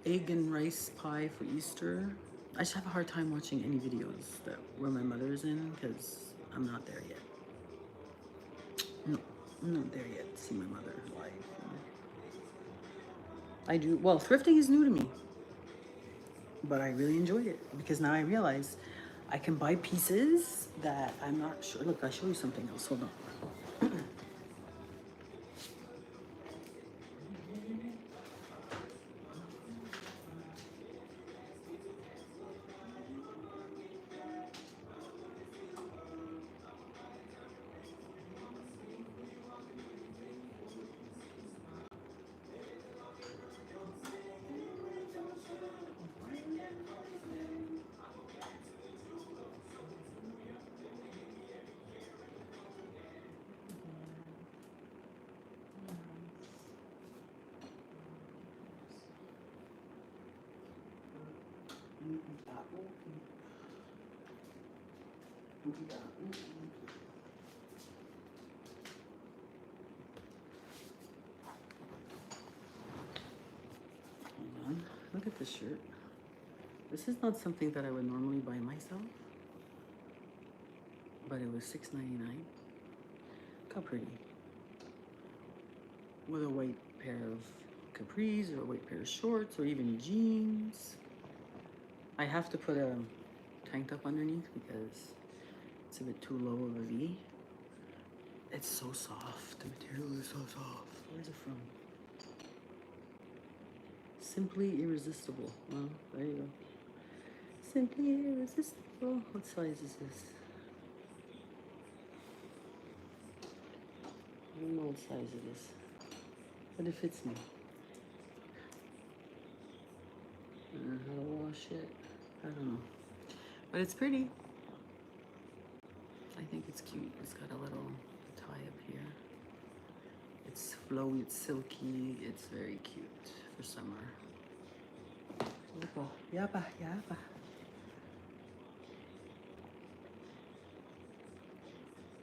egg and rice pie for Easter. I just have a hard time watching any videos where my mother's in because I'm not there yet. No, I'm not there yet to see my mother live. I do, well, thrifting is new to me, but I really enjoyed it because now I realize I can buy pieces that I'm not sure. Look, I'll show you something else. Hold on. Hold on. Look at this shirt. This is not something that I would normally buy myself, but it was $6.99. Look how pretty. With a white pair of capris or a white pair of shorts or even jeans. I have to put a tank top underneath because it's a bit too low of a V. It's so soft. The material is so soft. Where's it from? Simply Irresistible. Well, there you go. Simply Irresistible. What size is this? I don't know what size it is, but it fits me. How to wash it? I don't know, but it's pretty. I think it's cute. It's got a little tie up here. It's flowy, it's silky, it's very cute for summer. Yaba, yaba.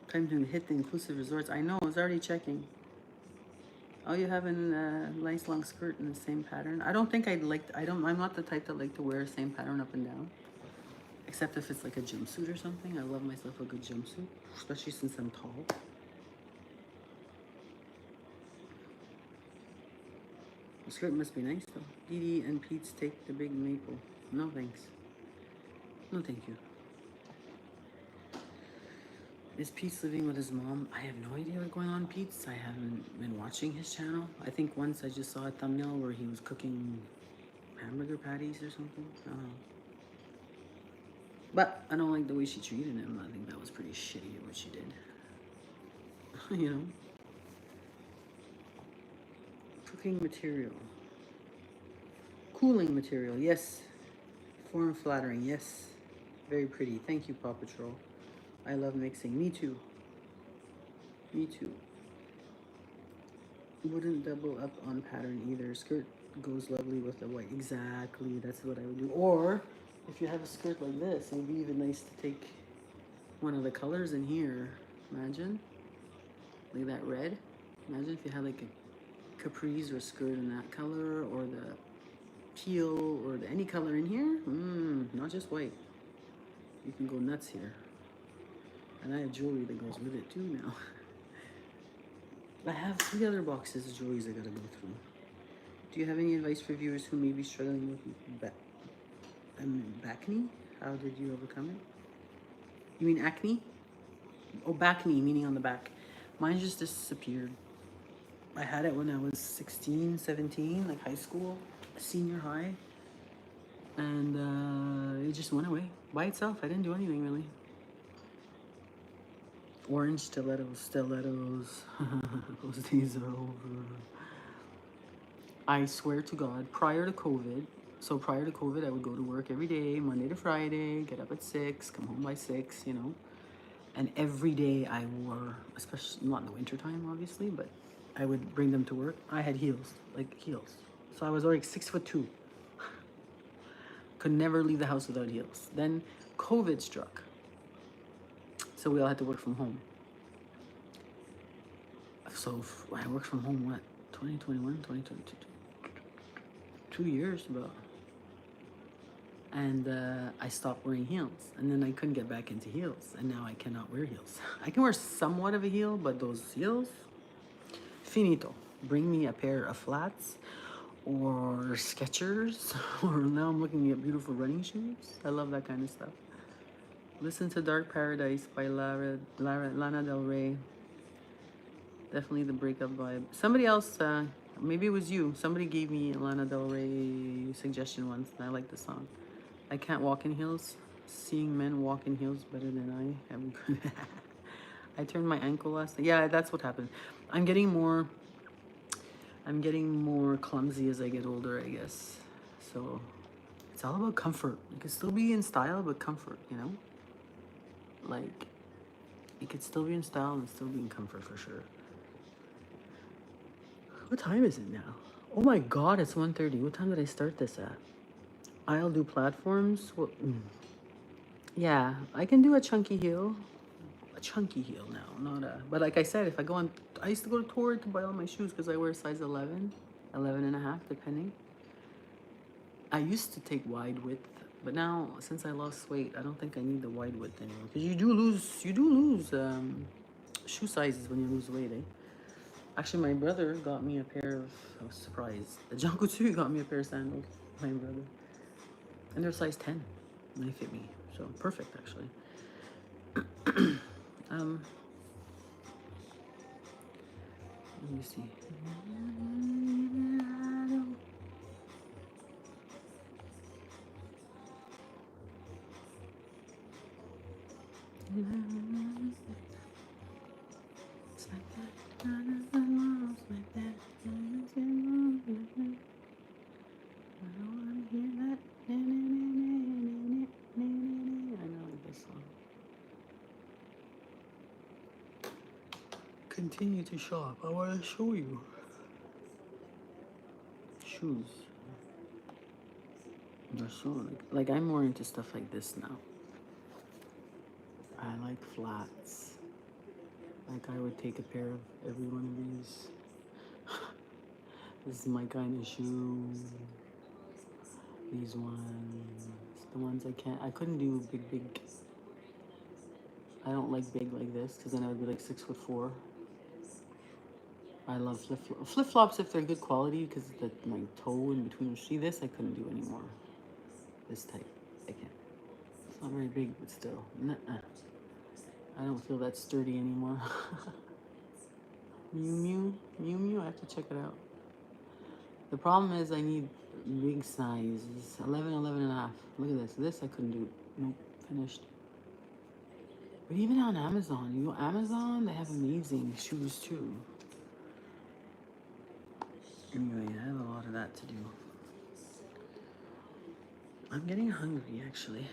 Time to hit the inclusive resorts. I know, I was already checking. Oh, you have a nice long skirt in the same pattern. I don't think I'd like, I'm not the type that like to wear the same pattern up and down. Except if it's like a jumpsuit or something. I love myself a good jumpsuit, especially since I'm tall. The skirt must be nice though. Dee Dee and Pete's take the big maple. No thanks. No thank you. Is Pete's living with his mom? I have no idea what's going on Pete's. I haven't been watching his channel. I think once I just saw a thumbnail where he was cooking hamburger patties or something. I don't know. But I don't like the way she treated him. I think that was pretty shitty what she did. You know? Cooking material. Cooling material, yes. Form flattering, yes. Very pretty. Thank you, Paw Patrol. I love mixing. Me too. Me too. Wouldn't double up on pattern either. Skirt goes lovely with the white. Exactly. That's what I would do. Or if you have a skirt like this, it would be even nice to take one of the colors in here. Imagine. Like that red. Imagine if you had like a capris or a skirt in that color, or the teal, or any color in here. Not just white. You can go nuts here. And I have jewelry that goes with it too now. I have 3 other boxes of jewelries I gotta go through. Do you have any advice for viewers who may be struggling with acne? How did you overcome it? You mean acne? Oh, back knee, meaning on the back. Mine just disappeared. I had it when I was 16, 17, like high school, senior high. And it just went away by itself. I didn't do anything really. Orange stilettos. Those days are over. I swear to God, prior to COVID, I would go to work every day, Monday to Friday, get up at 6, come home by 6, you know. And every day I wore, especially not in the wintertime, obviously, but I would bring them to work. I had heels, like heels. So I was already 6'2". Could never leave the house without heels. Then COVID struck. So we all had to work from home. So I worked from home, what, 2021, 2022? 2 years about. And I stopped wearing heels. And then I couldn't get back into heels. And now I cannot wear heels. I can wear somewhat of a heel, but those heels, finito. Bring me a pair of flats or Skechers. Or now I'm looking at beautiful running shoes. I love that kind of stuff. Listen to Dark Paradise by Lana Del Rey. Definitely the breakup vibe. Somebody else, maybe it was you. Somebody gave me a Lana Del Rey suggestion once, and I like the song. I can't walk in heels. Seeing men walk in heels better than I am. I turned my ankle last night. Yeah, that's what happened. I'm getting more clumsy as I get older, I guess. So it's all about comfort. You can still be in style, but comfort, you know? Like, you could still be in style and still be in comfort for sure. What time is it now? Oh my God, it's 1:30. What time did I start this at? I'll do platforms. Well, yeah, I can do a chunky heel. A chunky heel now, not a. But like I said, if I go on, I used to go to Torrid to buy all my shoes because I wear size 11, 11 and a half, depending. I used to take wide width, but now since I lost weight, I don't think I need the wide width anymore. Because you do lose shoe sizes when you lose weight, eh? Actually, my brother got me a pair of. I was surprised. The Junko too got me a pair of sandals. My brother, and they're size 10, and they fit me, so perfect actually. Um, let me see. It's like that. It's like that. I don't wanna hear that. I know this song. Continue to shop. I want to show you shoes. They're so like I'm more into stuff like this now. I like flats. Like I would take a pair of every one of these. This is my kind of shoe. These ones, the ones I couldn't do big. I don't like big like this because then I would be like 6'4". I love flip flops if they're good quality because my toe in between. See this I couldn't do anymore. This type I can't. It's not very big, but still. Nuh-uh. I don't feel that sturdy anymore. Mew Mew. I have to check it out. The problem is I need big sizes. 11, 11 and a half. Look at this. This I couldn't do. Nope. Finished. But even on Amazon, you know, Amazon, they have amazing shoes too. Anyway, I have a lot of that to do. I'm getting hungry, actually.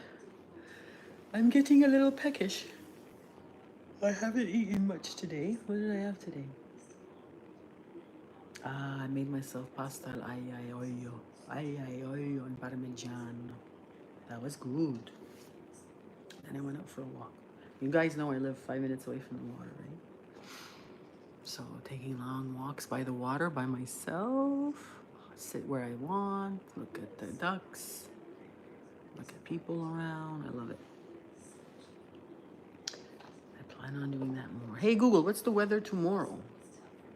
I'm getting a little peckish. I haven't eaten much today. What did I have today? I made myself pasta al aglio olio. Aglio olio and parmigiano. That was good. Then I went out for a walk. You guys know I live 5 minutes away from the water, right? So taking long walks by the water by myself, sit where I want, look at the ducks, look at people around. I love it. I plan on doing that more. Hey Google, what's the weather tomorrow?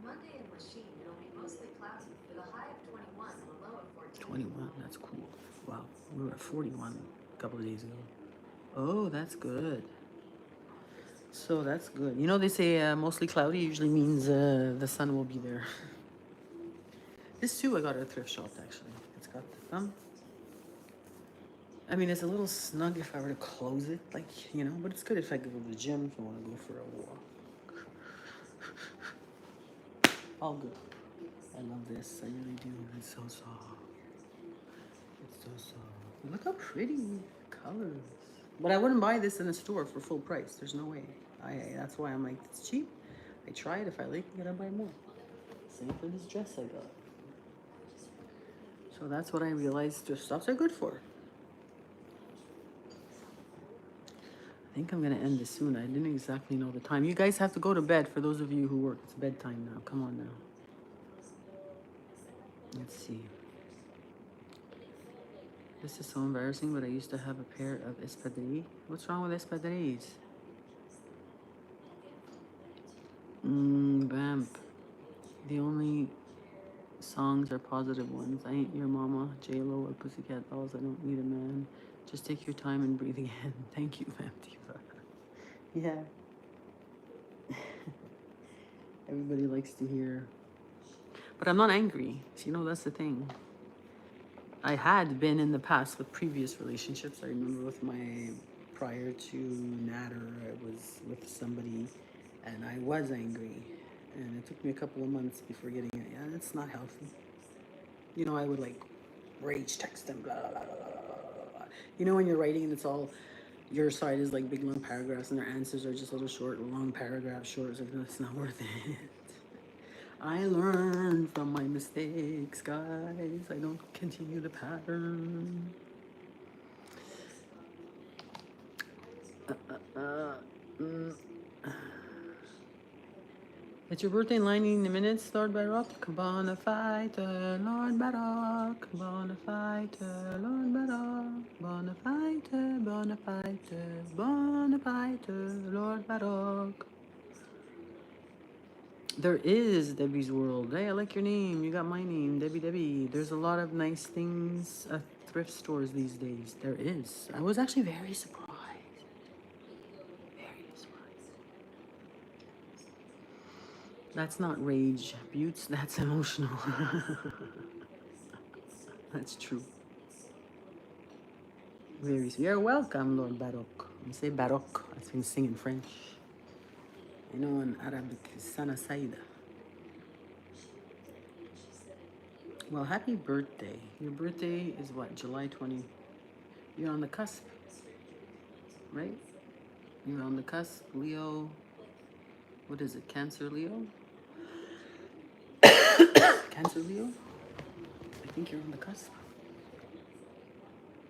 Monday in Lachine, it'll be mostly cloudy with a high of 21 and a low of 14. 21, that's cool. Wow, we were at 41 a couple of days ago. Oh, that's good. So that's good. You know, they say mostly cloudy usually means the sun will be there. This too I got at a thrift shop, actually. It's got the thumb. I mean, it's a little snug if I were to close it, like, you know, but it's good if I go to the gym, if I want to go for a walk. All good. I love this. I really do. It's so soft. It's so soft. Look how pretty colors. But I wouldn't buy this in a store for full price. There's no way. That's why I'm like, it's cheap. I try it. If I like it, I gotta buy more. Same for this dress I got. So that's what I realized thrift shops are good for. I think I'm gonna end this soon. I didn't exactly know the time. You guys have to go to bed for those of you who work. It's bedtime now. Come on now. Let's see. This is so embarrassing, but I used to have a pair of espadrilles. What's wrong with espadrilles? Vamp. The only songs are positive ones. I ain't your mama, J-Lo, or Pussycat Dolls. I don't need a man. Just take your time and breathe again. Thank you, Vamp Diva. Yeah. Everybody likes to hear. But I'm not angry. So, you know, that's the thing. I had been in the past with previous relationships. I remember with my prior to Natter, I was with somebody and I was angry. And it took me a couple of months before getting it. Yeah, it's not healthy. You know, I would like rage text them, blah, blah, blah, blah, blah, blah. You know, when you're writing and it's all, your side is like big long paragraphs and their answers are just little short, long paragraphs, short. It's like, no, it's not worth it. I learn from my mistakes, guys. I don't continue the pattern. Uh, mm. It's your birthday in 90 minutes, Lord Baroque. Bonafide, Lord Baroque. Bonafide, Lord Baroque. Bonafide, Bonafide, Bonafide, Lord Baroque. There is Debbie's World. Hey, I like your name. You got my name, Debbie Debbie. There's a lot of nice things at thrift stores these days. There is. I was actually very surprised. Very surprised. That's not rage, Buttes. That's emotional. That's true. Very. You're welcome, Lord Baroque. I say Baroque. I can sing in French. I know in Arabic is Sana Saida. Well, happy birthday. Your birthday is what? July 20. You're on the cusp, right? You're on the cusp. Leo. What is it? Cancer Leo? Cancer Leo? I think you're on the cusp.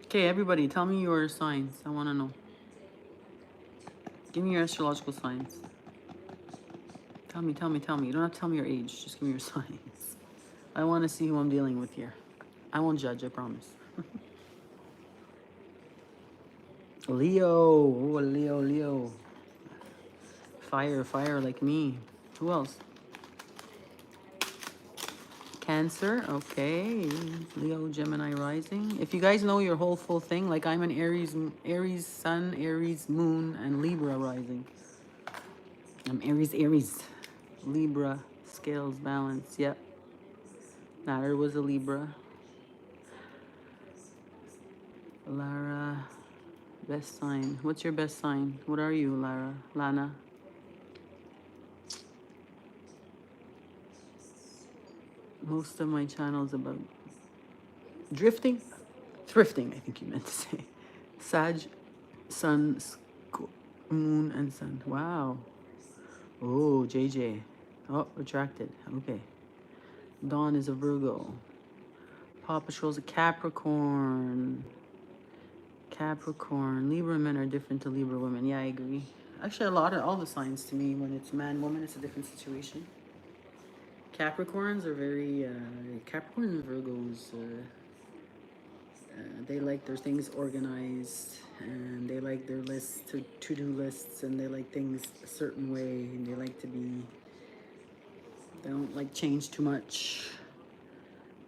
Okay, everybody, tell me your signs. I want to know. Give me your astrological signs. Tell me, tell me, tell me. You don't have to tell me your age. Just give me your signs. I want to see who I'm dealing with here. I won't judge, I promise. Leo. Oh, Leo, Leo. Fire, fire like me. Who else? Cancer. Okay. Leo, Gemini rising. If you guys know your whole full thing, like I'm an Aries, Aries sun, Aries moon, and Libra rising. I'm Aries, Aries. Libra, scales, balance. Yep. Natter was a Libra. Lara, best sign. What's your best sign? What are you, Lara? Lana? Most of my channels about drifting, thrifting, I think you meant to say. Sag, sun, moon, and sun. Wow. Oh, JJ. Oh, retracted. Okay. Dawn is a Virgo. Paw Patrol's a Capricorn. Capricorn. Libra men are different to Libra women. Yeah, I agree. Actually, all the signs to me, when it's man, woman, it's a different situation. Capricorns are very, Capricorns and Virgos, they like their things organized, and they like their lists, to-do lists, and they like things a certain way, and they like to be, they don't like change too much.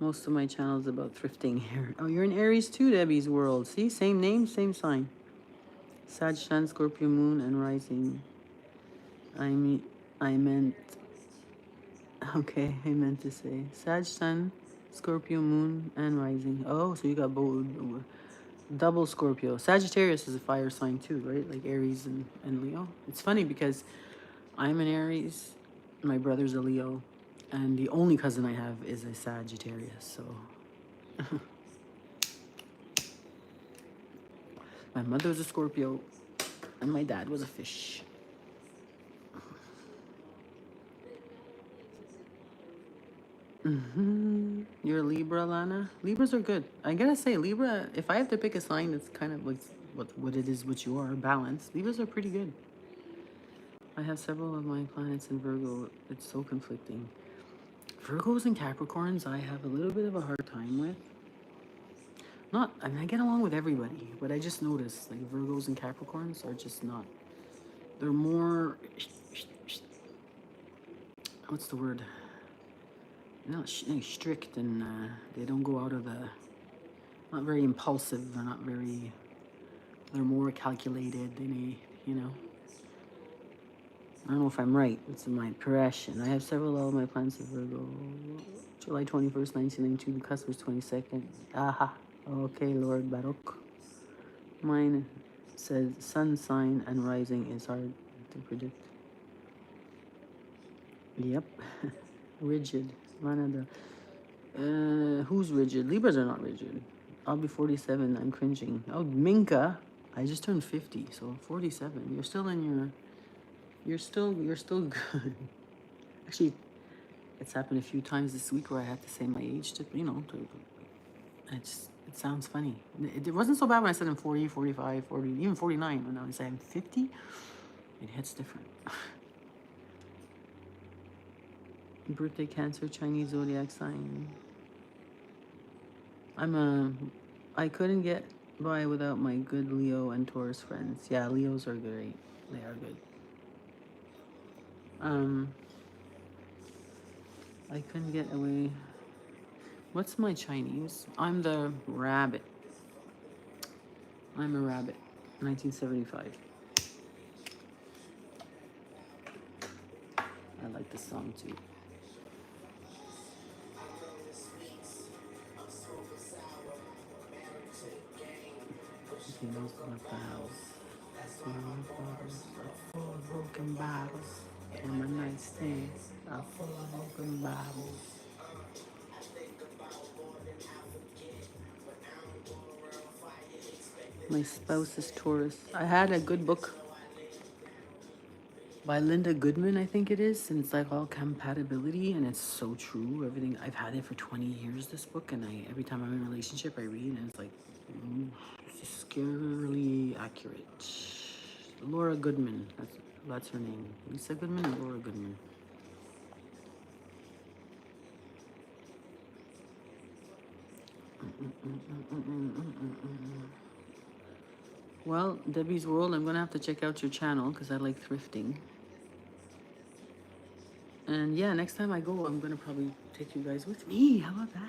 Most of my channel is about thrifting here. Oh, you're in Aries too, Debbie's World. See, same name, same sign. Sag, Sun, Scorpio, Moon, and Rising. I meant, okay, I meant to say Sag, Sun, Scorpio, Moon, and Rising. Oh, so you got both, double Scorpio. Sagittarius is a fire sign too, right? Like Aries and Leo. It's funny because I'm an Aries, my brother's a Leo, and the only cousin I have is a Sagittarius, so. My mother was a Scorpio, and my dad was a fish. You're a Libra, Lana? Libras are good. I gotta say, Libra, if I have to pick a sign that's kind of like what it is, what you are, balance, Libras are pretty good. I have several of my planets in Virgo. It's so conflicting. Virgos and Capricorns, I have a little bit of a hard time with. Not, I mean, I get along with everybody, but I just noticed, like, Virgos and Capricorns are just not, they're more, what's the word? Not strict, and they don't go out of the, not very impulsive, they're not very, they're more calculated, they may, you know. I don't know if I'm right. It's my impression. I have several of my planets of Virgo. July 21st, 1992. The cusp was 22nd. Aha. Okay, Lord Baruch. Mine says sun sign and rising is hard to predict. Yep. Rigid. Manada. Who's rigid? Libras are not rigid. I'll be 47. I'm cringing. Oh, Minka. I just turned 50, so 47. You're still in your... You're still good. Actually, it's happened a few times this week where I had to say my age to, you know, it's It sounds funny. It wasn't so bad when I said I'm 40, 45, 40, even 49. When I say I'm 50, it hits different. Birthday Cancer, Chinese zodiac sign. I couldn't get by without my good Leo and Taurus friends. Yeah, Leos are great. They are good. Um, I couldn't get away. What's my Chinese? I'm the rabbit. I'm a rabbit. 1975. I like this song too. He knows what the house. Full of broken bottles. And my nightstands are full of broken bottles. My spouse is Taurus. I had a good book by Linda Goodman, I think it is, and it's like all compatibility, and it's so true. Everything I've had it for 20 years. This book, and every time I'm in a relationship, I read, and it's like scarily accurate. Laura Goodman. That's her name. Lisa Goodman or Laura Goodman. Well, Debbie's World, I'm gonna have to check out your channel because I like thrifting. And yeah, next time I go, I'm gonna probably take you guys with me. How about that?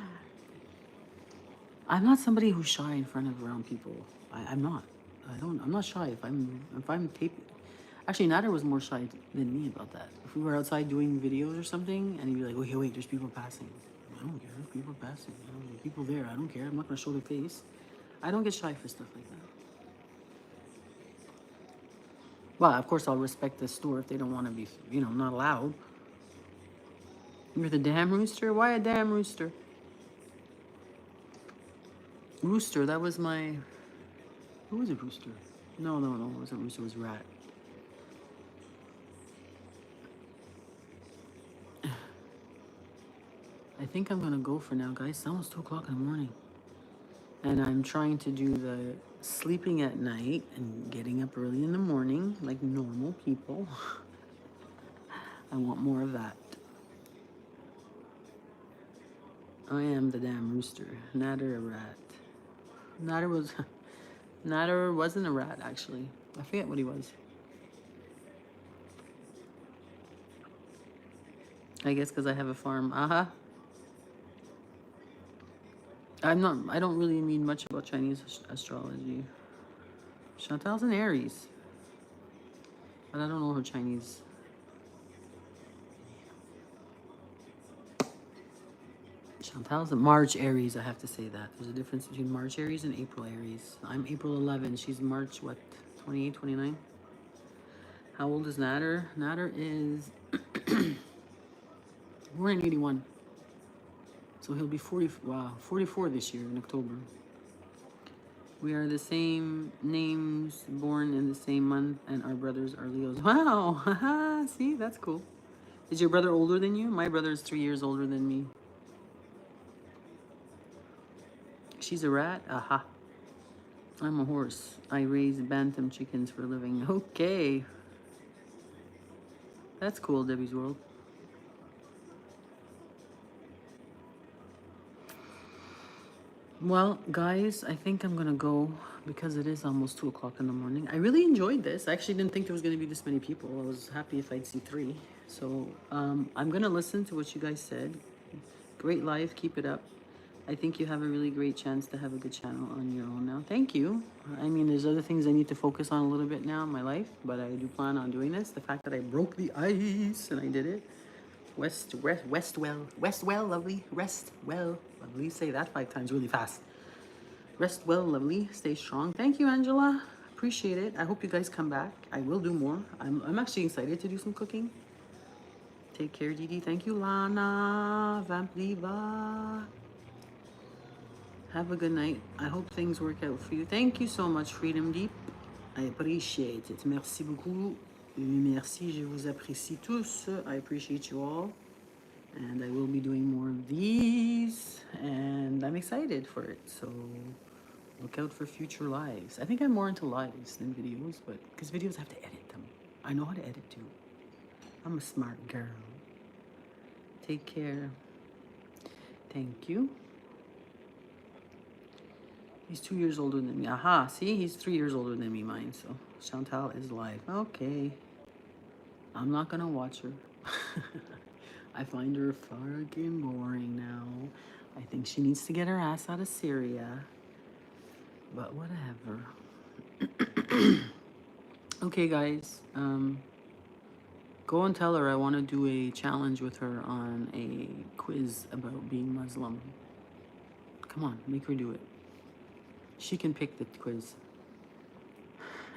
I'm not somebody who's shy in front of around people. I'm not. I'm not shy. If I'm taping. Actually, Nader was more shy than me about that. If we were outside doing videos or something, and he'd be like, "Okay, wait, there's people passing." I don't care. People passing. There's people there. I don't care. I'm not gonna show their face. I don't get shy for stuff like that. Well, of course, I'll respect the store if they don't want to be, not allowed. You're the damn rooster? Why a damn rooster? Rooster, that was my... Who was a rooster? No, it wasn't rooster, it was rat. I think I'm gonna go for now, guys. It's almost 2 o'clock in the morning. And I'm trying to do the sleeping at night and getting up early in the morning, like normal people. I want more of that. I am the damn rooster. Nader a rat. Nader wasn't a rat, actually. I forget what he was. I guess because I have a farm. Aha. I don't really mean much about Chinese astrology. Chantal's an Aries. But I don't know her Chinese. Chantal's a March Aries, I have to say that. There's a difference between March Aries and April Aries. I'm April 11. She's March, 28, 29? How old is Nader? Nader is... We're in 81. So he'll be 44 this year in October. We are the same names, born in the same month, and our brothers are Leos. Wow! See, that's cool. Is your brother older than you? My brother is 3 years older than me. She's a rat? Aha. I'm a horse. I raise bantam chickens for a living. Okay. That's cool, Debbie's World. Well, guys, I think I'm gonna go because it is almost 2 o'clock in the morning. I really enjoyed this. I actually didn't think there was gonna be this many people. I was happy if I'd see 3. So I'm gonna listen to what you guys said. Great life, keep it up. I think you have a really great chance to have a good channel on your own now. Thank you. I mean, there's other things I need to focus on a little bit now in my life, but I do plan on doing this. The fact that I broke the ice and I did it. Rest well, lovely. Rest well, lovely. Say that 5 times really fast. Rest well, lovely. Stay strong. Thank you, Angela. Appreciate it. I hope you guys come back. I will do more. I'm actually excited to do some cooking. Take care, Didi. Thank you, Lana Vampliva. Have a good night. I hope things work out for you. Thank you so much, Freedom Deep. I appreciate it. Merci beaucoup. Merci, je vous apprécie tous. I appreciate you all. And I will be doing more of these. And I'm excited for it. So look out for future lives. I think I'm more into lives than videos, but because videos I have to edit them. I know how to edit too. I'm a smart girl. Take care. Thank you. He's 2 years older than me. Aha, see? He's 3 years older than me, mine. So Chantal is live. Okay. I'm not gonna watch her. I find her fucking boring now. I think she needs to get her ass out of Syria. But whatever. Okay, guys. Go and tell her I want to do a challenge with her on a quiz about being Muslim. Come on, make her do it. She can pick the quiz.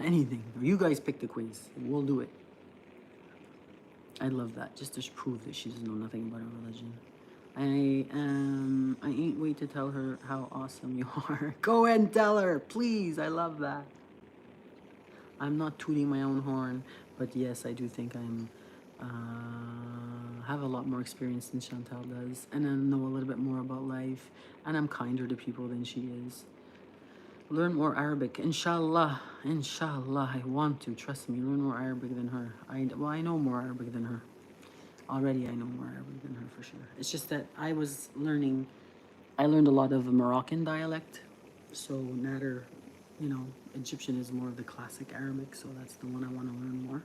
Anything. You guys pick the quiz. We'll do it. I love that. Just to prove that she doesn't know nothing about her religion. I ain't wait to tell her how awesome you are. Go and tell her, please. I love that. I'm not tooting my own horn, but yes, I do think I'm have a lot more experience than Chantal does, and I know a little bit more about life, and I'm kinder to people than she is. Learn more Arabic, inshallah. Inshallah, I want to. Trust me, learn more Arabic than her. I know more Arabic than her. Already, I know more Arabic than her for sure. It's just that I learned a lot of Moroccan dialect, so Nader, Egyptian is more of the classic Arabic, so that's the one I want to learn more.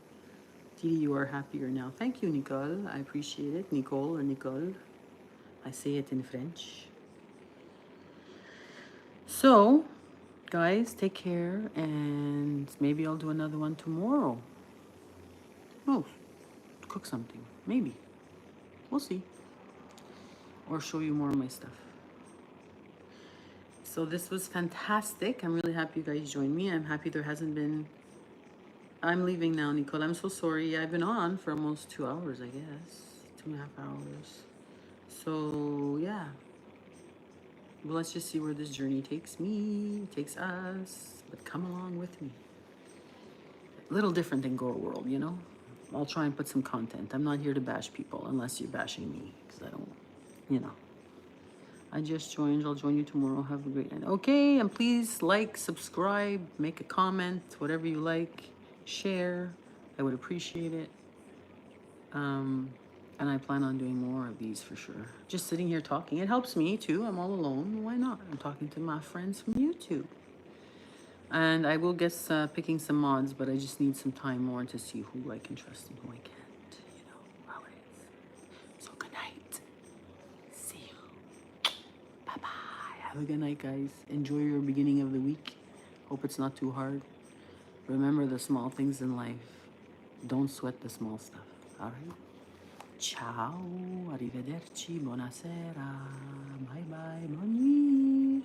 Didi, you are happier now. Thank you, Nicole. I appreciate it. Nicole or Nicole. I say it in French. So, guys, take care, and maybe I'll do another one tomorrow. Oh, cook something. Maybe. We'll see. Or show you more of my stuff. So this was fantastic. I'm really happy you guys joined me. I'm happy there hasn't been... I'm leaving now, Nicole. I'm so sorry. I've been on for almost 2 hours, I guess. 2.5 hours. So, yeah. Well, let's just see where this journey takes me, takes us. But come along with me. A little different than Gore World, you know? I'll try and put some content. I'm not here to bash people unless you're bashing me. Because I don't, I just joined. I'll join you tomorrow. Have a great night. Okay, and please like, subscribe, make a comment, whatever you like. Share. I would appreciate it. And I plan on doing more of these for sure. Just sitting here talking. It helps me too. I'm all alone. Why not? I'm talking to my friends from YouTube. And I will guess picking some mods, but I just need some time more to see who I can trust and who I can't. You know how it is. So good night. See you. Bye-bye. Have a good night, guys. Enjoy your beginning of the week. Hope it's not too hard. Remember the small things in life. Don't sweat the small stuff. All right? Ciao. Arrivederci. Buonasera. Bye-bye. Bonne nuit.